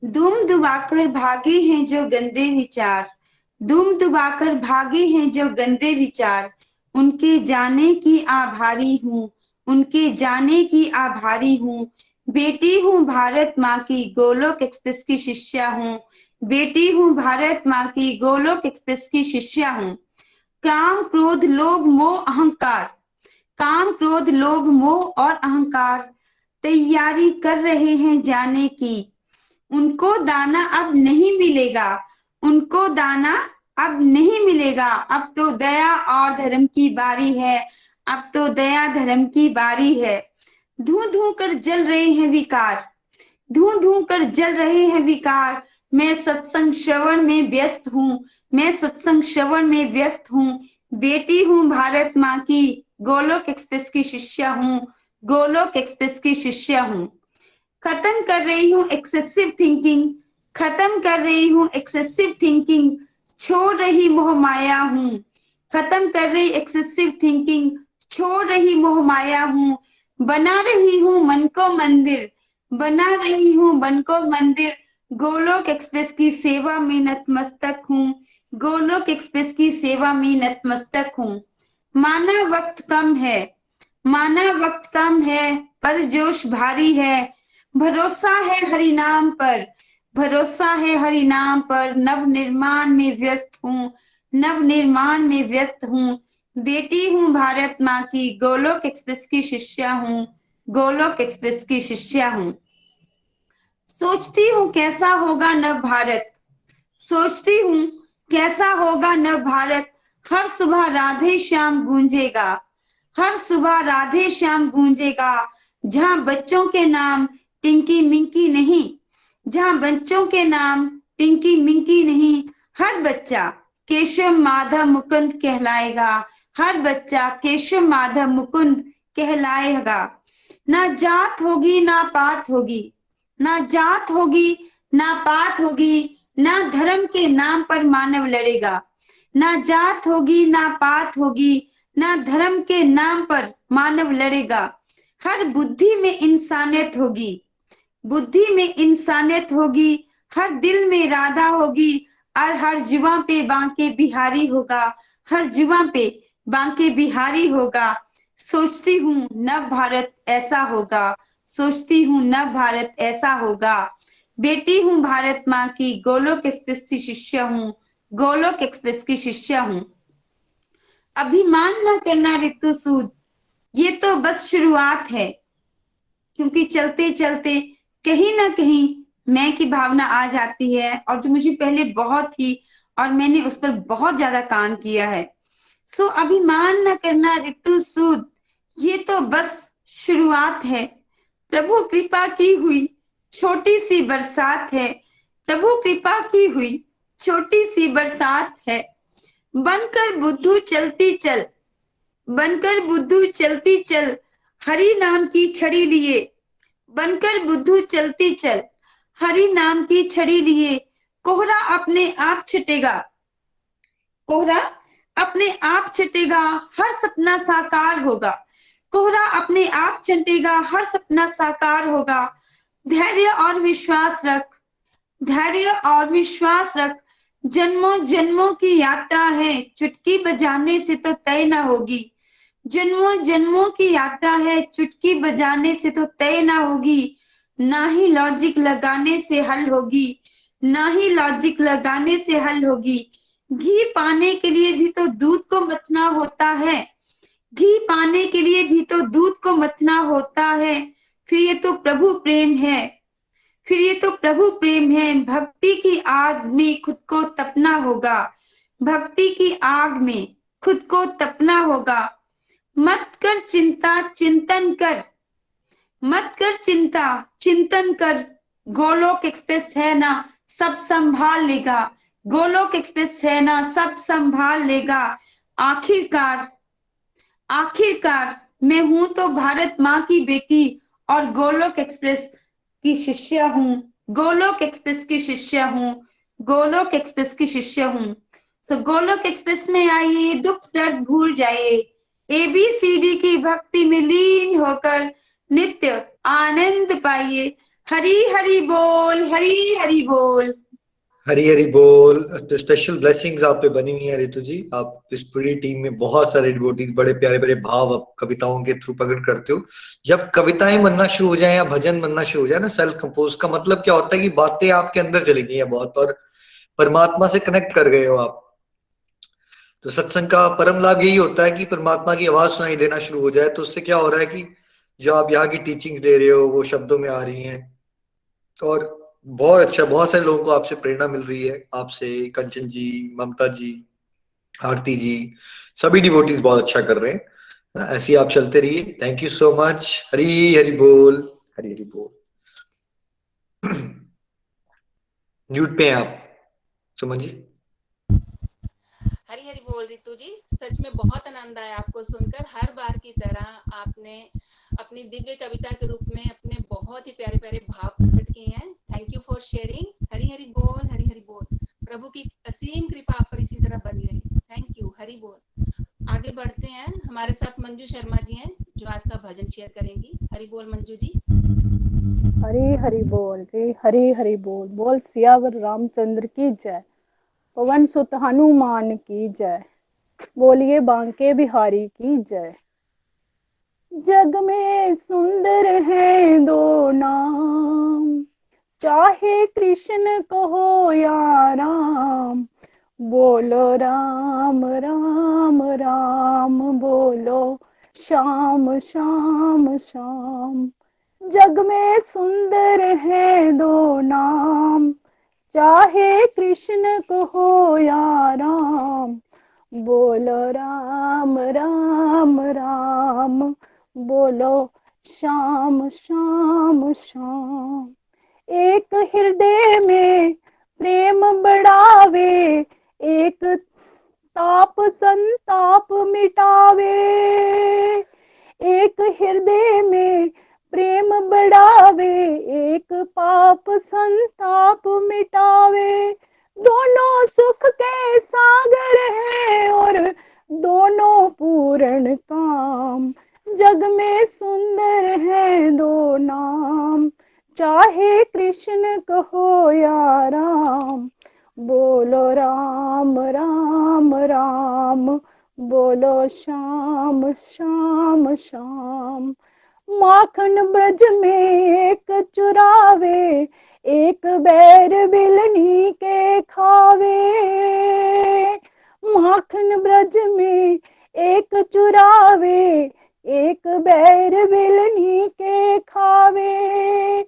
E: दुम दुबाकर भागे हैं जो गंदे विचार, दुम दुबाकर भागे हैं जो गंदे विचार, उनके जाने की आभारी हूँ, उनके जाने की आभारी हूँ। बेटी हूँ भारत माँ की, गोलोक एक्सप्रेस की शिष्या हूँ, बेटी हूँ भारत माँ की, गोलोक एक्सप्रेस की शिष्या हूँ। काम क्रोध लोभ मोह अहंकार, काम क्रोध लोभ मोह और अहंकार तैयारी कर रहे हैं जाने की, उनको दाना अब नहीं मिलेगा, उनको दाना अब नहीं मिलेगा। अब तो दया और धर्म की बारी है, अब तो दया धर्म की बारी है। धू धू कर जल रहे हैं विकार, धू धू कर जल रहे हैं विकार। मैं सत्संग श्रवण में व्यस्त हूँ, मैं सत्संग श्रवण में व्यस्त हूँ। बेटी हूँ भारत माँ की, गोलोक एक्सप्रेस की शिष्या हूँ, गोलोक एक्सप्रेस की शिष्या हूँ। खत्म कर रही हूँ एक्सेसिव थिंकिंग, खत्म कर रही हूँ एक्सेसिव थिंकिंग, छोड़ रही मोह माया हूँ, खत्म कर रही एक्सेसिव थिंकिंग, छोड़ रही मोह माया हूँ। बना रही हूँ मन को मंदिर, बना रही हूँ मन को मंदिर, गोलोक एक्सप्रेस की सेवा में नतमस्तक हूँ, गोलोक एक्सप्रेस की सेवा में नतमस्तक हूँ। माना वक्त कम है, माना वक्त कम है, पर जोश भारी है। भरोसा है हरि नाम पर, भरोसा है हरि नाम पर। नव निर्माण में व्यस्त हूँ, नव निर्माण में व्यस्त हूँ। बेटी हूँ भारत माँ की, गोलोक एक्सप्रेस की शिष्या हूँ, गोलोक एक्सप्रेस की शिष्या हूँ। सोचती हूँ कैसा होगा नव भारत, सोचती हूँ कैसा होगा नव भारत। हर सुबह राधे श्याम गूंजेगा, हर सुबह राधे श्याम गूंजेगा। जहाँ बच्चों के नाम टिंकी मिंकी नहीं, जहाँ बच्चों के नाम टिंकी मिंकी नहीं। हर बच्चा केशव माधव मुकुंद कहलाएगा, हर बच्चा केशव माधव मुकुंद कहलाएगा। ना जात होगी ना पात होगी, ना जात होगी ना पात होगी, ना धर्म के नाम पर मानव लड़ेगा। ना जात होगी ना पात होगी, ना धर्म के नाम पर मानव लड़ेगा। हर बुद्धि में इंसानियत होगी, बुद्धि में इंसानियत होगी। हर दिल में राधा होगी, और हर जुबां पे बांके बिहारी होगा, हर जुबां पे बांके बिहारी होगा। सोचती हूँ नव भारत ऐसा होगा, सोचती हूँ नव भारत ऐसा होगा। बेटी हूँ भारत माँ की, गोलोक एक्सप्रेस की शिष्या हूँ, गोलोक एक्सप्रेस की शिष्या हूँ। अभिमान न करना ऋतु सूद, ये तो बस शुरुआत है, क्योंकि चलते चलते कहीं ना कहीं मैं की भावना आ जाती है, और जो मुझे पहले बहुत थी और मैंने उस पर बहुत ज्यादा काम किया है। सो अभिमान न करना ऋतु सूद, ये तो बस शुरुआत है। प्रभु कृपा की हुई छोटी सी बरसात है, प्रभु कृपा की हुई छोटी सी बरसात है। बनकर बुद्धू चलती चल, बनकर बुद्धू चलती चल, हरि नाम की छड़ी लिए, बनकर बुद्धू चलती चल, हरि नाम की छड़ी लिए। कोहरा अपने आप छटेगा, कोहरा अपने आप छटेगा, हर सपना साकार होगा, कोहरा अपने आप छटेगा, हर सपना साकार होगा। धैर्य और विश्वास रख, धैर्य और विश्वास रख, जन्मों जन्मों की यात्रा है, चुटकी बजाने से तो तय न होगी। जन्मों जन्मों की यात्रा है, चुटकी बजाने से तो तय ना होगी, ना ही लॉजिक लगाने से हल होगी, ना ही लॉजिक लगाने से हल होगी। घी पाने के लिए भी तो दूध को मथना होता है, घी पाने के लिए भी तो दूध को मथना होता है। फिर ये तो प्रभु प्रेम है, फिर ये तो प्रभु प्रेम है। भक्ति की आग में खुद को तपना होगा, भक्ति की आग में खुद को तपना होगा। मत कर चिंता चिंतन कर, मत कर चिंता चिंतन कर। गोलोक एक्सप्रेस है ना, सब संभाल लेगा, गोलोक एक्सप्रेस है ना, सब संभाल लेगा। आखिरकार आखिरकार मैं हूं तो भारत माँ की बेटी और गोलोक एक्सप्रेस की शिष्या हूँ, गोलोक एक्सप्रेस की शिष्या हूँ, गोलोक एक्सप्रेस की शिष्या हूँ। सो गोलोक एक्सप्रेस में आइए, दुख दर्द भूल जाइए, ABCD की भक्ति में लीन होकर नित्य आनंद पाइए। हरी हरि बोल, हरी हरि बोल।
B: हरी हरी बोल। स्पेशल ब्लेसिंग्स आप पे बनी हुई है रितु जी। आप इस पूरी टीम में बहुत सारे डिवोटीज, बड़े प्यारे प्यारे भाव आप कविताओं के थ्रू प्रकट करते हो। जब कविताएं बनना शुरू हो जाए या भजन बनना शुरू हो जाए ना, सेल्फ कंपोज का मतलब क्या होता है कि बातें आपके अंदर चली गई है बहुत, और परमात्मा से कनेक्ट कर गए हो आप। तो सत्संग का परम लाभ यही होता है कि परमात्मा की आवाज सुनाई देना शुरू हो जाए। तो उससे क्या हो रहा है कि जो आप यहाँ की टीचिंग्स दे रहे हो वो शब्दों में आ रही हैं, और बहुत अच्छा, बहुत सारे लोगों को आपसे प्रेरणा मिल रही है। आपसे कंचन जी, ममता जी, आरती जी, सभी डिवोटीज बहुत अच्छा कर रहे हैं। ऐसे ही आप चलते रहिए। Thank you so much. Hari Hari बोल, हरी हरी बोल। म्यूट पे हैं आप सुमन जी।
A: हरी हरी बोल रितु जी। सच में बहुत आनंद आया आपको सुनकर। हर बार की तरह आपने अपनी दिव्य कविता के रूप में अपने बहुत ही प्यारे प्यारे भाव प्रकट किए हैं। Thank you for sharing. Hari Hari बोल, हरी हरी बोल। प्रभु की असीम कृपा आप पर इसी तरह बनी रहे। थैंक यू, हरी बोल। आगे बढ़ते हैं, हमारे साथ मंजू शर्मा जी हैं जो आज का भजन शेयर करेंगी। हरी बोल मंजू जी।
C: हरी हरि बोल रे, हरी हरि बोल। बोल सियावर रामचंद्र की जय, पवन सुत हनुमान की जय, बोलिए बांके बिहारी की जय। जग में सुंदर है दो नाम, चाहे कृष्ण कहो या राम। बोलो राम राम राम, बोलो श्याम श्याम श्याम। जग में सुंदर है दो नाम, चाहे कृष्ण कहो या राम। बोलो राम राम राम, बोलो श्याम श्याम श्याम। एक हृदय में प्रेम बढ़ावे, एक ताप संताप मिटावे। एक हृदय में प्रेम बढ़ावे, एक पाप संताप मिटावे। दोनों सुख के सागर हैं और दोनों पूर्ण काम। जग में सुंदर है दो नाम, चाहे कृष्ण कहो या राम। बोलो राम राम राम, बोलो श्याम श्याम श्याम। माखन ब्रज में एक चुरावे, एक बैर बिलनी के खावे। माखन ब्रज में एक चुरावे, एक बैर बिलनी के खावे।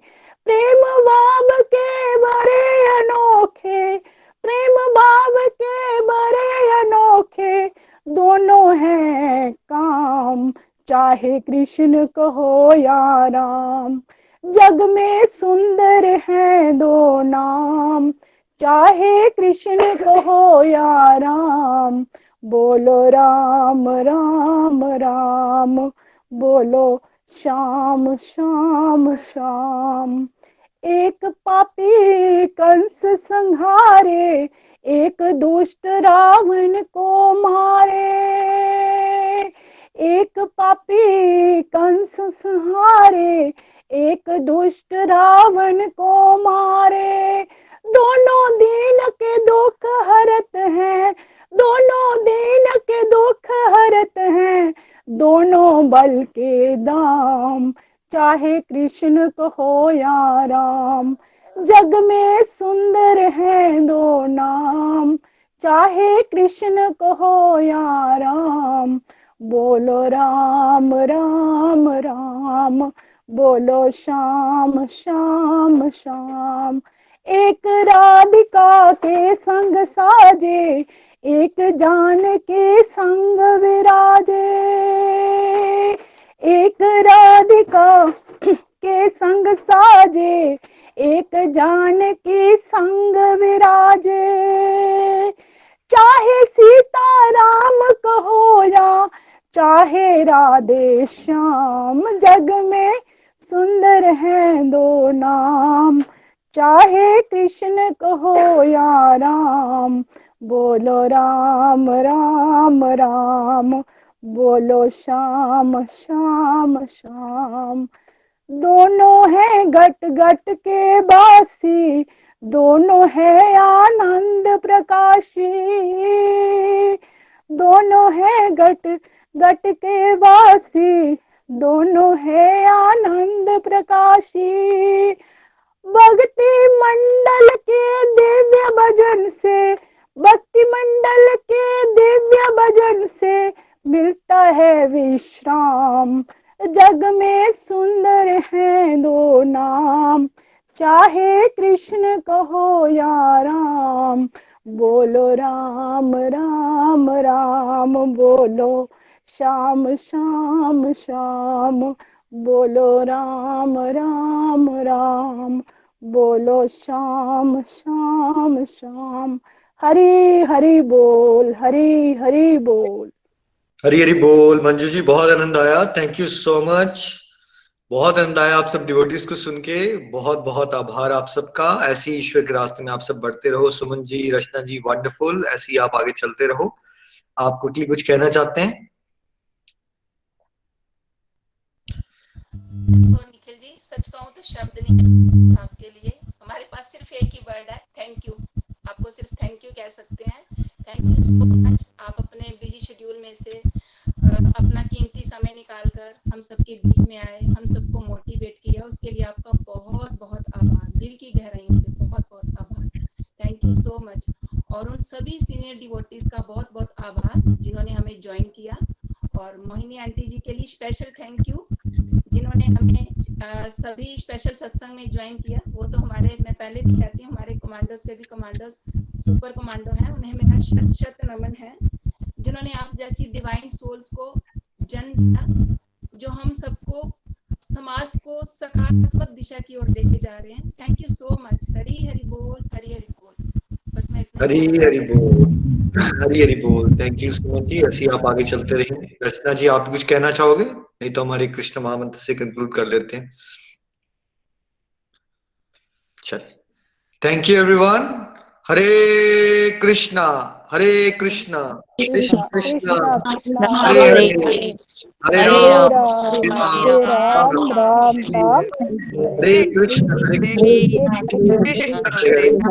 C: प्रेम भाव के बड़े अनोखे, प्रेम भाव के बड़े अनोखे, दोनों हैं काम, चाहे कृष्ण कहो या राम। जग में सुंदर है दो नाम, चाहे कृष्ण कहो या राम। बोलो राम राम राम, बोलो श्याम श्याम श्याम। एक पापी कंस संहारे, एक दुष्ट रावण को मारे। एक पापी कंस संहारे, एक दुष्ट रावण को मारे। दोनों दीन के दुख हरत हैं, दोनों दीन के दुख हरत हैं, दोनों बल के दाम, चाहे कृष्ण को हो या राम। जग में सुंदर है दो नाम, चाहे कृष्ण को हो या राम। बोलो राम राम राम, बोलो श्याम श्याम श्याम। एक राधिका के संग साजे, एक जान के संग विराजे। एक राधिका के संग साजे, एक जान के संग विराजे। चाहे सीता राम कहो या चाहे राधे श्याम, जग में सुंदर हैं दो नाम, चाहे कृष्ण कहो या राम। बोलो राम राम राम, बोलो श्याम श्याम श्याम। दोनों है घट घट के बासी, दोनों है आनंद प्रकाशी। दोनों है घट घट के वासी, दोनों है आनंद प्रकाशी। भक्ति मंडल के दिव्य भजन से, भक्ति मंडल के दिव्य भजन से मिलता है विश्राम। जग में सुंदर हैं दो नाम, चाहे कृष्ण कहो या राम। बोलो राम राम राम, बोलो श्याम श्याम श्याम। बोलो राम राम राम, बोलो श्याम श्याम श्याम। हरि हरि बोल, हरि हरि बोल।
B: हरी हरी बोल। मंजू जी बहुत आनंद आया, थैंक यू सो मच। बहुत आनंद आया आप सब डिवोटीज को सुन के, बहुत बहुत आभार आप सबका। ऐसे ही ईश्वर के रास्ते में आप सब बढ़ते रहो। सुमन जी, रचना जी, वंडरफुल, ऐसे ही आप आगे चलते रहो। आप क्विकली कुछ कहना चाहते हैं?
A: तो निखिल जी, सच कहूँ तो शब्द नहीं है आपके लिए। हमारे पास सिर्फ एक ही वर्ड है, थैंक यू। आपको सिर्फ थैंक यू कह सकते हैं। Thank you so much. आप अपने बिजी शेड्यूल में से अपना कीमती समय निकालकर हम सबके बीच में आए, हम सबको मोटिवेट किया, उसके लिए आपका बहुत बहुत आभार, दिल की गहराइयों से बहुत बहुत आभार। Thank you so much. और उन सभी सीनियर डिवोटीज का बहुत बहुत आभार जिन्होंने हमें ज्वाइन किया। और मोहिनी आंटी जी के लिए स्पेशल थैंक यू, जिन्होंने हमें सभी स्पेशल सत्संग में ज्वाइन किया। वो तो हमारे, मैं पहले भी कहती हूँ, हमारे कमांडोज के भी कमांडोज सुपर कमांडो हैं, उन्हें मेरा शत शत नमन है, जिन्होंने आप जैसी डिवाइन सोल्स को जन्म दिया, जो हम सबको, समाज को सकारात्मक दिशा की ओर लेके जा रहे हैं। Thank you so much. Hari Hari बोल, हरी हरि बोल। बस मैं इतना
B: हरी हरी बोल, हरी हरि बोल। थैंक यू सो मच जी, ऐसे ही आप आगे चलते रहेंगे। रचना जी, आप कुछ कहना चाहोगे? नहीं तो हमारे कृष्ण महामंत्र से कंक्लूड कर लेते हैं। चलिए, thank you everyone. Hare Krishna Krishna Krishna Hare Hare, Hare Ram
C: Ram Ram Ram,
B: Hare Krishna
C: Hare
B: Hare
C: Hare
B: Ram
C: Hare Ram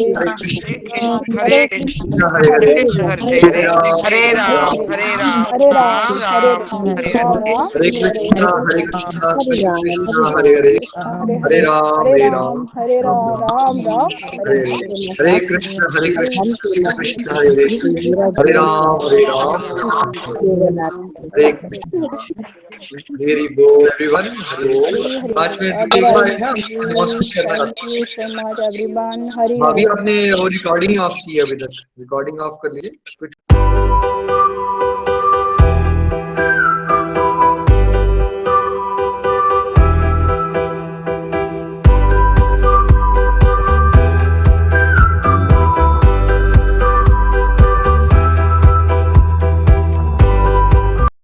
B: Hare Krishna
C: Hare
B: Krishna Hare Hare, Hare Ram
C: Hare Ram
B: Hare Krishna Krishna Hare Hare, Hare Ram
C: Hare Ram Ram
B: Hare Hare Krishna Krishna Hare Hare, Hare Ram Hare Krishna. Very बोल एवरीवन, हरे बोल। 5 मिनट के बाद है ना, अनाउंसमेंट करना है।
C: Thank you so much everyone. Hari
B: अभी
C: हरि।
B: आपने वो रिकॉर्डिंग ऑफ की है, अभी तक रिकॉर्डिंग ऑफ कर लीजिए। कुछ